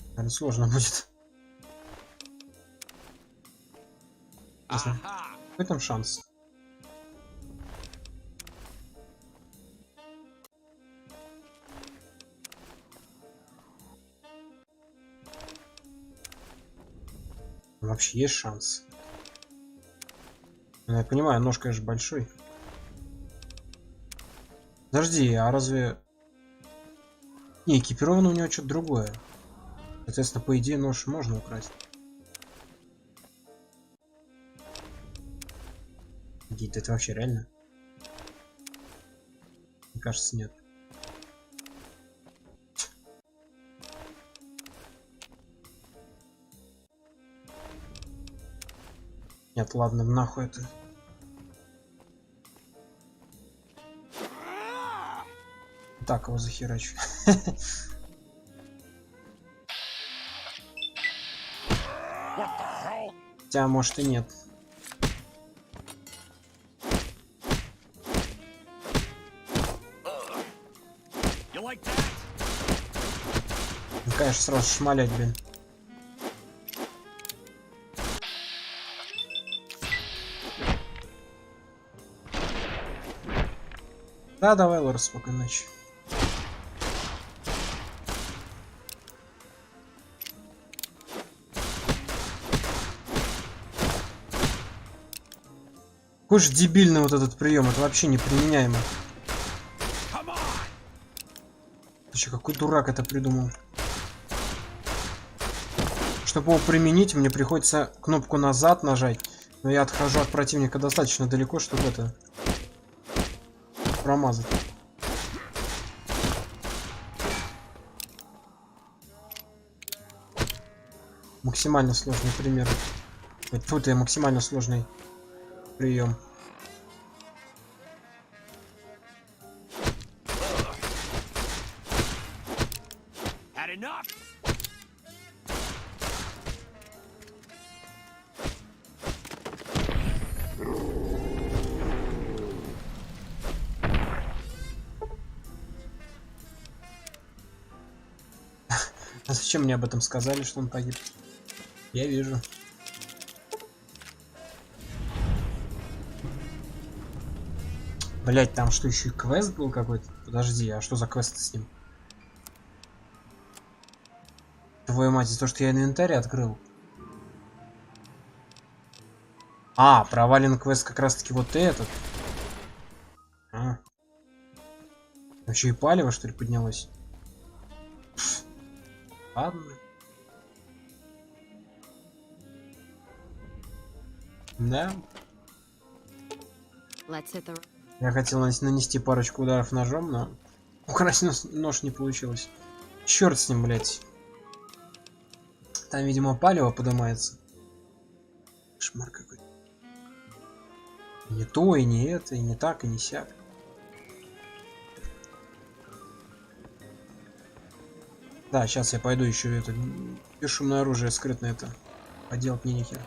Наверное, сложно будет. Какой там шанс? Вообще есть шанс. Ну, я понимаю, нож, конечно, большой. Подожди, а разве... Не, экипировано у него что-то другое. Соответственно, по идее, нож можно украсть. Гид, это вообще реально? Мне кажется, нет. Нет, ладно, нахуй это. Так его захерачу. Хотя, может и нет. Ну, конечно, сразу шмалять, блин. Да, давай, Лора, спокойной ночи. Какой же дебильный вот этот прием, это вообще неприменяемо. Ты че, какой дурак это придумал? Чтобы его применить, мне приходится кнопку назад нажать, но я отхожу от противника достаточно далеко, чтобы это промазать. Максимально сложный пример. Тут я максимально сложный прием. А зачем мне об этом сказали, что он погиб? Я вижу. Блять, там что, еще и квест был какой-то? Подожди, а что за квест с ним? Твою мать, за то, что я инвентарь открыл. А, провален квест как раз таки вот этот. А. Вообще и палево, что ли, поднялось? Пфф. Ладно. Да. Я хотел нанести парочку ударов ножом, но украсть нож не получилось. Черт с ним, блять. Там, видимо, палево поднимается. Кошмар какой. Не то, и не это, и не так, и не сяк. Да, сейчас я пойду еще это бесшумное оружие скрытное это поделать мне нехер.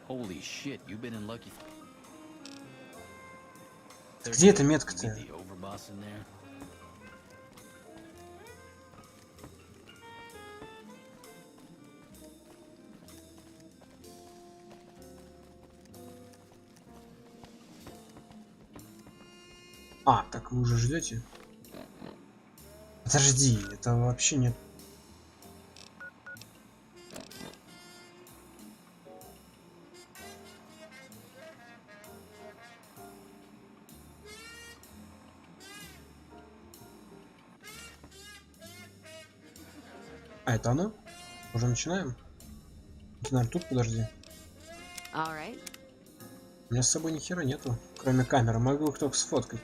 Holy shit, you've been in lucky. Где эта метка-то? А, так вы уже ждете? Подожди, это вообще нет. А, это оно? Уже начинаем? Наверное, тут подожди. У меня с собой ни хера нету, кроме камеры. Могу их только сфоткать.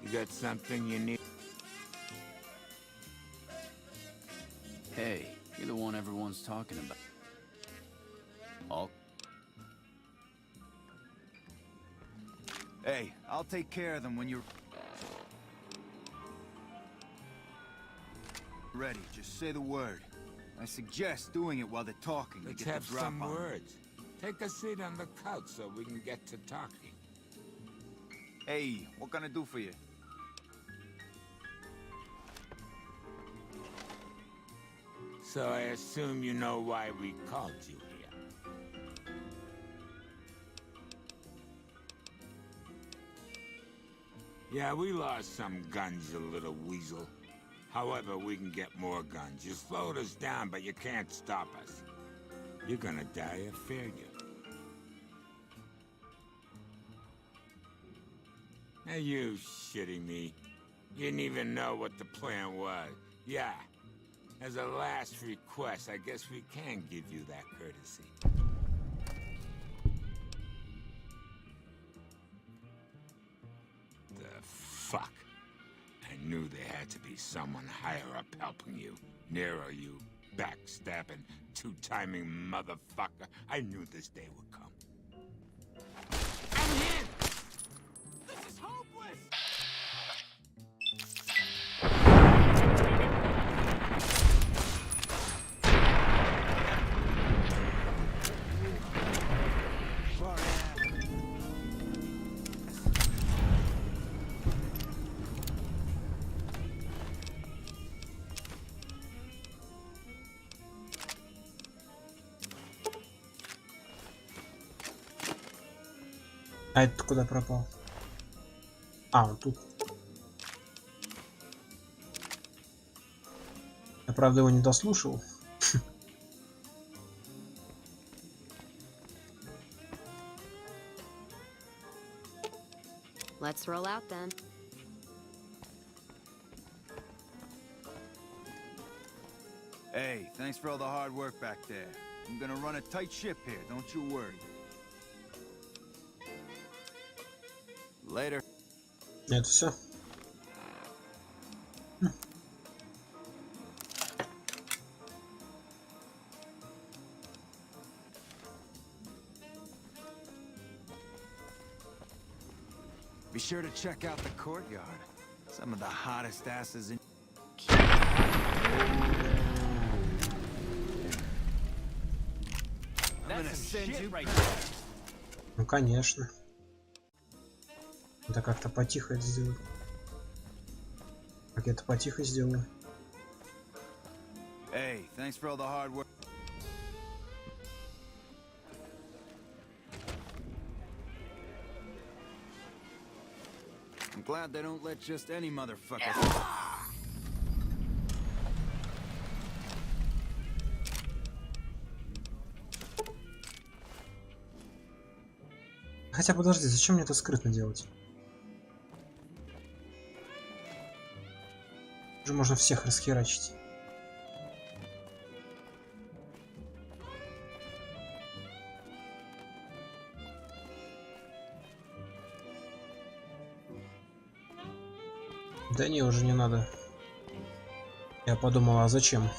You got something you need? Hey, you're the one everyone's talking about. All. Hey, I'll take care of them when you're ready. Just say the word. I suggest doing it while they're talking. Let's have some words. Take a seat on the couch so we can get to talking. Hey, what can I do for you? So I assume you know why we called you here. Yeah, we lost some guns, you little weasel. However, we can get more guns. You slowed us down, but you can't stop us. You're gonna die a failure. Are you shitting me? You didn't even know what the plan was. Yeah. As a last request, I guess we can give you that courtesy. The fuck? I knew there had to be someone higher up helping you. Nearer you, backstabbing, two-timing motherfucker. I knew this day would come. I'm in! This is А это куда пропал? А, он тут. Я, правда, его не дослушал. Let's roll out then. Hey, thanks for all the hard work back there. I'm gonna run a tight ship here, don't you worry. Later. Это все. Be sure to check out the courtyard. Some of the hottest asses in... I'm gonna send you right there. Ну конечно. Да как-то потихо это сделать. Как я это потихо сделаю. Hey, thanks for all the hard work. I'm glad they don't let just any motherfucker. Хотя подожди, зачем мне это скрытно делать? Уже можно всех расхерачить. Да не, уже не надо. Я подумал, а зачем?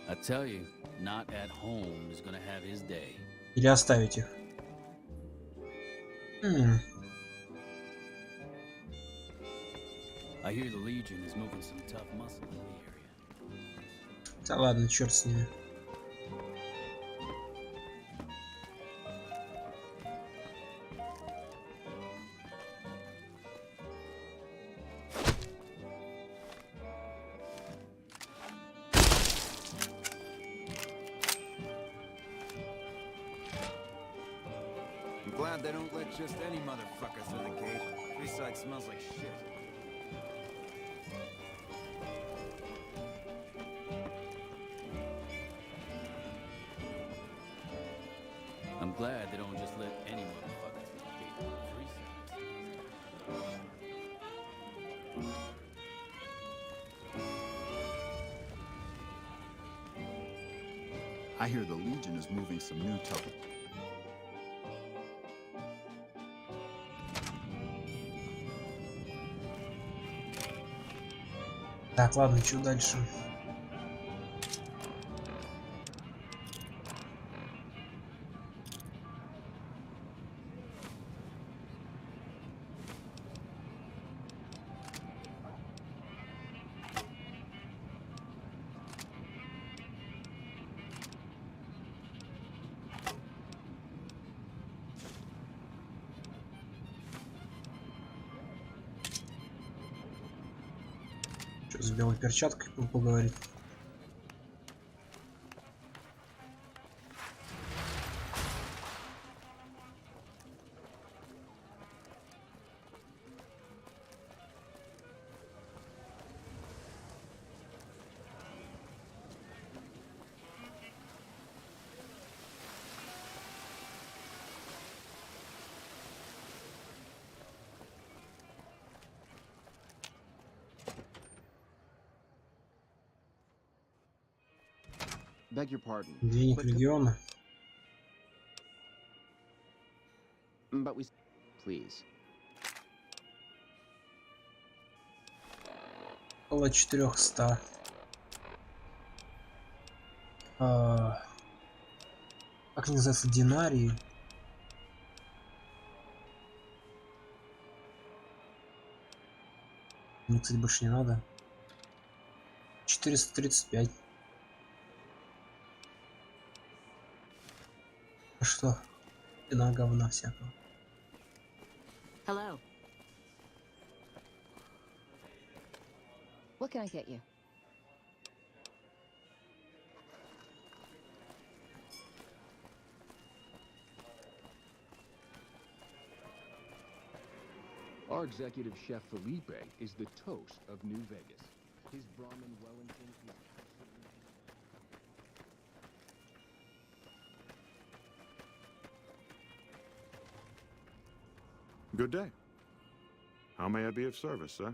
I tell you, not at home is gonna have his day. Или оставить их. I hear the Legion is moving some tough muscle in the area. Да ладно, черт с ними. I'm glad they don't let just any motherfucker through the gate. Freeside smells like shit. I'm glad they don't just let any motherfucker through the gate. I hear the Legion is moving some new tough. Так, ладно, что дальше? С белой перчаткой поговорить. Beg your pardon. Денег легиона. But we... Please. Около 400. Как называется, динарии? Мне, кстати, больше не надо. 435. А что? Цена говна всякого. Hello. What can I get you? Our executive chef Felipe is the toast of New Vegas. His Brahmin Wellington is Good day. How may I be of service, sir?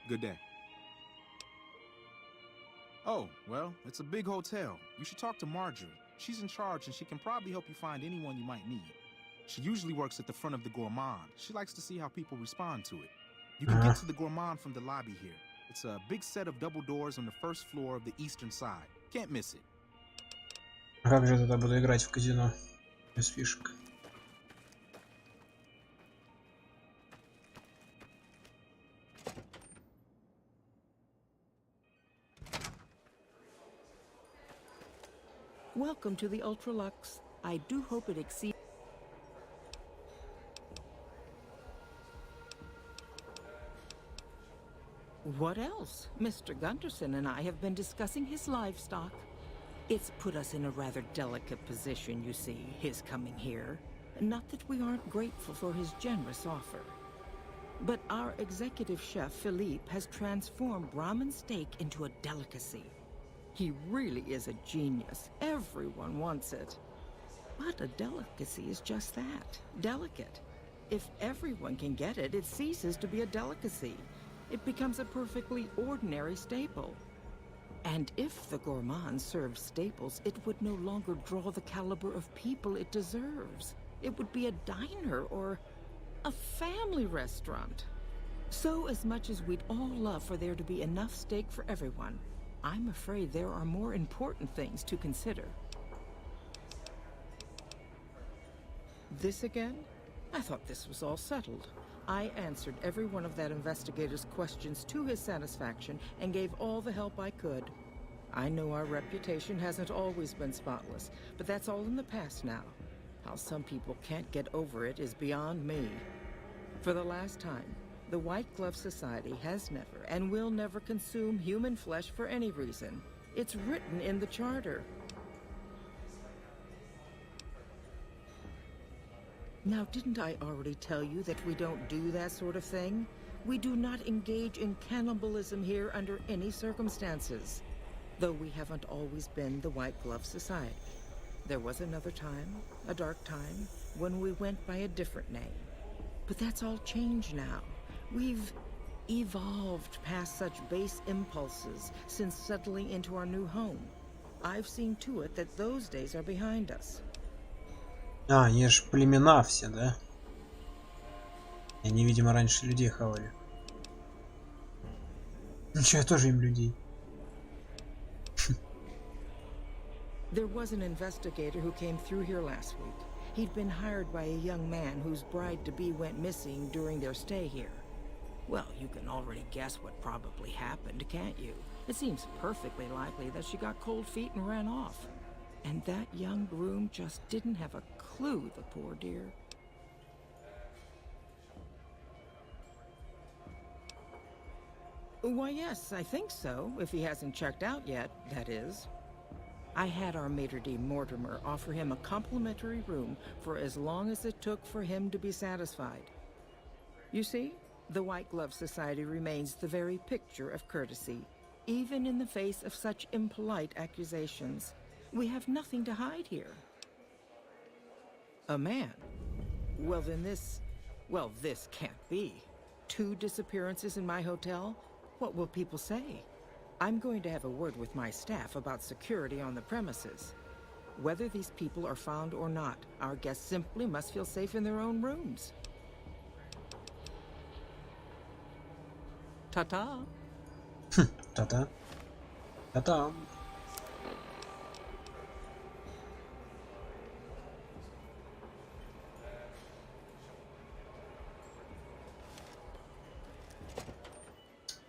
Good day. Oh, well, it's a big hotel. You should talk to Marjorie. She's in charge and she can probably help you find anyone you might need. She usually works at the front of the Gourmand. She likes to see how people respond to it. You can get to the Gourmand from the lobby here. It's a big set of double doors on the first floor of the eastern side. Can't miss it. Как же я тогда буду играть в казино без фишек? Welcome to the Ultralux. I do hope it exceeds. What else? Mr. Gunderson and I have been discussing his livestock. It's put us in a rather delicate position, you see, his coming here. Not that we aren't grateful for his generous offer. But our executive chef, Philippe, has transformed Brahmin steak into a delicacy. He really is a genius. Everyone wants it. But a delicacy is just that, delicate. If everyone can get it, it ceases to be a delicacy. It becomes a perfectly ordinary staple. And if the Gourmand served staples, it would no longer draw the caliber of people it deserves. It would be a diner or a family restaurant. So as much as we'd all love for there to be enough steak for everyone, I'm afraid there are more important things to consider. This again? I thought this was all settled. I answered every one of that investigator's questions to his satisfaction and gave all the help I could. I know our reputation hasn't always been spotless, but that's all in the past now. How some people can't get over it is beyond me. For the last time, the White Glove Society has never and will never consume human flesh for any reason. It's written in the charter. Now, didn't I already tell you that we don't do that sort of thing? We do not engage in cannibalism here under any circumstances. Though we haven't always been the White Glove Society. There was another time, a dark time, when we went by a different name. But that's all changed now. We've evolved past such base impulses since settling into our new home. I've seen to it that those days are behind us. А, они же племена все, да? И они, видимо, раньше людей хавали. Ничего, я тоже им людей. There was an investigator who came through here last week. He'd been hired by a young man whose bride-to-be went missing during their stay here. Well, you can already guess what probably happened, can't you? It seems perfectly likely that she got cold feet and ran off. And that young groom just didn't have a clue, the poor dear. Why, yes, I think so, if he hasn't checked out yet, that is. I had our maitre d' Mortimer offer him a complimentary room for as long as it took for him to be satisfied. You see, the White Glove Society remains the very picture of courtesy, even in the face of such impolite accusations. We have nothing to hide here. A man? Well, then this can't be. 2 disappearances in my hotel? What will people say? I'm going to have a word with my staff about security on the premises. Whether these people are found or not, our guests simply must feel safe in their own rooms. Ta-ta. Ta-ta. Ta-ta.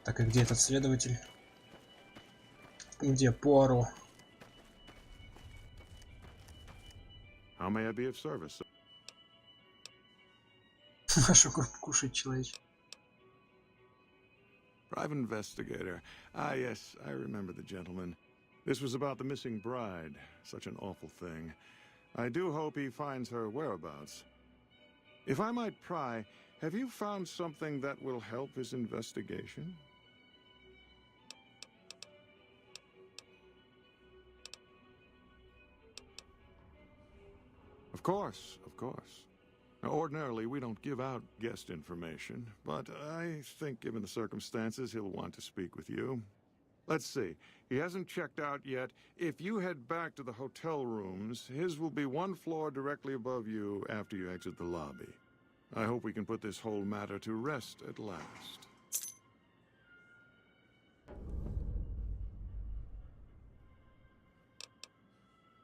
Так, и где этот следователь? Где Пуаро? How may I be of service? Нашу группу кушать человечек. Private investigator. Ah, yes, I remember the gentleman. This was about the missing bride. Such an awful thing. I do hope he finds her whereabouts. If I might pry, have you found something that will help his investigation? Of course, of course. Now, ordinarily, we don't give out guest information, but I think given the circumstances, he'll want to speak with you. Let's see. He hasn't checked out yet. If you head back to the hotel rooms, his will be one floor directly above you after you exit the lobby. I hope we can put this whole matter to rest at last.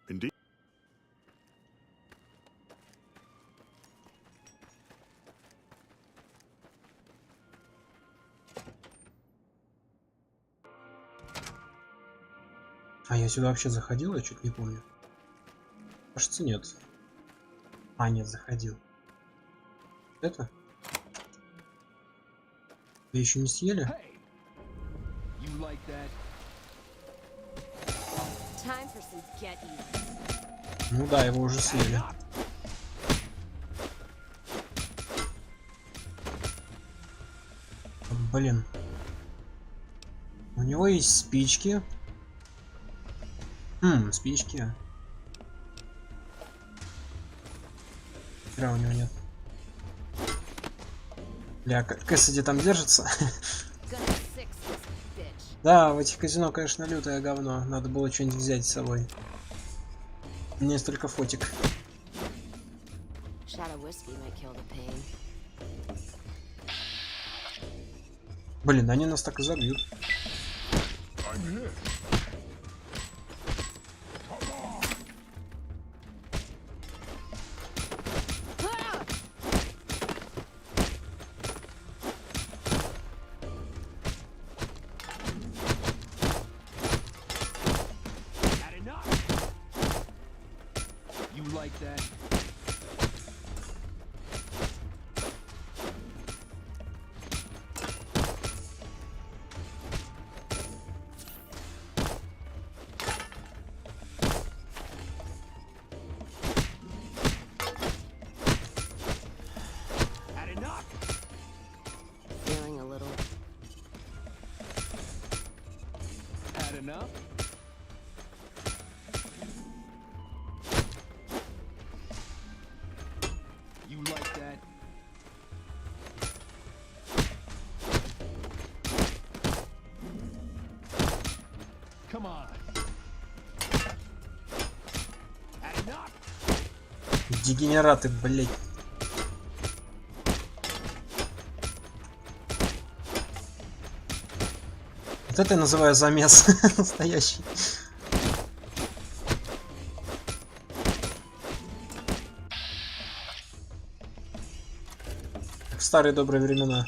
Indeed. А я сюда вообще заходил? Я чуть не помню. Кажется, нет. А, нет, заходил. Это? Вы еще не съели? Ну да, его уже съели. Блин. У него есть спички. Спички. Хера у него нет. Бля, Кэссиди там держится. Да, в этих казино, конечно, лютое говно. Надо было что-нибудь взять с собой. У меня есть только фотик. Блин, они нас так и забьют. Дегенераты, блять. Вот это я называю замес настоящий. В старые добрые времена.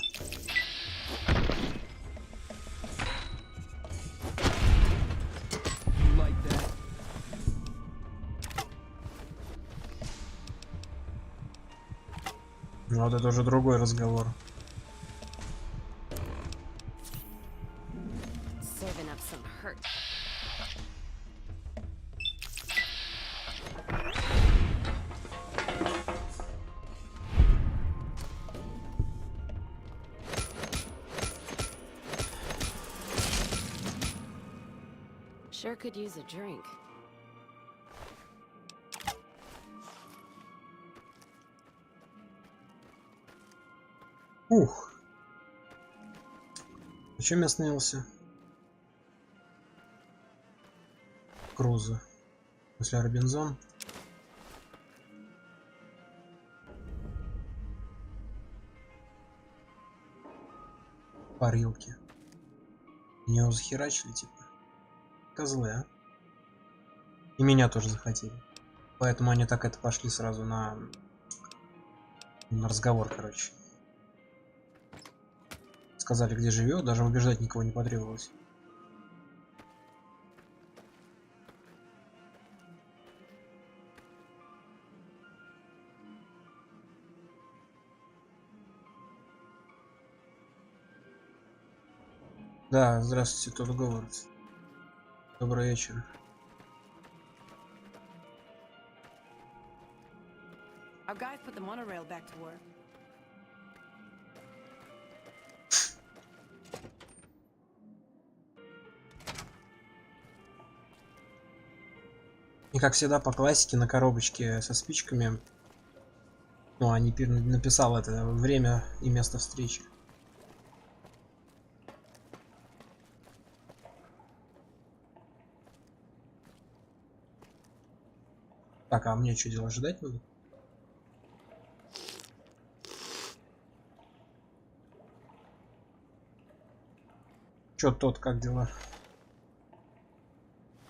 Ну, вот это уже другой разговор. Sure could use a drink. Ух. А чем я снялся? Круза. После Робинзон. Парилки. Меня захерачили, типа. Козлы, а? И меня тоже захотели. Поэтому они так это пошли сразу на разговор, короче. сказали, где живет, даже убеждать никого не потребовалось. Да, здравствуйте, тут Говард. Добрый вечер. Our guys put the monorail back to work. И как всегда по классике на коробочке со спичками, ну, они написал это время и место встречи. Так, а мне что делать, ждать буду? Чё тот, как дела?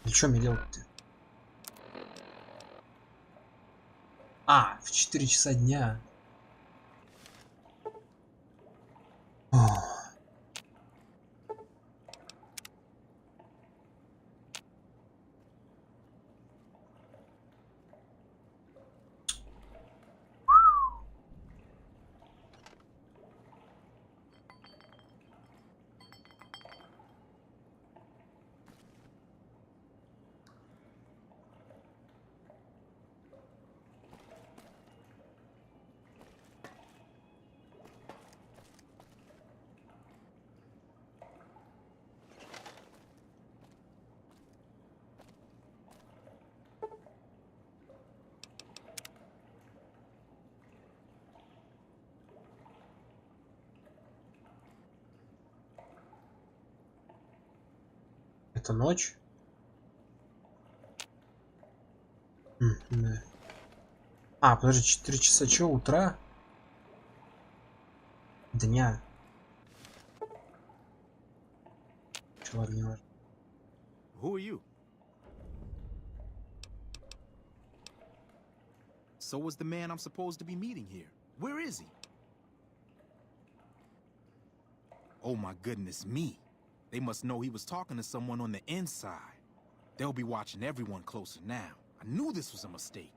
И чё мне делать-то? А, в 4 часа дня. Ох. Это ночь? Да. А, подожди, 4 часа чё, утра? Дня. Чё, ладно, не важно. Who are you? So was the man I'm supposed to be meeting here. Where is he? Oh my goodness me. They must know he was talking to someone on the inside. They'll be watching everyone closer now. I knew this was a mistake.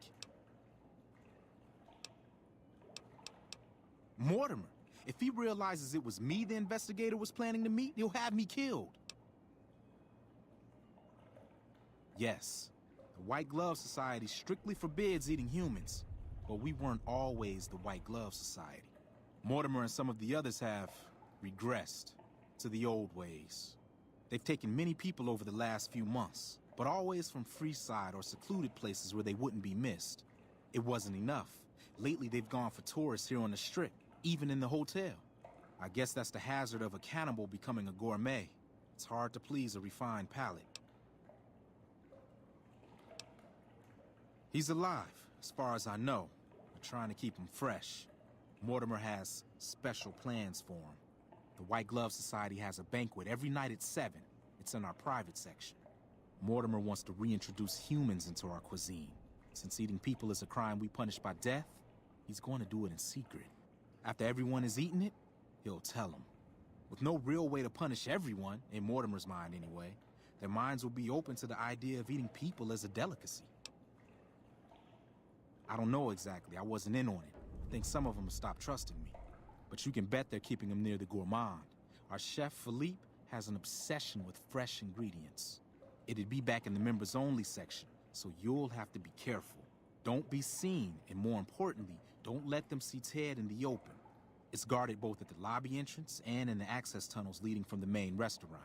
Mortimer, if he realizes it was me the investigator was planning to meet, he'll have me killed. Yes, the White Glove Society strictly forbids eating humans, but we weren't always the White Glove Society. Mortimer and some of the others have regressed to the old ways. They've taken many people over the last few months, but always from Freeside or secluded places where they wouldn't be missed. It wasn't enough. Lately they've gone for tourists here on the Strip, even in the hotel. I guess that's the hazard of a cannibal becoming a gourmet. It's hard to please a refined palate. He's alive, as far as I know. We're trying to keep him fresh. Mortimer has special plans for him. The White Glove Society has a banquet every night at 7. It's in our private section. Mortimer wants to reintroduce humans into our cuisine. Since eating people is a crime we punish by death, he's going to do it in secret. After everyone has eaten it, he'll tell them. With no real way to punish everyone, in Mortimer's mind anyway, their minds will be open to the idea of eating people as a delicacy. I don't know exactly, I wasn't in on it. I think some of them have stopped trusting me. But you can bet they're keeping him near the gourmand. Our chef, Philippe, has an obsession with fresh ingredients. It'd be back in the members-only section, so you'll have to be careful. Don't be seen, and more importantly, don't let them see Ted in the open. It's guarded both at the lobby entrance and in the access tunnels leading from the main restaurant.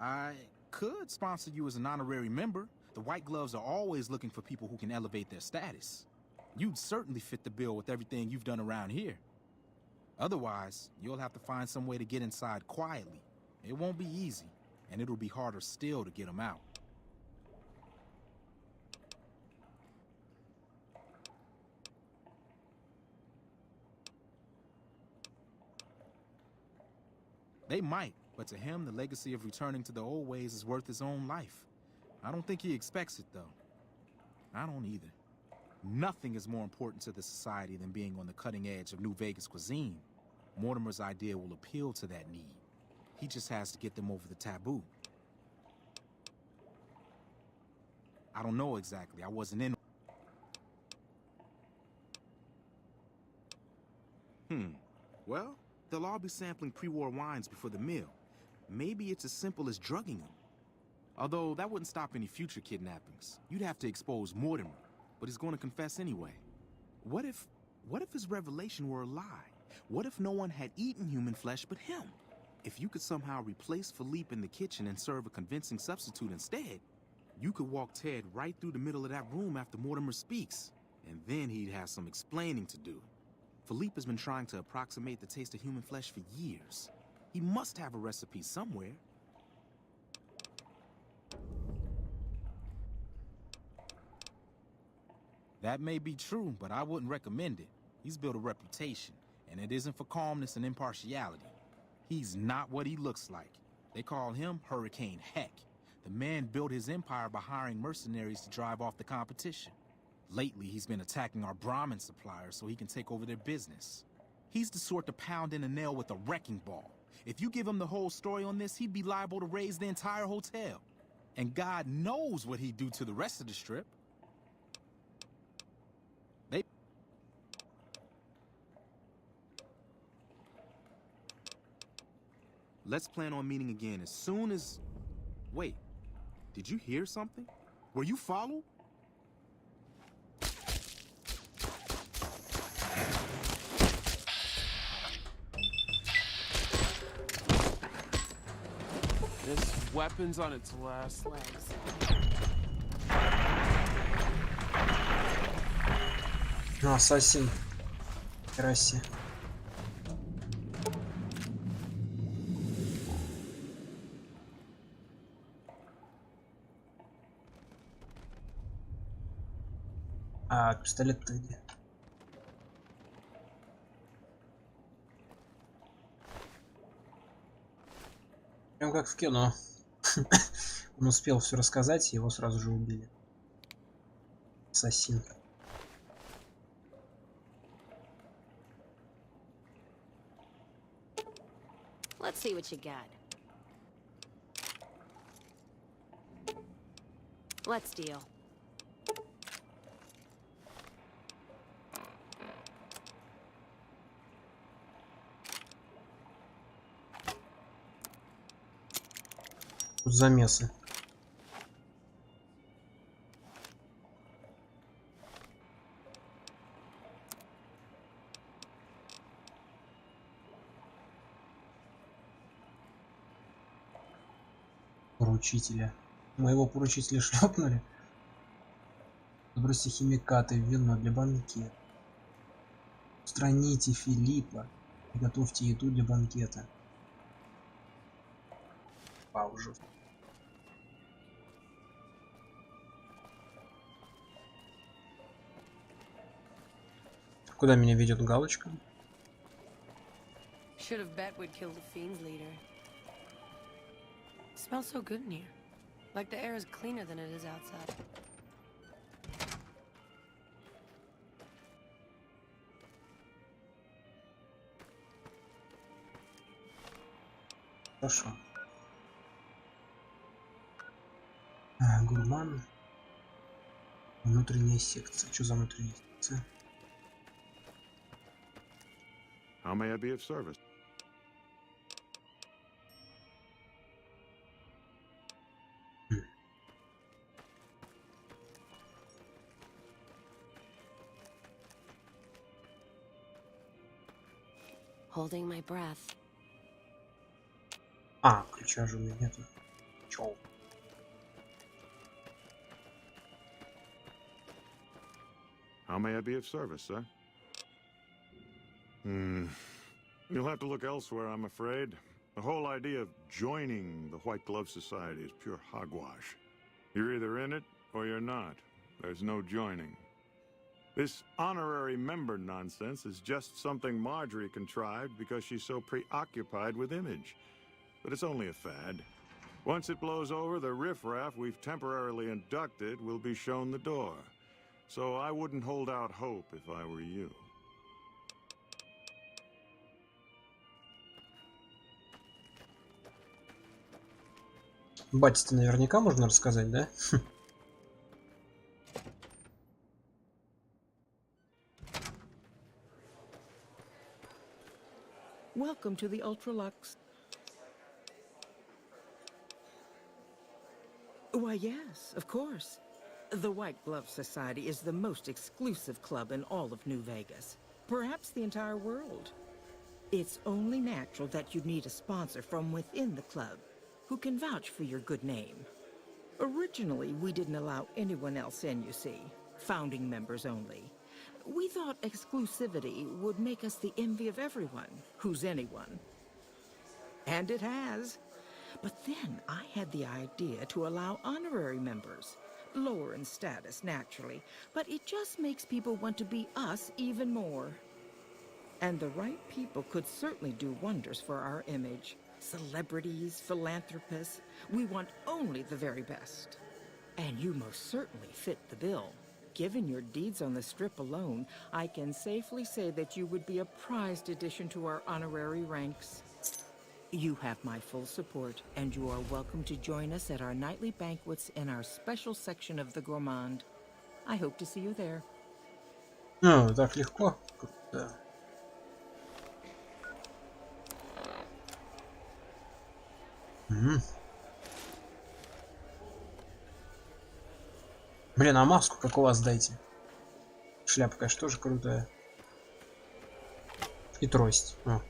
I could sponsor you as an honorary member. The White Gloves are always looking for people who can elevate their status. You'd certainly fit the bill with everything you've done around here. Otherwise, you'll have to find some way to get inside quietly. It won't be easy, and it'll be harder still to get them out. They might, but to him, the legacy of returning to the old ways is worth his own life. I don't think he expects it, though. I don't either. Nothing is more important to the society than being on the cutting edge of New Vegas cuisine. Mortimer's idea will appeal to that need. He just has to get them over the taboo. I don't know exactly. I wasn't in. Well, they'll all be sampling pre-war wines before the meal. Maybe it's as simple as drugging them. Although that wouldn't stop any future kidnappings. You'd have to expose Mortimer, but he's going to confess anyway. What if his revelation were a lie? What if no one had eaten human flesh but him? If you could somehow replace Philippe in the kitchen and serve a convincing substitute instead, you could walk Ted right through the middle of that room after Mortimer speaks, and then he'd have some explaining to do. Philippe has been trying to approximate the taste of human flesh for years. He must have a recipe somewhere. That may be true, but I wouldn't recommend it. He's built a reputation, and it isn't for calmness and impartiality. He's not what he looks like. They call him Hurricane Heck. The man built his empire by hiring mercenaries to drive off the competition. Lately, he's been attacking our Brahmin suppliers so he can take over their business. He's the sort to pound in a nail with a wrecking ball. If you give him the whole story on this, he'd be liable to raise the entire hotel. And God knows what he'd do to the rest of the strip. Let's plan on meeting again as soon as... Wait, did you hear something? Were you followed? This weapon's on its last legs. Ассасин. Краси. А пистолет-то где? Прям как в кино. Он успел все рассказать, и его сразу же убили. Ассасин. Let's see what you got. Let's deal. Тут замесы. Поручителя. Моего поручителя шлепнули. Забросьте химикаты в вино для банкета. Устраните Филиппа и готовьте еду для банкета. Пауза. Куда меня ведет галочка? Should have bet we'd kill the Fiend's leader. Smells so good in here. Like the air is cleaner than it is outside. Хорошо. Гурман. Внутренняя секция. Что за внутренняя секция? How may I be of service? Holding my breath. А, ключа же у меня нету. Чё? How may I be of service, sir? You'll have to look elsewhere, I'm afraid. The whole idea of joining the White Glove Society is pure hogwash. You're either in it or you're not. There's no joining. This honorary member nonsense is just something Marjorie contrived because she's so preoccupied with image. But it's only a fad. Once it blows over, the riffraff we've temporarily inducted will be shown the door. so I wouldn't hold out hope if I were you. Батя-то наверняка можно рассказать, да? Welcome to the Ultralux. Why, yes, of course. The White Glove Society is the most exclusive club in all of New Vegas. Perhaps the entire world. It's only natural that you'd need a sponsor from within the club who can vouch for your good name. Originally, we didn't allow anyone else in, you see. Founding members only. We thought exclusivity would make us the envy of everyone who's anyone. And it has. But then I had the idea to allow honorary members. Lower in status, naturally, but it just makes people want to be us even more. And the right people could certainly do wonders for our image. Celebrities, philanthropists, we want only the very best. And you most certainly fit the bill. Given your deeds on the Strip alone, I can safely say that you would be a prized addition to our honorary ranks. You have my full support, and you are welcome to join us at our nightly banquets in our special section of the Gourmand. I hope to see you there. Ну, так легко. Да. Блин, а маску как у вас дайте? Шляпка, конечно, тоже крутая. И трость. О.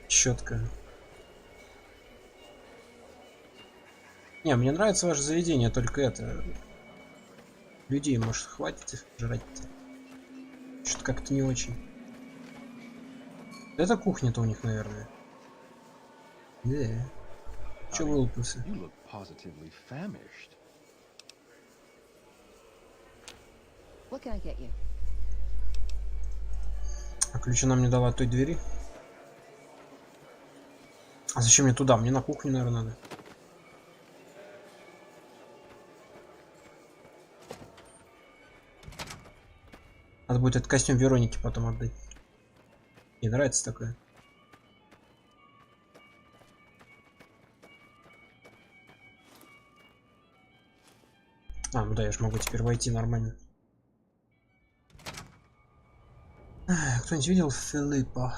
Щетка. Не, мне нравится ваше заведение, только это... Людей, может, хватит жрать-то? Что-то как-то не очень. Это кухня-то у них, наверное. Да. Че вылупился? А ключи нам не дала от той двери? А зачем мне туда? Мне на кухню, наверное, надо. Надо будет этот костюм Вероники потом отдать. Мне нравится такое. А, ну да, я же могу теперь войти нормально. Кто-нибудь видел Филиппа?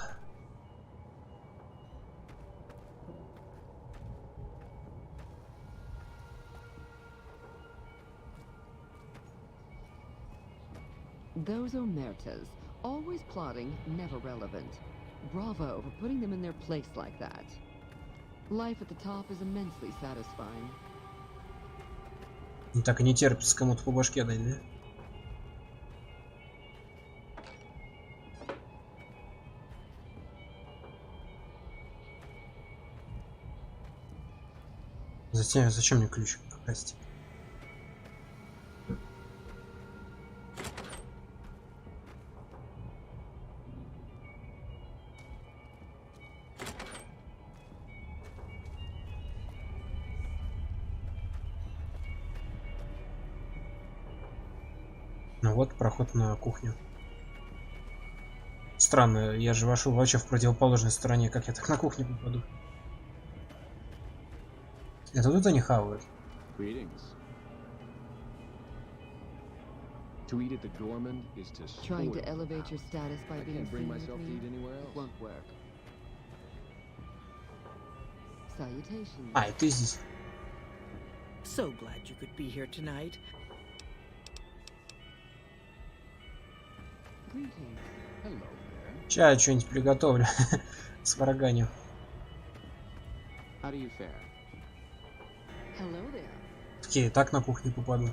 Those omertas, always plotting, never relevant. Bravo for putting them in their place like that. Life at the top is immensely satisfying. Ну так и не терпится кому-то по башке дать, да? Зачем мне ключ красть? Ну вот, проход на кухню. Странно, я же вошел вообще в противоположной стороне, как я так на кухню попаду? Это тут они хавают. Trying to elevate your status by being seen with me won't work. Salutations. А, и ты здесь. So glad you could be here tonight. Сейчас что-нибудь приготовлю с враганью. Такие, так на кухню попаду.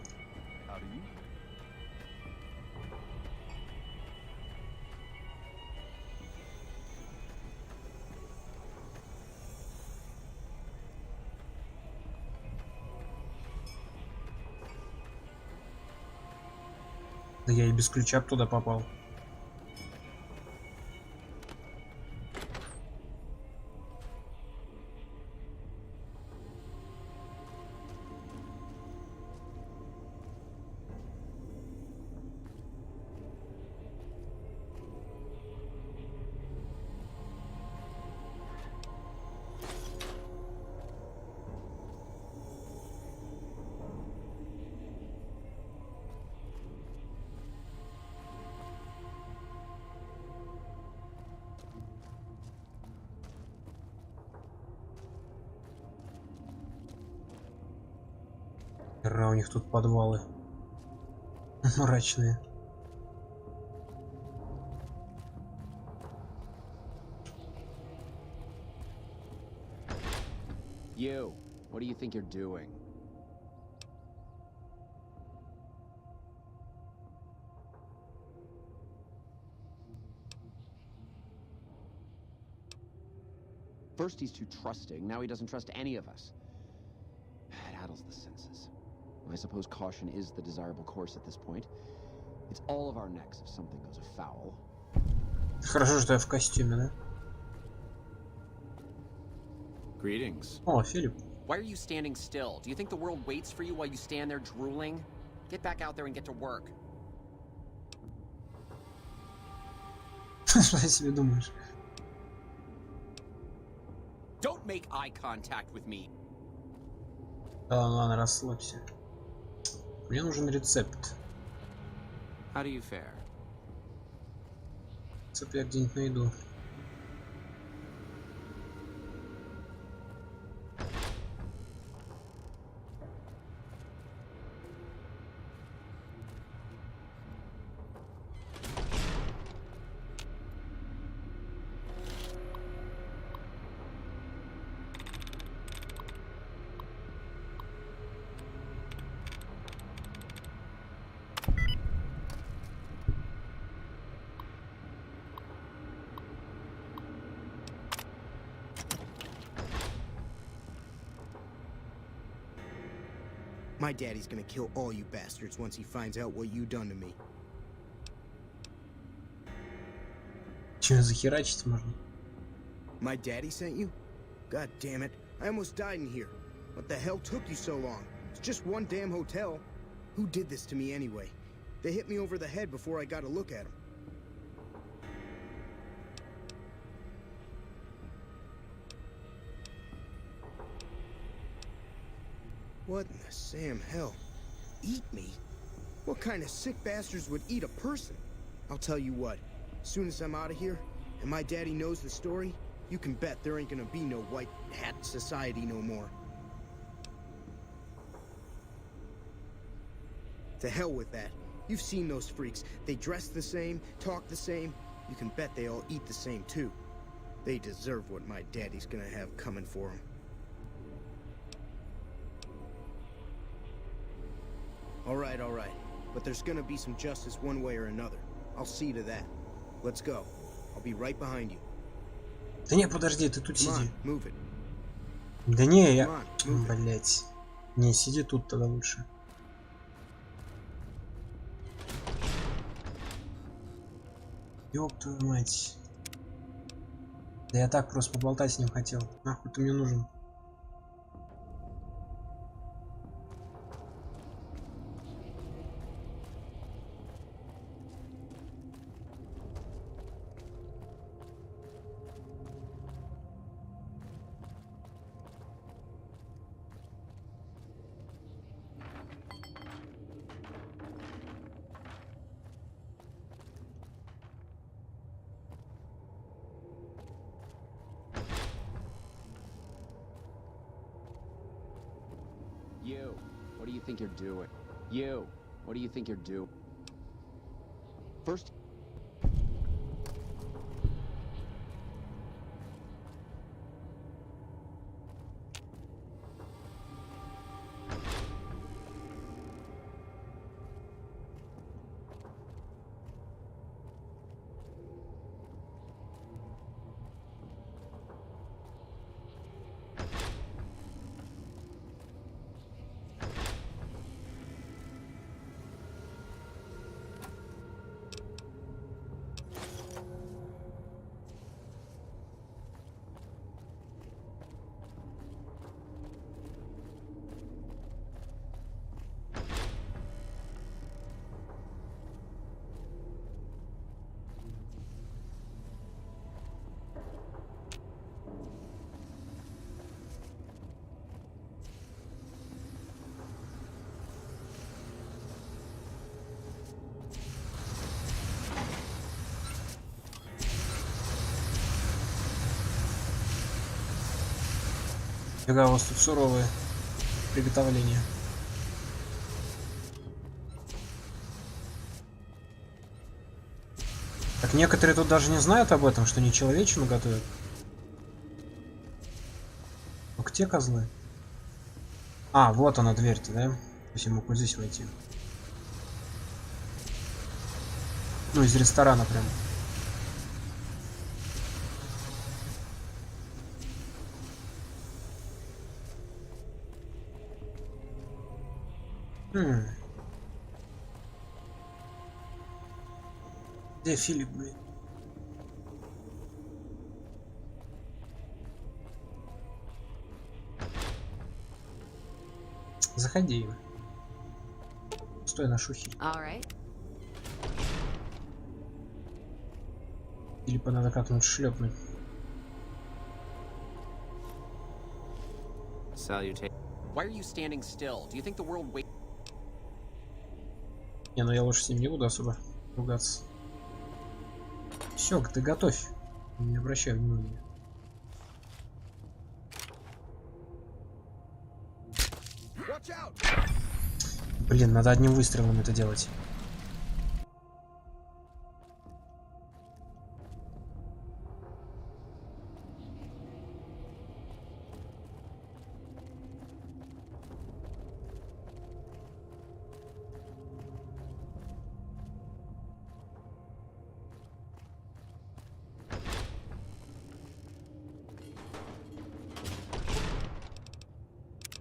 Да я и без ключа туда попал. Нахера у них тут подвалы мрачные. You, what do you think you're doing? First he's too trusting, now he doesn't trust any of us. It addles the senses. I suppose caution is the desirable course at this point. It's all of our necks if something goes afoul. Хорошо, что я в костюме, да? Greetings. О, Филипп. Why are you standing still? Do you think the world waits for you while you stand there drooling? Get back out there and get to work. Что ты себе думаешь? Don't make eye contact with me. Да, ладно, расслабься. Мне нужен рецепт. How do you fare? Рецепт я где-нибудь найду. My daddy's gonna kill all you bastards once he finds out what you done to me. Че, захерачить можно? My daddy sent you? God damn it. I almost died in here. What the hell took you so long? It's just one damn hotel. Who did this to me anyway? They hit me over the head before I got a look at him. What in the Sam hell? Eat me? What kind of sick bastards would eat a person? I'll tell you what, as soon as I'm out of here, and my daddy knows the story, you can bet there ain't gonna be no white hat society no more. To hell with that. You've seen those freaks. They dress the same, talk the same. You can bet they all eat the same too. They deserve what my daddy's gonna have coming for them. All right. But there's gonna be some justice one way or another. I'll see to that. Let's go. I'll be right behind you. Да не, подожди, ты тут Come on, сиди. move it. Да не, я... Come on, move it. Блять. Не, сиди тут тогда лучше. Ёб твою мать. Да я так просто поболтать с ним хотел. Нахуй ты мне нужен? You, what do you think you're doing? You, what do you think you're doing? First... Фига, у вас тут суровые приготовления. Так некоторые тут даже не знают об этом, что не человечину готовят. Только те козлы. А, вот она дверь-то, да? То есть я мог вот здесь войти. Ну, из ресторана прям. Где Филипп, блин? Заходи. Стой на шухе. Филиппа надо как-нибудь шлепнуть. Why are you standing still? Do you think the world wait? Не, ну я лучше с ним не буду особо ругаться. Все, ты готовь. Не обращай внимания. Блин, надо одним выстрелом это делать.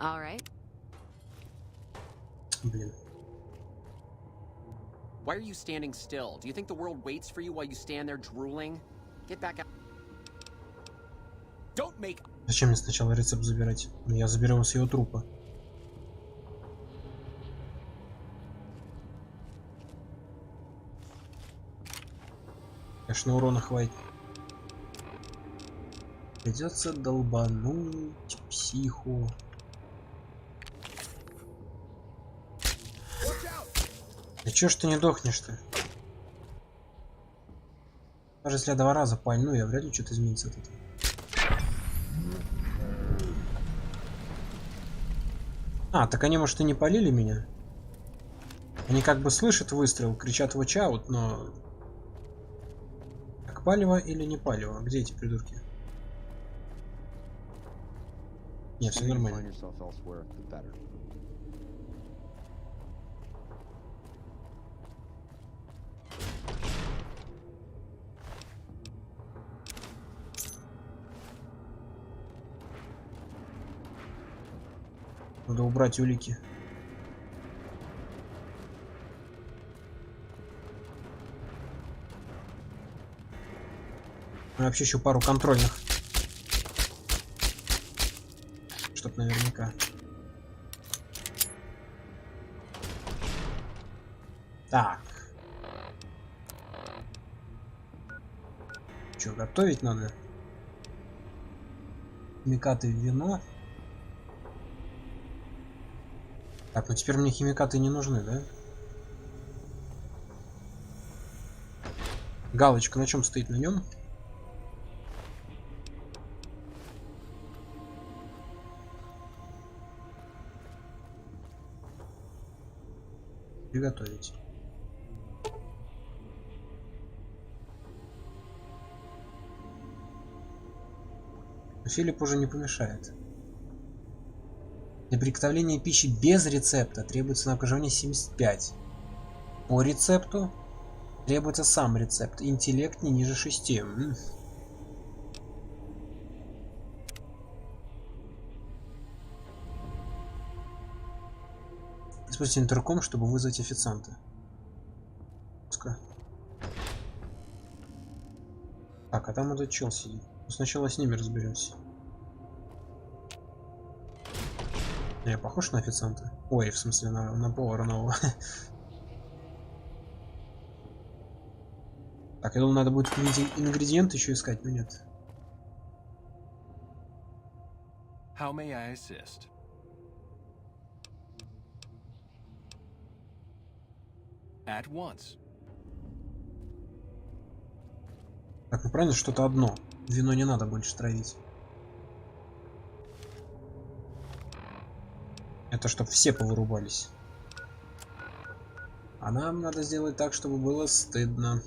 All right. Блин. Why are you standing still? Do you think the world waits for you while you stand there drooling? Get back out. Don't make. Зачем мне сначала рецепт забирать? Ну, я заберу его с его трупа. Конечно, урона хватит. Придется долбануть психу. Да чё ж ты не дохнешь-то? Даже если я 2 раза пальну, я вряд ли что-то изменится от этого. А, так они, может, и не полили меня? Они как бы слышат выстрел, кричат watch out, но... Так палево или не палево? Где эти придурки? Нет, все нормально. Надо убрать улики. И вообще еще пару контрольных. Чтоб наверняка. Так. Что, готовить надо? Химикаты в вино. Так, ну теперь мне химикаты не нужны, да? Галочка на чем стоит? На нем? Приготовить. Филипп уже не помешает. Для приготовления пищи без рецепта требуется напряжение 75. По рецепту требуется сам рецепт. Интеллект не ниже 6. Используйте интерком, чтобы вызвать официанта. Так, а там этот чел сидит. Сначала с ними разберемся. Я похож на официанта? Ой, в смысле, на повара нового. Так, я думал, надо будет ингредиенты еще искать, но нет. How may I assist? At once. Так, ну правильно, что-то одно. Вино не надо больше травить. Это чтобы все повырубались. А нам надо сделать так, чтобы было стыдно.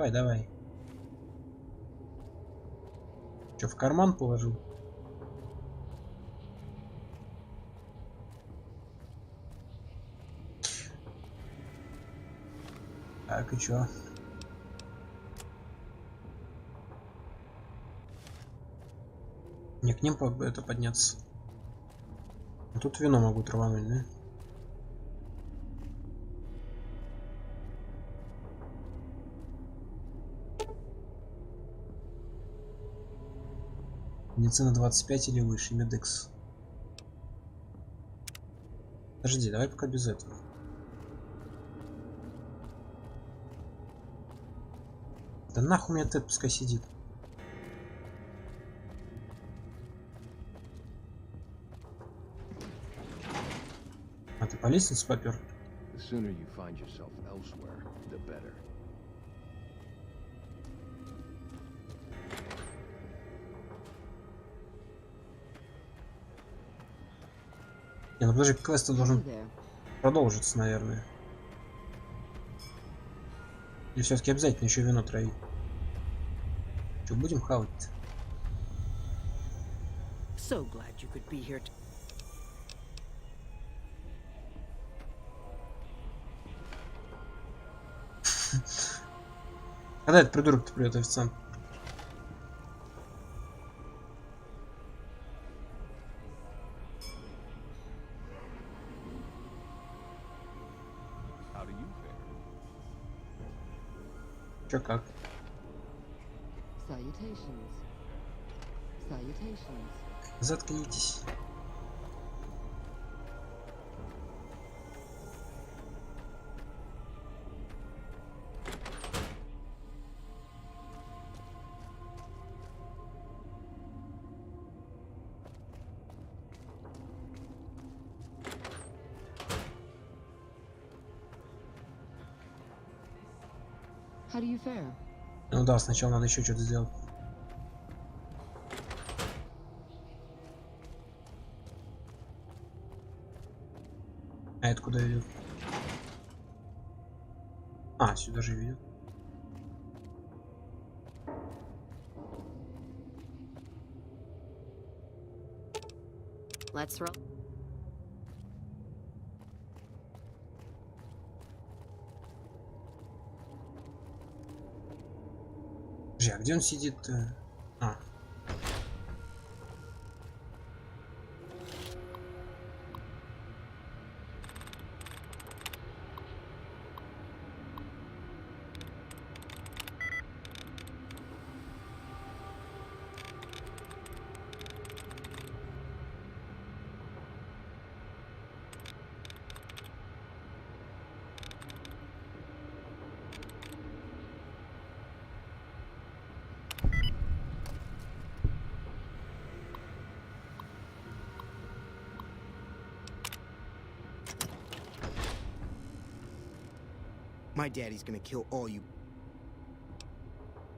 Давай, давай. Что, в карман положил? Так, и чё? Не к ним это подняться. А тут вино могу травануть, да? Медицина 25 или выше, медекс. Подожди, давай пока без этого. Да нахуй меня Тед пускай сидит. А ты по лестнице попер? Не, ну подожди, квест должен продолжиться, наверное. И все-таки обязательно еще вино троить. Что, будем хавать-то? So glad you could be here. Когда этот придурок-то придет, официант? Чё как? Заткнитесь. How do you fare? Ну да, сначала надо еще что-то сделать. А это куда ведет? А, сюда же ведет. Let's roll. А где он сидит-то? А. My daddy's gonna kill all you.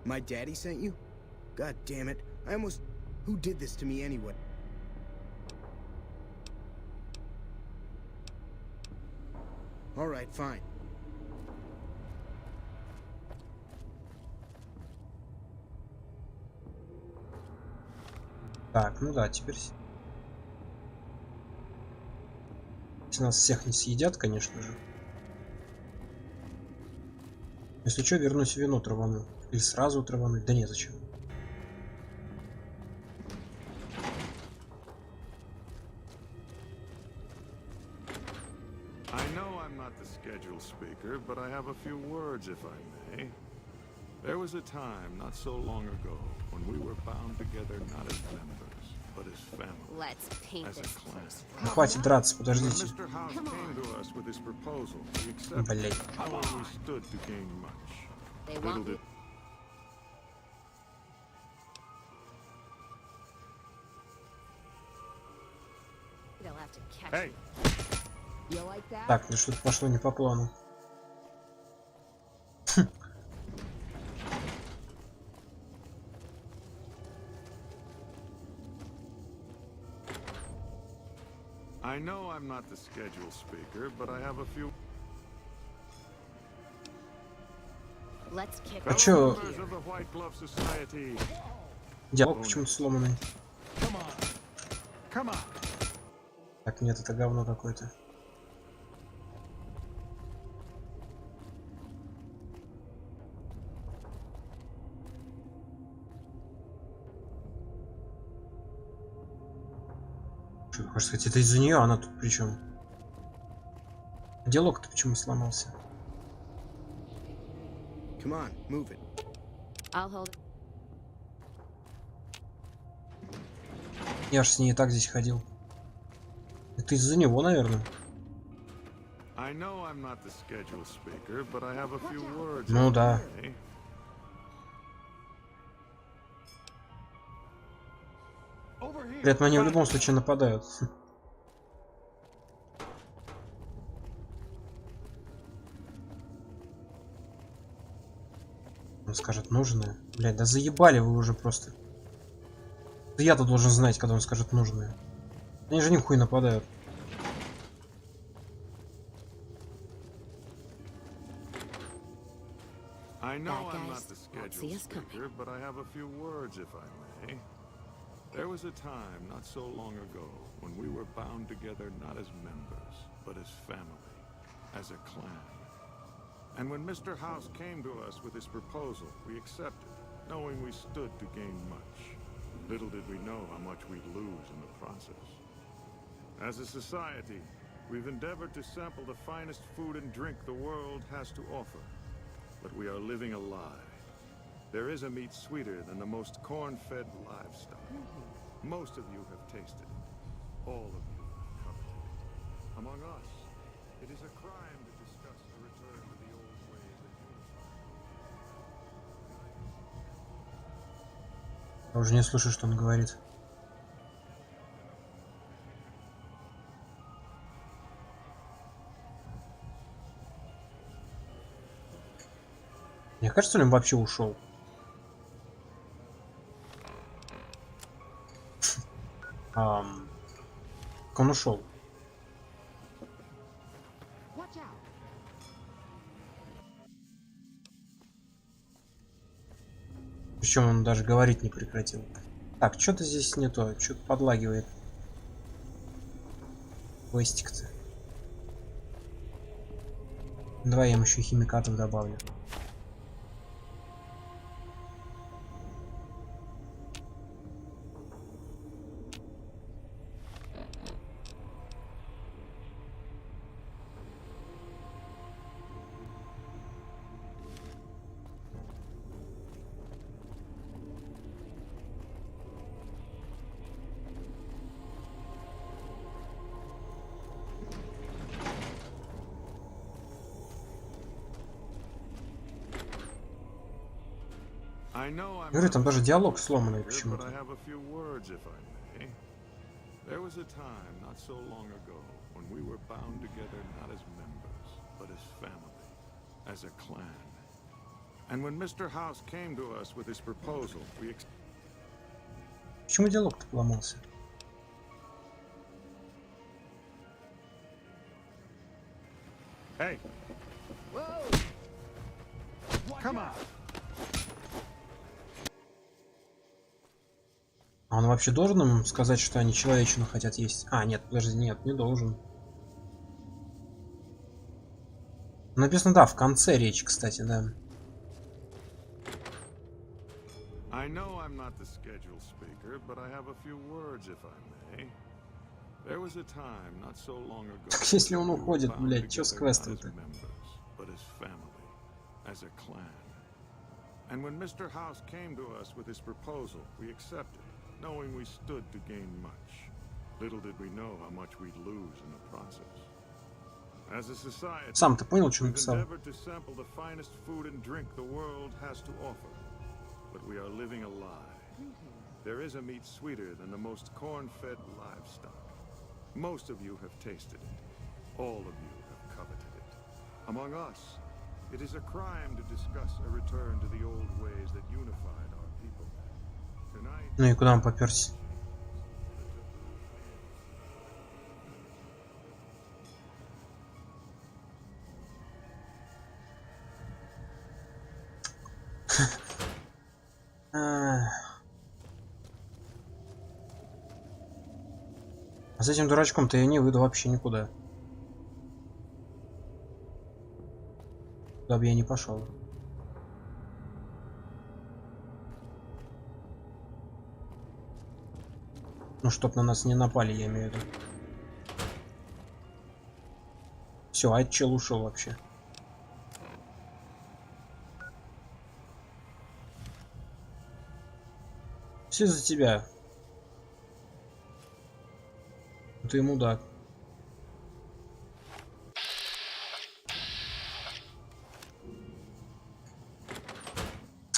My daddy sent you? God damn it. I almost... Who did this to me anyway? Alright, fine. Так, ну да, теперь... Если нас всех не съедят, конечно же. Если что, вернусь вино травану. Или сразу травануть. Да нет, зачем? I know I'm not the scheduled speaker, but I have a few words, if I may. There was a time, not so long ago, when we were bound together not as members, but as family. Let's paint as a this clan. Ну, хватит драться, подождите. When Mr. House came to us with his proposal, we accepted. Блять. However, we stood to gain much. They Little want did They'll have to catch Hey. you. You like that? Так, ну что-то пошло не по плану. I know I'm not the scheduled speaker, but I have a few... А чё? Диалог почему-то сломанный. Так, нет, это говно какое-то. Что, хочешь сказать, это из-за нее, она тут причем? Диалог-то почему сломался? Come on, move it. I'll hold it. Я ж с ней и так здесь ходил. Это из-за него, наверное. Ну да. При этом они в любом случае нападают. Он скажет нужное. Блядь, да заебали вы уже просто. Да я-то должен знать, когда он скажет нужное. Они же ни в хуй нападают. I know I'm not the scheduled speaker, but I have a few words, if I may. There was a time not so long ago when we were bound together not as members, but as family, as a clan. And when Mr. House came to us with his proposal, we accepted, knowing we stood to gain much. Little did we know how much we'd lose in the process. As a society, we've endeavored to sample the finest food and drink the world has to offer. But we are living a lie. There is a meat sweeter than the most corn-fed livestock. Most of you have tasted it. All of you have coveted it. Among us, it is a crime to discuss a return to the old ways that Я уже не слышу, что он говорит. Мне кажется, ли он вообще ушел? Как он ушел? Причем он даже говорить не прекратил. Так, что-то здесь не то, что-то подлагивает. Квестик-то. Давай я им еще химикатов добавлю. Говорю, там даже диалог сломанный почему-то. There was a time not so long ago when we were bound together not as members, but as family, as a clan. And when Mr. House came to us with his proposal, we Почему диалог-то поломался? Hey. Come on. А он вообще должен им сказать, что они человечину хотят есть? А, нет, подожди, нет, не должен. Написано, да, в конце речи, кстати, да. Так если он уходит, блядь, чё с квестом-то? And when Mr. House came to us with his proposal, we accepted, knowing we stood to gain much. Little did we know how much we'd lose in the process. As a society, сам-то понял, что написал? we've endeavored to sample the finest food and drink the world has to offer. But we are living a lie. There is a meat sweeter than the most corn-fed livestock. Most of you have tasted it. All of you have coveted it. Among us, it is a crime to discuss a return to the old ways that unified our people. Tonight... Ну и куда он попёрся? А с этим дурачком-то я не выйду вообще никуда. Куда бы я не пошел. Ну, чтоб на нас не напали, я имею в виду. Все, а чел ушел вообще. Все за тебя. Ты мудак.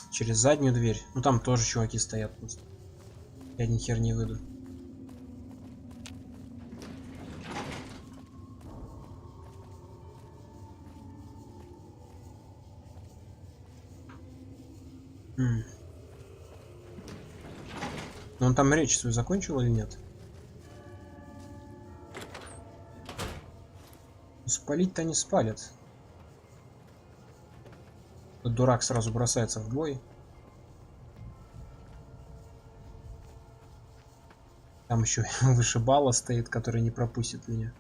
Через заднюю дверь. Ну там тоже чуваки стоят просто. Я ни хер не выйду. Он там речь свою закончил или нет? Спалить-то не спалят. Этот дурак сразу бросается в бой. Там еще вышибала стоит, который не пропустит меня.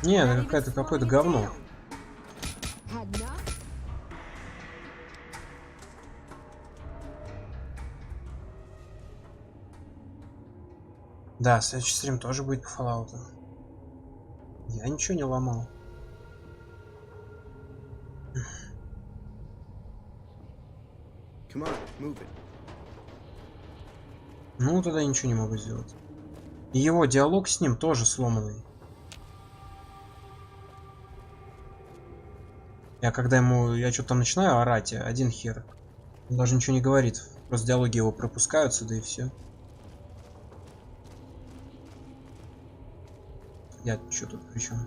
Не, это какое-то говно. Да, следующий стрим тоже будет по Fallout. Я ничего не ломал. Ну, тогда ничего не могу сделать. И его диалог с ним тоже сломанный. Я что-то там начинаю орать, один хер. Он даже ничего не говорит. Просто диалоги его пропускаются, да и все. Я что тут причем?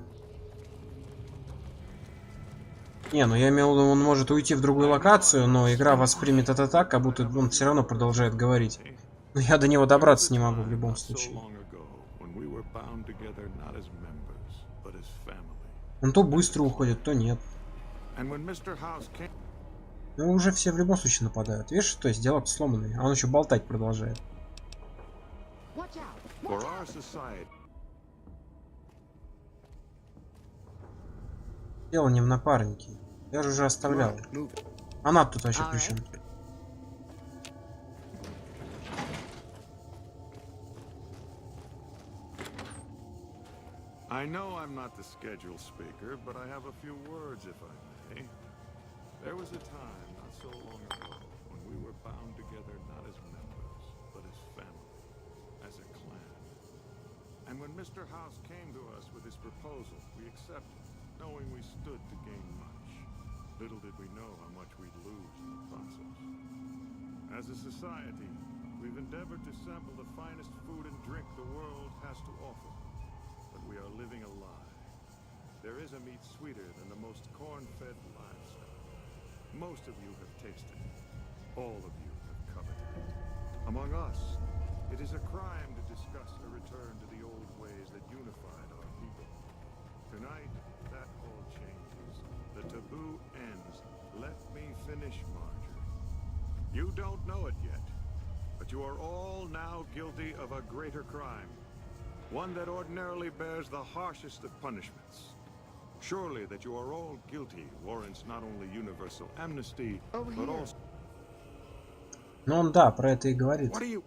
Не, ну я имел в виду, он может уйти в другую локацию, но игра воспримет это так, как будто он все равно продолжает говорить. Но я до него добраться не могу в любом случае. Он то быстро уходит, то нет. Ну уже все в любом случае нападают. Видишь, то есть диалог сломанный, а он еще болтать продолжает. Дело не в напарнике. Я же уже оставлял. Она тут вообще при чем? I know I'm not the scheduled speaker, but I have a few words, if I may. There was a time, not so long ago, when we were bound together not as members, but as family, as a clan. And when Mr. House came to us with his proposal, we accepted, knowing we stood to gain much. Little did we know how much we'd lose in the process. As a society, we've endeavored to sample the finest food and drink the world has to offer. But we are living a lie. There is a meat sweeter than the most corn-fed livestock. Most of you have tasted it. All of you have coveted it. Among us, it is a crime to discuss a return to the old ways that unified our people. Tonight, that all changes. The taboo ends. Let me finish, Marjorie. You don't know it yet, but you are all now guilty of a greater crime. One that ordinarily bears the harshest of punishments. Surely that you are all guilty warrants not only universal amnesty, but also... Ну он да, про это и говорит. What are you...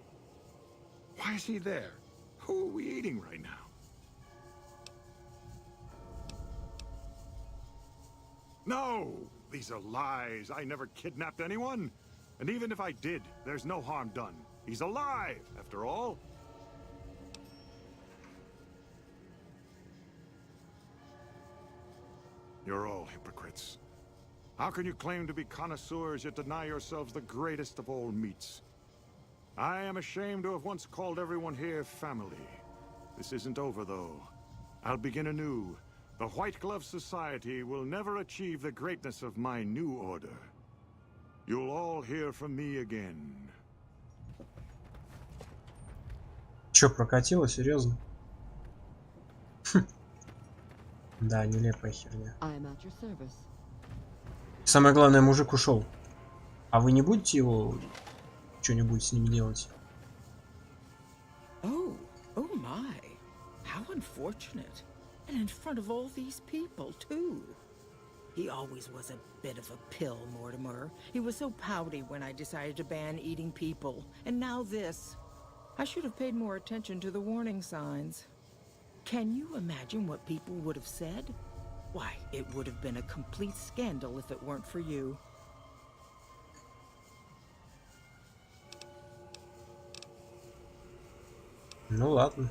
Why is he there? Who are we eating right now? No! These are lies. I never kidnapped anyone. And even if I did, there's no harm done. He's alive, after all. You're all hypocrites. How can you claim to be connoisseurs yet deny yourselves the greatest of all meats? I am ashamed to have once called everyone here family. This isn't over, though. I'll begin anew. The White Glove Society will never achieve the greatness of my new order. You'll all hear from me again. Чё, прокатило? Серьезно? Да, нелепая херня. Самое главное, мужик ушел. А вы не будете его что-нибудь с ним делать? Oh my. How unfortunate. And in front of all these people, too. He always was a bit of a pill, Mortimer. He was so pouty when I decided to ban eating people. And now this. I should have paid more attention to the warning signs. Can you imagine what people would have said? Why, it would have been a complete scandal if it weren't for you. Ну ладно.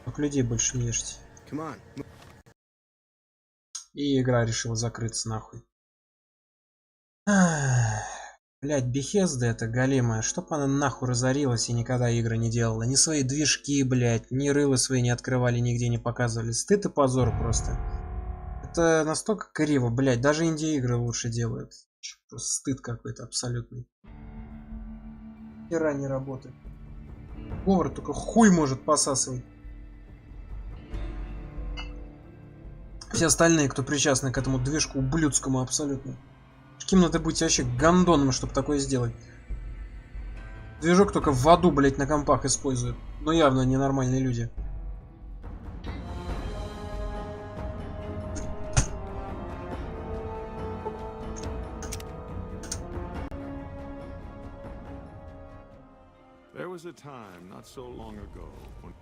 Только людей больше не ешьте. И игра решила закрыться нахуй. Блять, Bethesda это голимая, чтоб она нахуй разорилась и никогда игры не делала. Ни свои движки, блять, ни рылы свои не открывали, нигде не показывали. Стыд и позор просто. Это настолько криво, блять, даже инди-игры лучше делают. Просто стыд какой-то абсолютный. Хера не работает. Повар только хуй может посасывать. Все остальные, кто причастны к этому движку ублюдскому абсолютно. Каким надо быть вообще гандоном, чтобы такое сделать? Движок только в аду, блять, на компах используют. Но явно ненормальные люди. There was a time not so long ago when...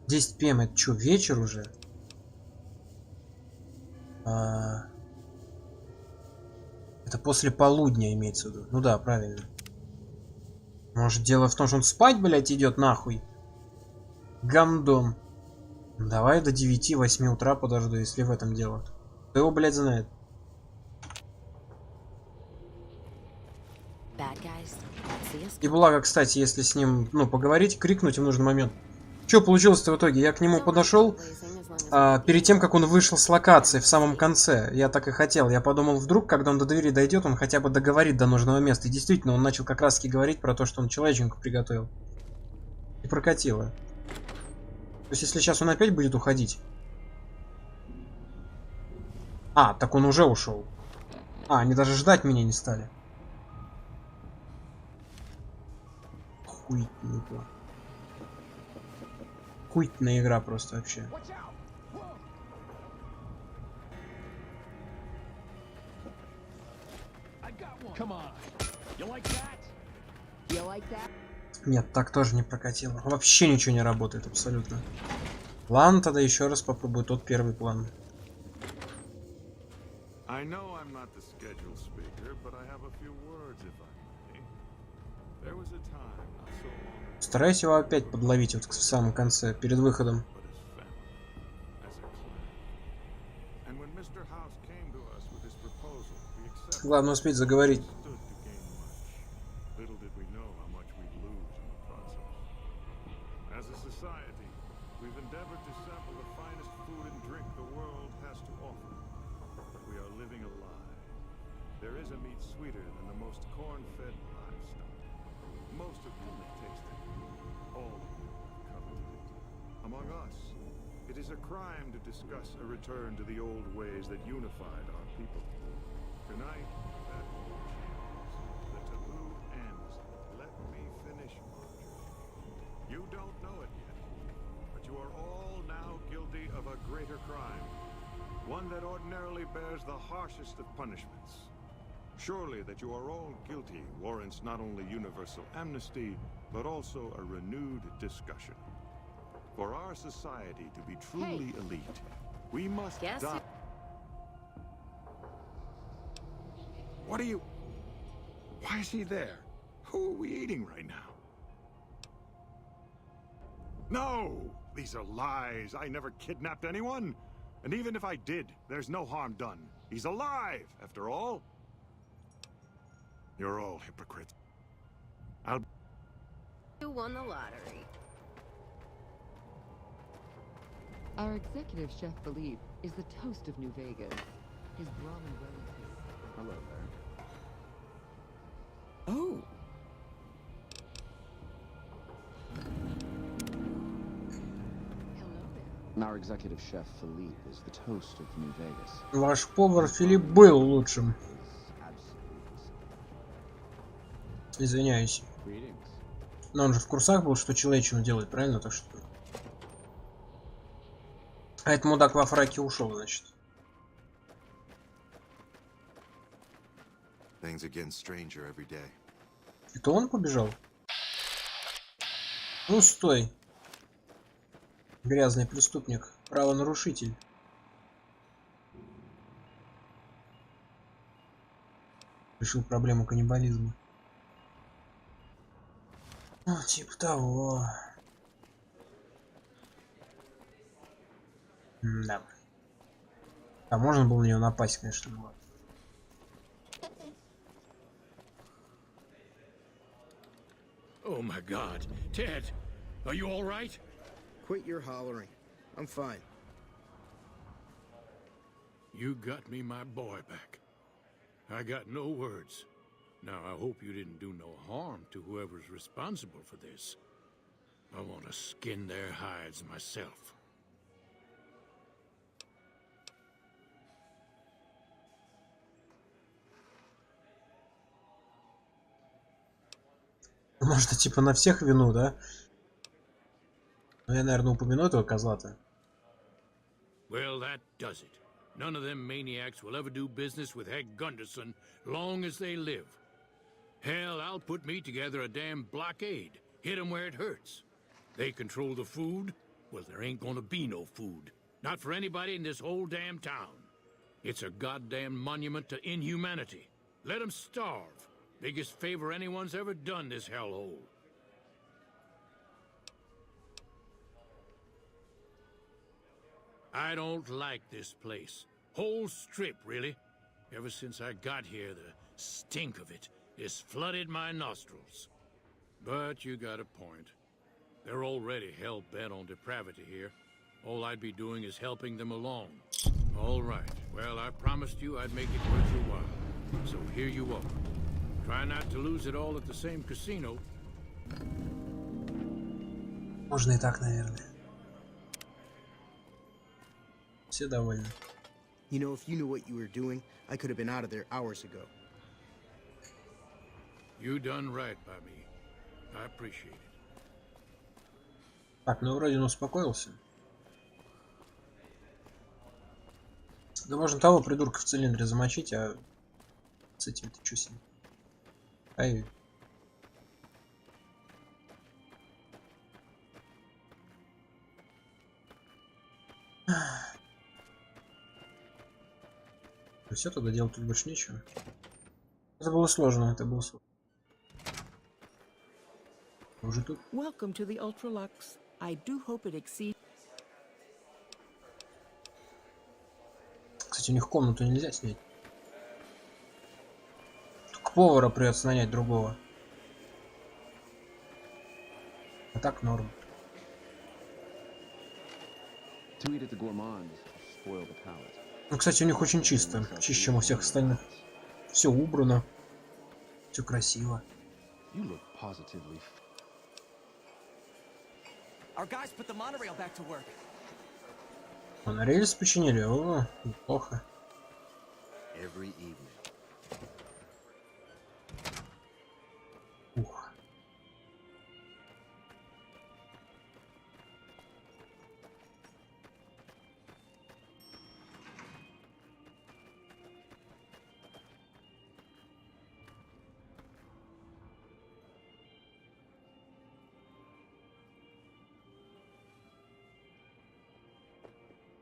Десять PM, это что, вечер уже? Это после полудня имеется в виду. Ну да, правильно. Может, дело в том, что он спать, блядь, идет нахуй? Гандон. Давай до 9-8 утра подожду, если в этом дело. Кто его, блядь, знает? И благо, кстати, если с ним, ну, поговорить, крикнуть в нужный момент. Что получилось-то в итоге? Я к нему подошел перед тем, как он вышел с локации в самом конце. Я так и хотел. Я подумал, вдруг, когда он до двери дойдет, он хотя бы договорит до нужного места. И действительно, он начал как раз таки говорить про то, что он человеченку приготовил. И прокатило. То есть, если сейчас он опять будет уходить... А, так он уже ушел. А, они даже ждать меня не стали. Хуйня. Хуйная игра просто вообще. Нет, так тоже не прокатило. Вообще ничего не работает абсолютно. Ладно, тогда еще раз попробую тот первый план. Стараюсь его опять подловить вот в самом конце, перед выходом. Главное успеть заговорить. Among us, it is a crime to discuss a return to the old ways that unified our people. Tonight, that the taboo ends. Let me finish, Marjorie. You don't know it yet, but you are all now guilty of a greater crime, one that ordinarily bears the harshest of punishments. Surely that you are all guilty warrants not only universal amnesty, but also a renewed discussion. For our society to be truly elite, we must die. What are you... Why is he there? Who are we eating right now? No! These are lies. I never kidnapped anyone. And even if I did, there's no harm done. He's alive, after all. You're all hypocrites. You won the lottery. Our executive chef Philippe is the toast of New Vegas. His ramen Wellington. Hello there. Oh. Our executive chef Philippe is the toast of New Vegas. Ваш повар Филипп был лучшим. Извиняюсь. Но он же в курсах был, что человечину делает, правильно? Так что... А этот мудак во фраке ушел, значит. Это он побежал? Ну стой. Грязный преступник. Правонарушитель. Решил проблему каннибализма. Ну, типа того. Да. А можно было на него напасть, конечно, но... Oh my God, Ted, are you all right? Quit your hollering. I'm fine. You got me my boy back. I got no words. Now, I hope you didn't do no harm to whoever's responsible for this. I want to skin their hides myself. Можно типа на всех вину, да? Но я, наверное, упомяну этого козла-то. Well, that does it. None of them maniacs will ever do business with Head Gunderson long as they live. Hell, I'll put me together a damn blockade. Hit them where it hurts. They control the food? Well, there ain't gonna be no food. Not for anybody in this whole damn town. It's a goddamn monument to inhumanity. Let them starve. Biggest favor anyone's ever done this hellhole. I don't like this place. Whole strip, really. Ever since I got here, the stink of it has flooded my nostrils. But you got a point. They're already hell-bent on depravity here. All I'd be doing is helping them along. All right. Well, I promised you I'd make it worth your while. So here you are. Try not to lose it all at the same casino. Можно и так, наверное. Все довольны. You know, if you knew what you were doing, I could have been out of there hours ago. You done right by me. I appreciate it. Так, ну вроде он успокоился. Да можно того придурка в цилиндре замочить, а с этим-то что с ним? Ай. Ну все, тогда делать тут больше нечего. Это было сложно, это было сложно. Уже тут. Welcome to the Ultralux. I do hope it exceeds. Кстати, у них комнату нельзя снять. Только повара придется нанять другого. А так норм. Ну, кстати, у них очень чисто. Чище, чем у всех остальных. Все убрано. Все красиво. А на рельс починили? О, неплохо. Ух.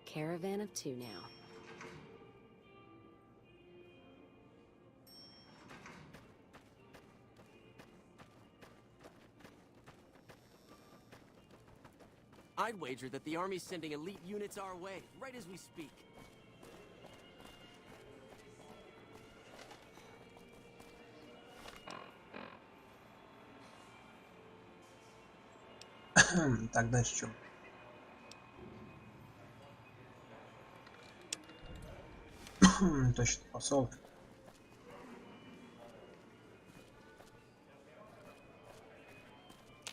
Caravan of two now. I'd wager that the Army's sending elite units our way, right as we speak. Так, дальше что? Точно, посол.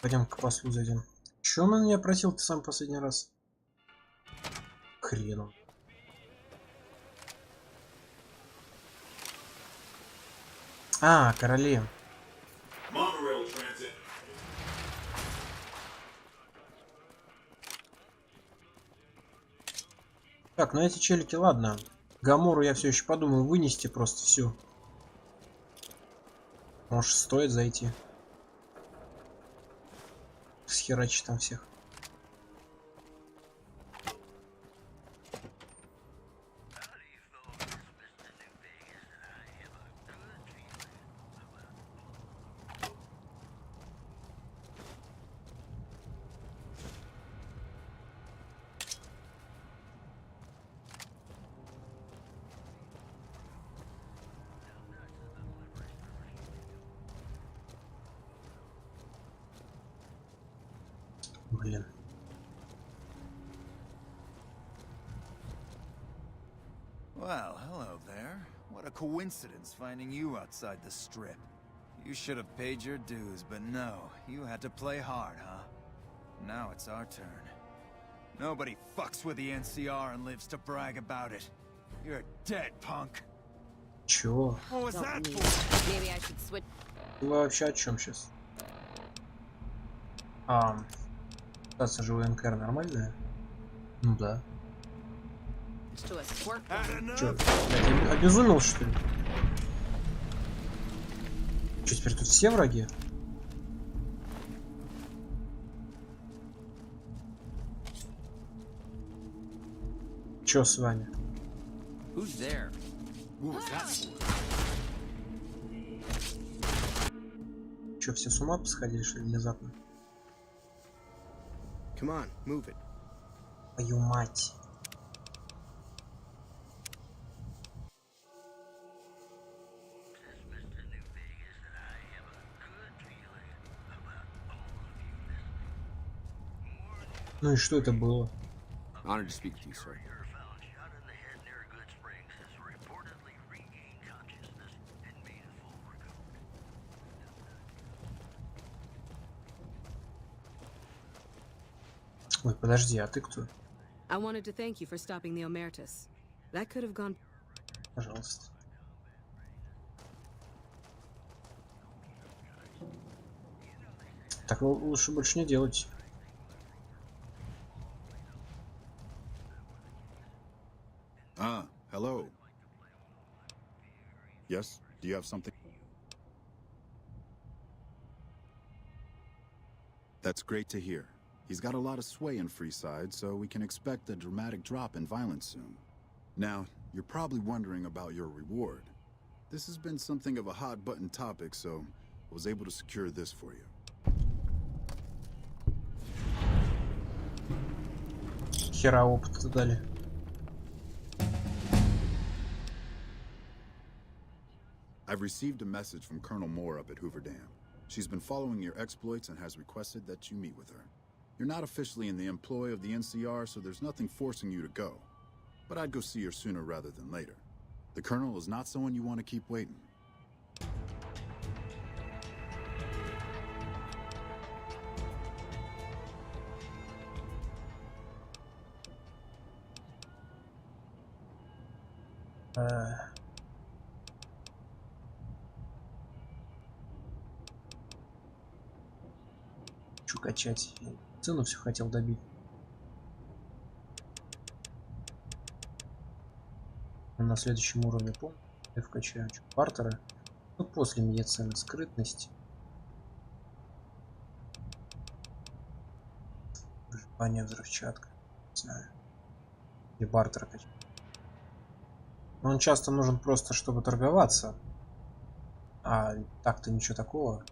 Пойдем к послу зайдем. Чё он меня просил ты сам последний раз? Хрену. А, короли. Так, ну эти челики, ладно. Гамору я все еще подумаю вынести просто всю. Может, стоит зайти. Схерачить там всех. Блин. Well, hello there. What a coincidence finding you outside the strip. You should have paid your dues, but no, you had to play hard, huh? Now it's our turn. Nobody fucks with the NCR and lives to brag about it. You're dead, punk. Чего? What was that for? Maybe I should switch. Вы вообще о чем сейчас? Статься же у НКР нормальная? Ну да. Чё, блядь, обезумел что ли? Чё, теперь тут все враги? Чё с вами? Чё, все с ума посходили, что ли, внезапно? Come on, move it. Твою мать. Ну и что это было? Honored to speak to you, sir. Ой, подожди, а ты кто? I wanted to thank you for stopping the Omertas. That could have gone. Пожалуйста. Так лучше больше не делать. Ah, hello. Yes, do you have something? That's great to hear. He's got a lot of sway in Freeside, so we can expect a dramatic drop in violence soon. Now, you're probably wondering about your reward. This has been something of a hot-button topic, so I was able to secure this for you. Хера опыта дали. I've received a message from Colonel Moore up at Hoover Dam. She's been following your exploits and has requested that you meet with her. You're not officially in the employ of the NCR, so there's nothing forcing you to go. But I'd go see her sooner rather than later. The Colonel is not someone you want to keep waiting. Чё качать? Цену все хотел добить. На следующем уровне, помню, я вкачаю бартеры. Ну, после медицины, скрытность. Выживание, взрывчатка. Не знаю. И бартер качать. Но он часто нужен просто, чтобы торговаться. А так-то ничего такого.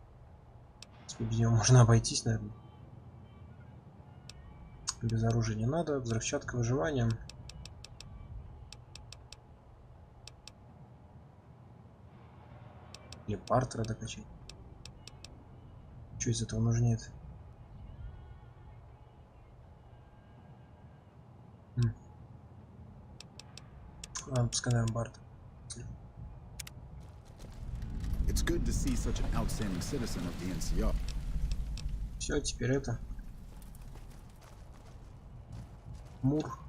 Без него можно обойтись, наверное. Без оружия не надо. Взрывчатка, выживание. Или партера докачать. Что из этого нужнее-то? Ладно, пускай, наверное, Барт. It's good to see such an outstanding citizen of the NCR. Все, теперь это. Мур.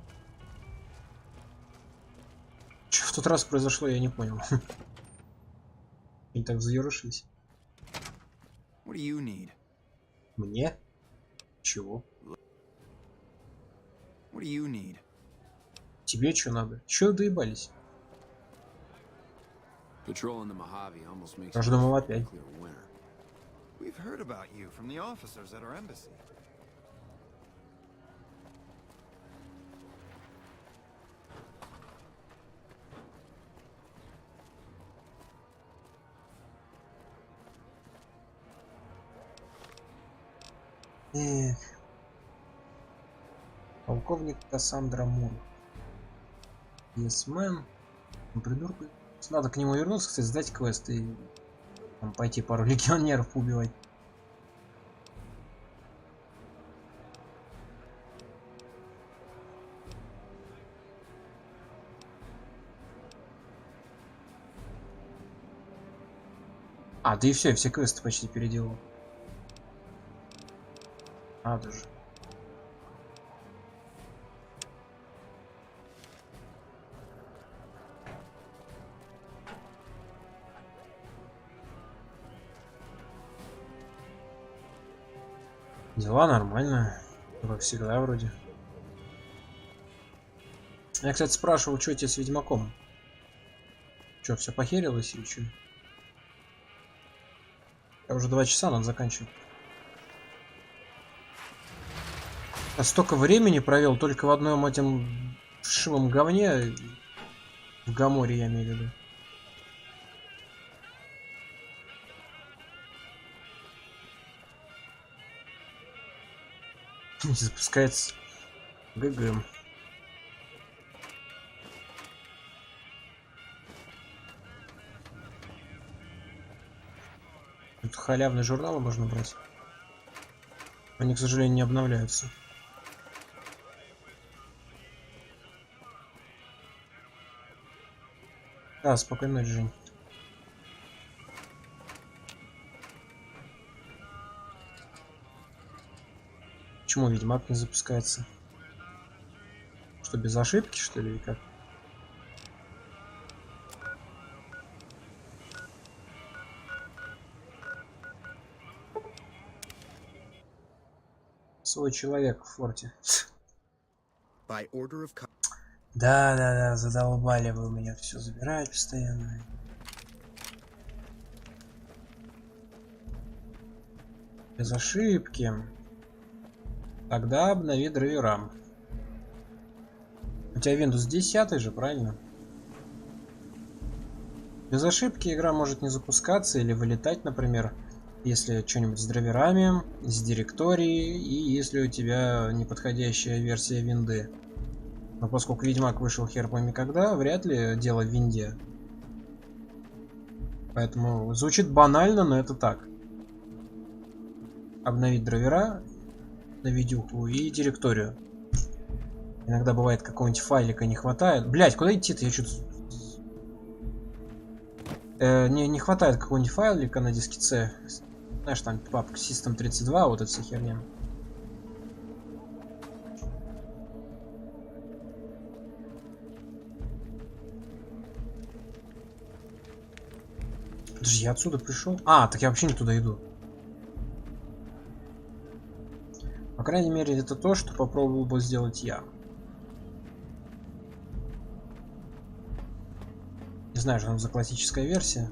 Что в тот раз произошло, я не понял. Они так заерушились. What do you need? Мне? Чего? What do you need? Тебе что надо? Чего доебались? Каждому опять. We've heard about you from the officers at our embassy. Эх. Полковник Кассандра Мур. Есмен. Придурок. Надо к нему вернуться, кстати, сдать квест и там, пойти пару легионеров поубивать. А, да и все квесты почти переделал. Надо же. Дела нормально, как всегда вроде. Я, кстати, спрашивал, что тебе с Ведьмаком? Что, все похерилось или что? Я уже 2 часа, надо заканчивать. Я столько времени провел только в одном этом вшивом говне. В Гаморе, я имею в виду. Не запускается. ГГ. Тут халявные журналы можно брать. Они, к сожалению, не обновляются. Да, спокойной ночи, Жень. Почему Ведьмак не запускается? Что, без ошибки, что ли, или как? Свой человек в форте. Да, задолбали вы меня все забирать постоянно. Без ошибки. Тогда обнови драйвера. У тебя Windows 10 же, правильно? Без ошибки игра может не запускаться или вылетать, например, если что-нибудь с драйверами, с директорией и если у тебя неподходящая версия винды. Но поскольку Ведьмак вышел хер пойми когда, вряд ли дело в винде. Поэтому звучит банально, но это так. Обновить драйвера на видюху и директорию. Иногда бывает какого-нибудь файлика не хватает. Блять, куда идти-то? Я что-то... не хватает какого-нибудь файлика на диске C. Знаешь, там папка System 32, вот эта вся херня. Подожди, я отсюда пришел? А, так я вообще не туда иду. По крайней мере, это то, что попробовал бы сделать я. Не знаю, что там за классическая версия.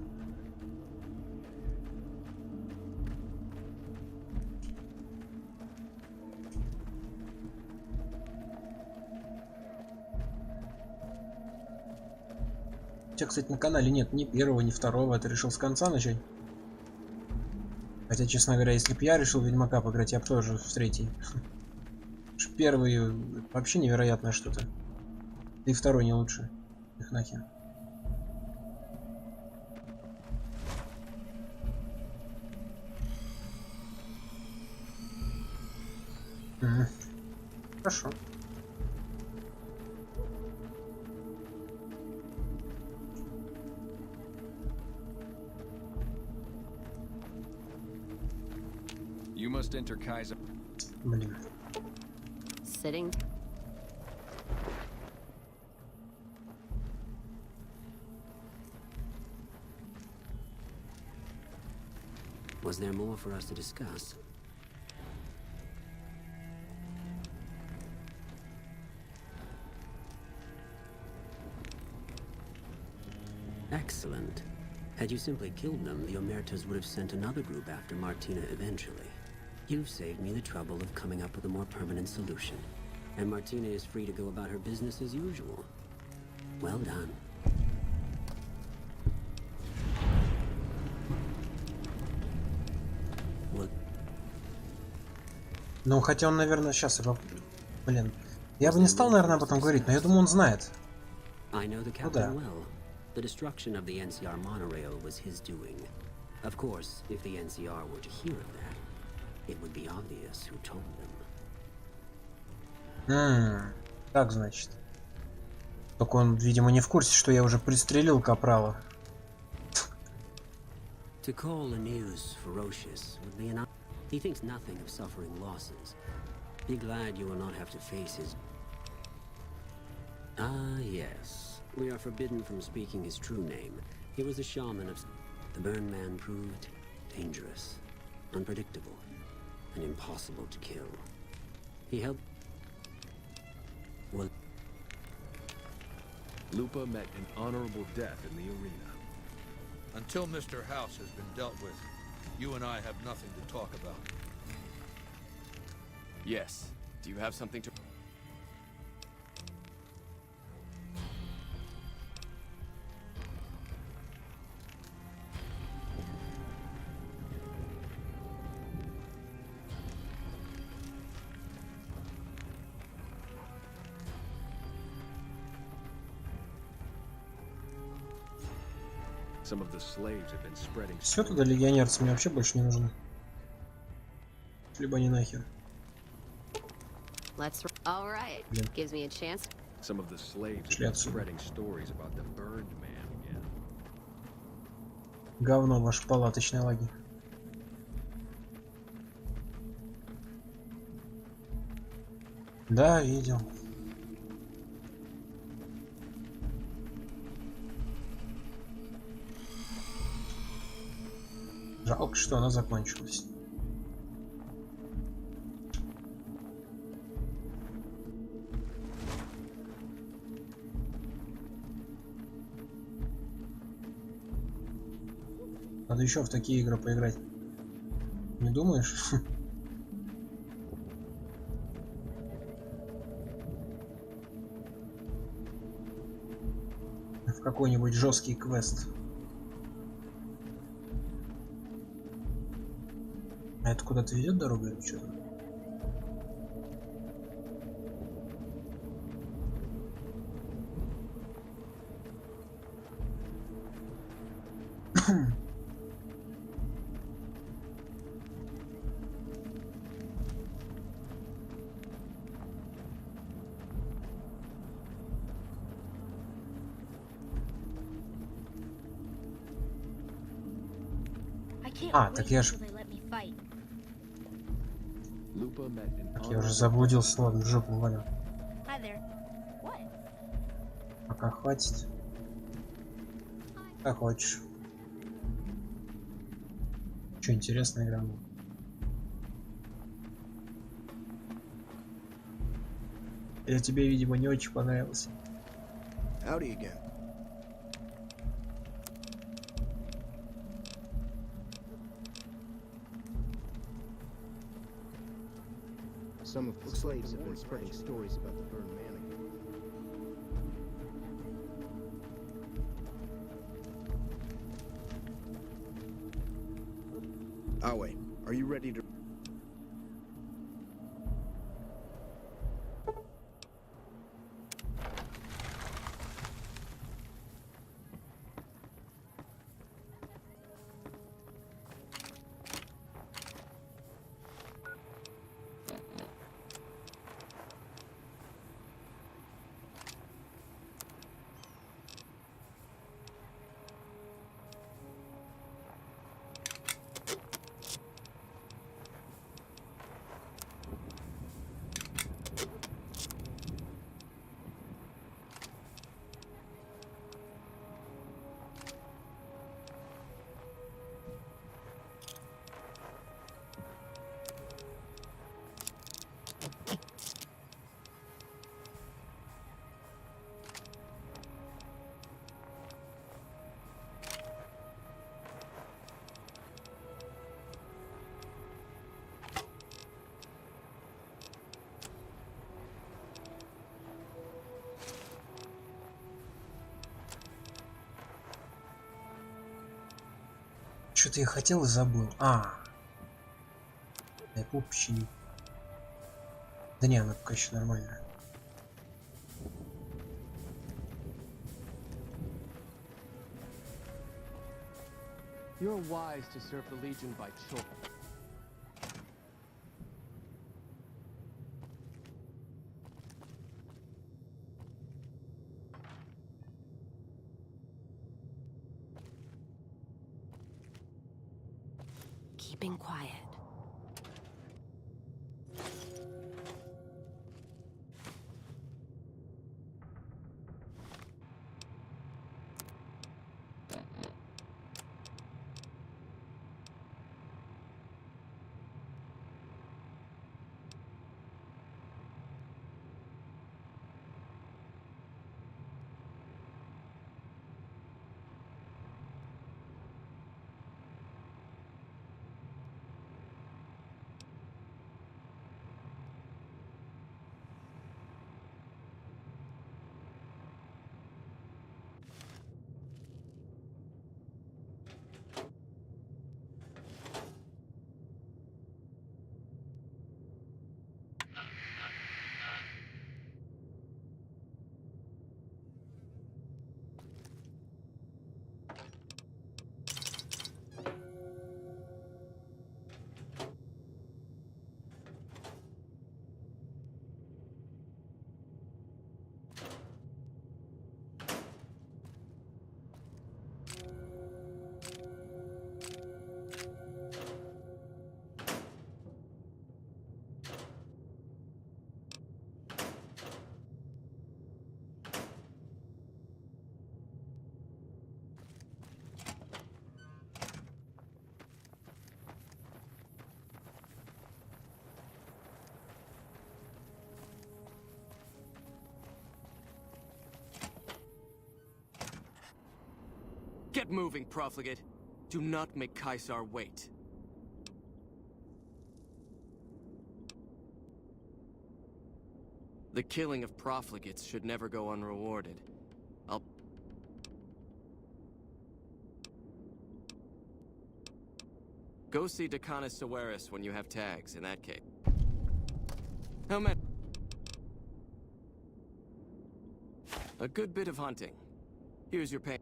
У тебя, кстати, на канале нет ни первого, ни второго. Ты решил с конца начать? Хотя, честно говоря, если бы я решил Ведьмака поиграть, я бы тоже в третий. первый вообще невероятное что-то. И второй не лучше. Их нахер. Хорошо. You must enter Kaiser. Блин. Sitting. Was there more for us to discuss? Excellent. Had you simply killed them, the Omertas would have sent another group after Martina eventually. You've saved me the trouble of coming up with a more permanent solution. And Martina is free to go about her business as usual. Well done. Ну, хотя он, наверное, сейчас его... Блин. Я бы не стал, наверное, об этом говорить, но я думаю, он знает. Ну да. The destruction of the NCR monorail was his doing. Of course, if the NCR were to hear of that, it would be obvious who told them. Так, значит. Только он, видимо, не в курсе, что я уже пристрелил капрала. To call a news ferocious would be an... He thinks nothing of suffering losses. Be glad you will not have to face his... Ah, yes. We are forbidden from speaking his true name. He was a shaman of... The Burn Man proved dangerous, unpredictable, and impossible to kill. He helped... Well... Lupa met an honorable death in the arena. Until Mr. House has been dealt with, you and I have nothing to talk about. Yes. Do you have something to... Some of the slaves have been spreading... Все туда легионерцы мне вообще больше не нужны. Либо не нахер. Let's... All right. Gives me a chance. Some of the slaves have been spreading stories about the burned man again. Говно ваш палаточный лагерь. Да, видел. Жалко, что она закончилась. Надо еще в такие игры поиграть. Не думаешь? В какой-нибудь жесткий квест. А это куда-то ведет дорога или что-то? А, так я же... Так я уже заблудился, ладно, в жопу валю. Пока хватит. Как хочешь. Что, интересная игра была? Я тебе, видимо, не очень понравился. Howdy again. Some of the slaves have been spreading stories about the burned man again. Awe, are you ready to... Что-то я хотел и забыл. Я попущенник. Да не, она пока еще нормальная. You're wise to serve the Legion by choice. Keeping quiet. Get moving, profligate. Do not make Caesar wait. The killing of profligates should never go unrewarded. Go see Decanus Severus when you have tags, in that case. How many? A good bit of hunting. Here's your pay.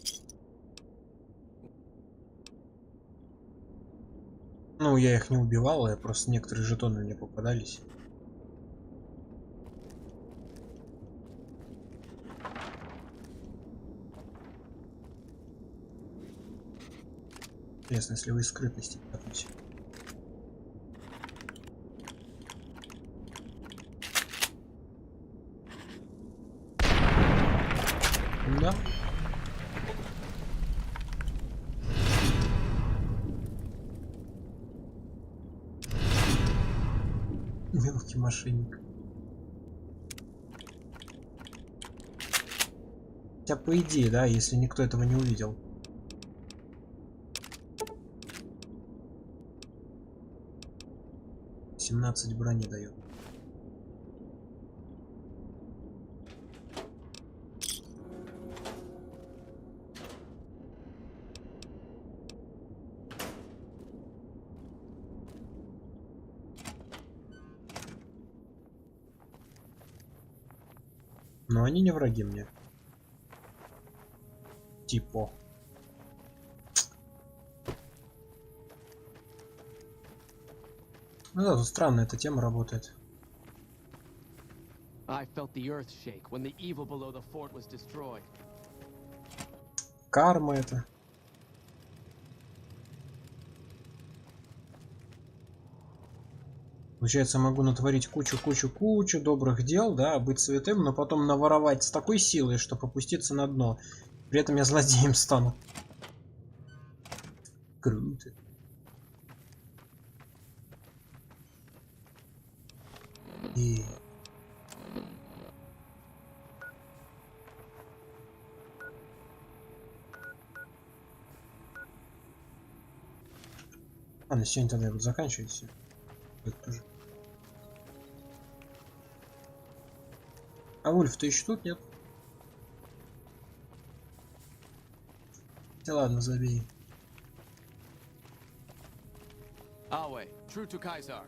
Ну, я их не убивал, я просто некоторые жетоны мне попадались. Интересно, если вы из скрытности прятались. Да. Мелкий мошенник. Хотя по идее, да, если никто этого не увидел. $17 брони дает. Но они не враги мне. Типа. Ну да, тут странно эта тема работает. Карма это. Получается, могу натворить кучу добрых дел, да, быть святым, но потом наворовать с такой силой, чтобы опуститься на дно. При этом я злодеем стану. Круто. И... на сегодня тогда я буду заканчивать все. Это тоже. А Вульф-то еще тут нет? Да ладно, забей. way. True to Kaisar.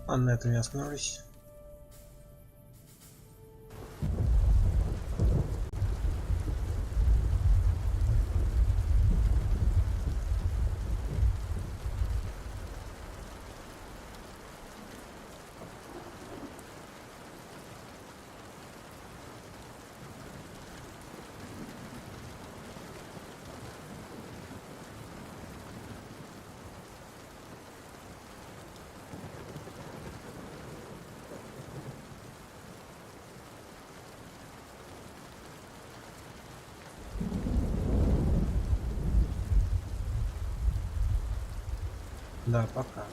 А на этом я остановлюсь. Да, пока.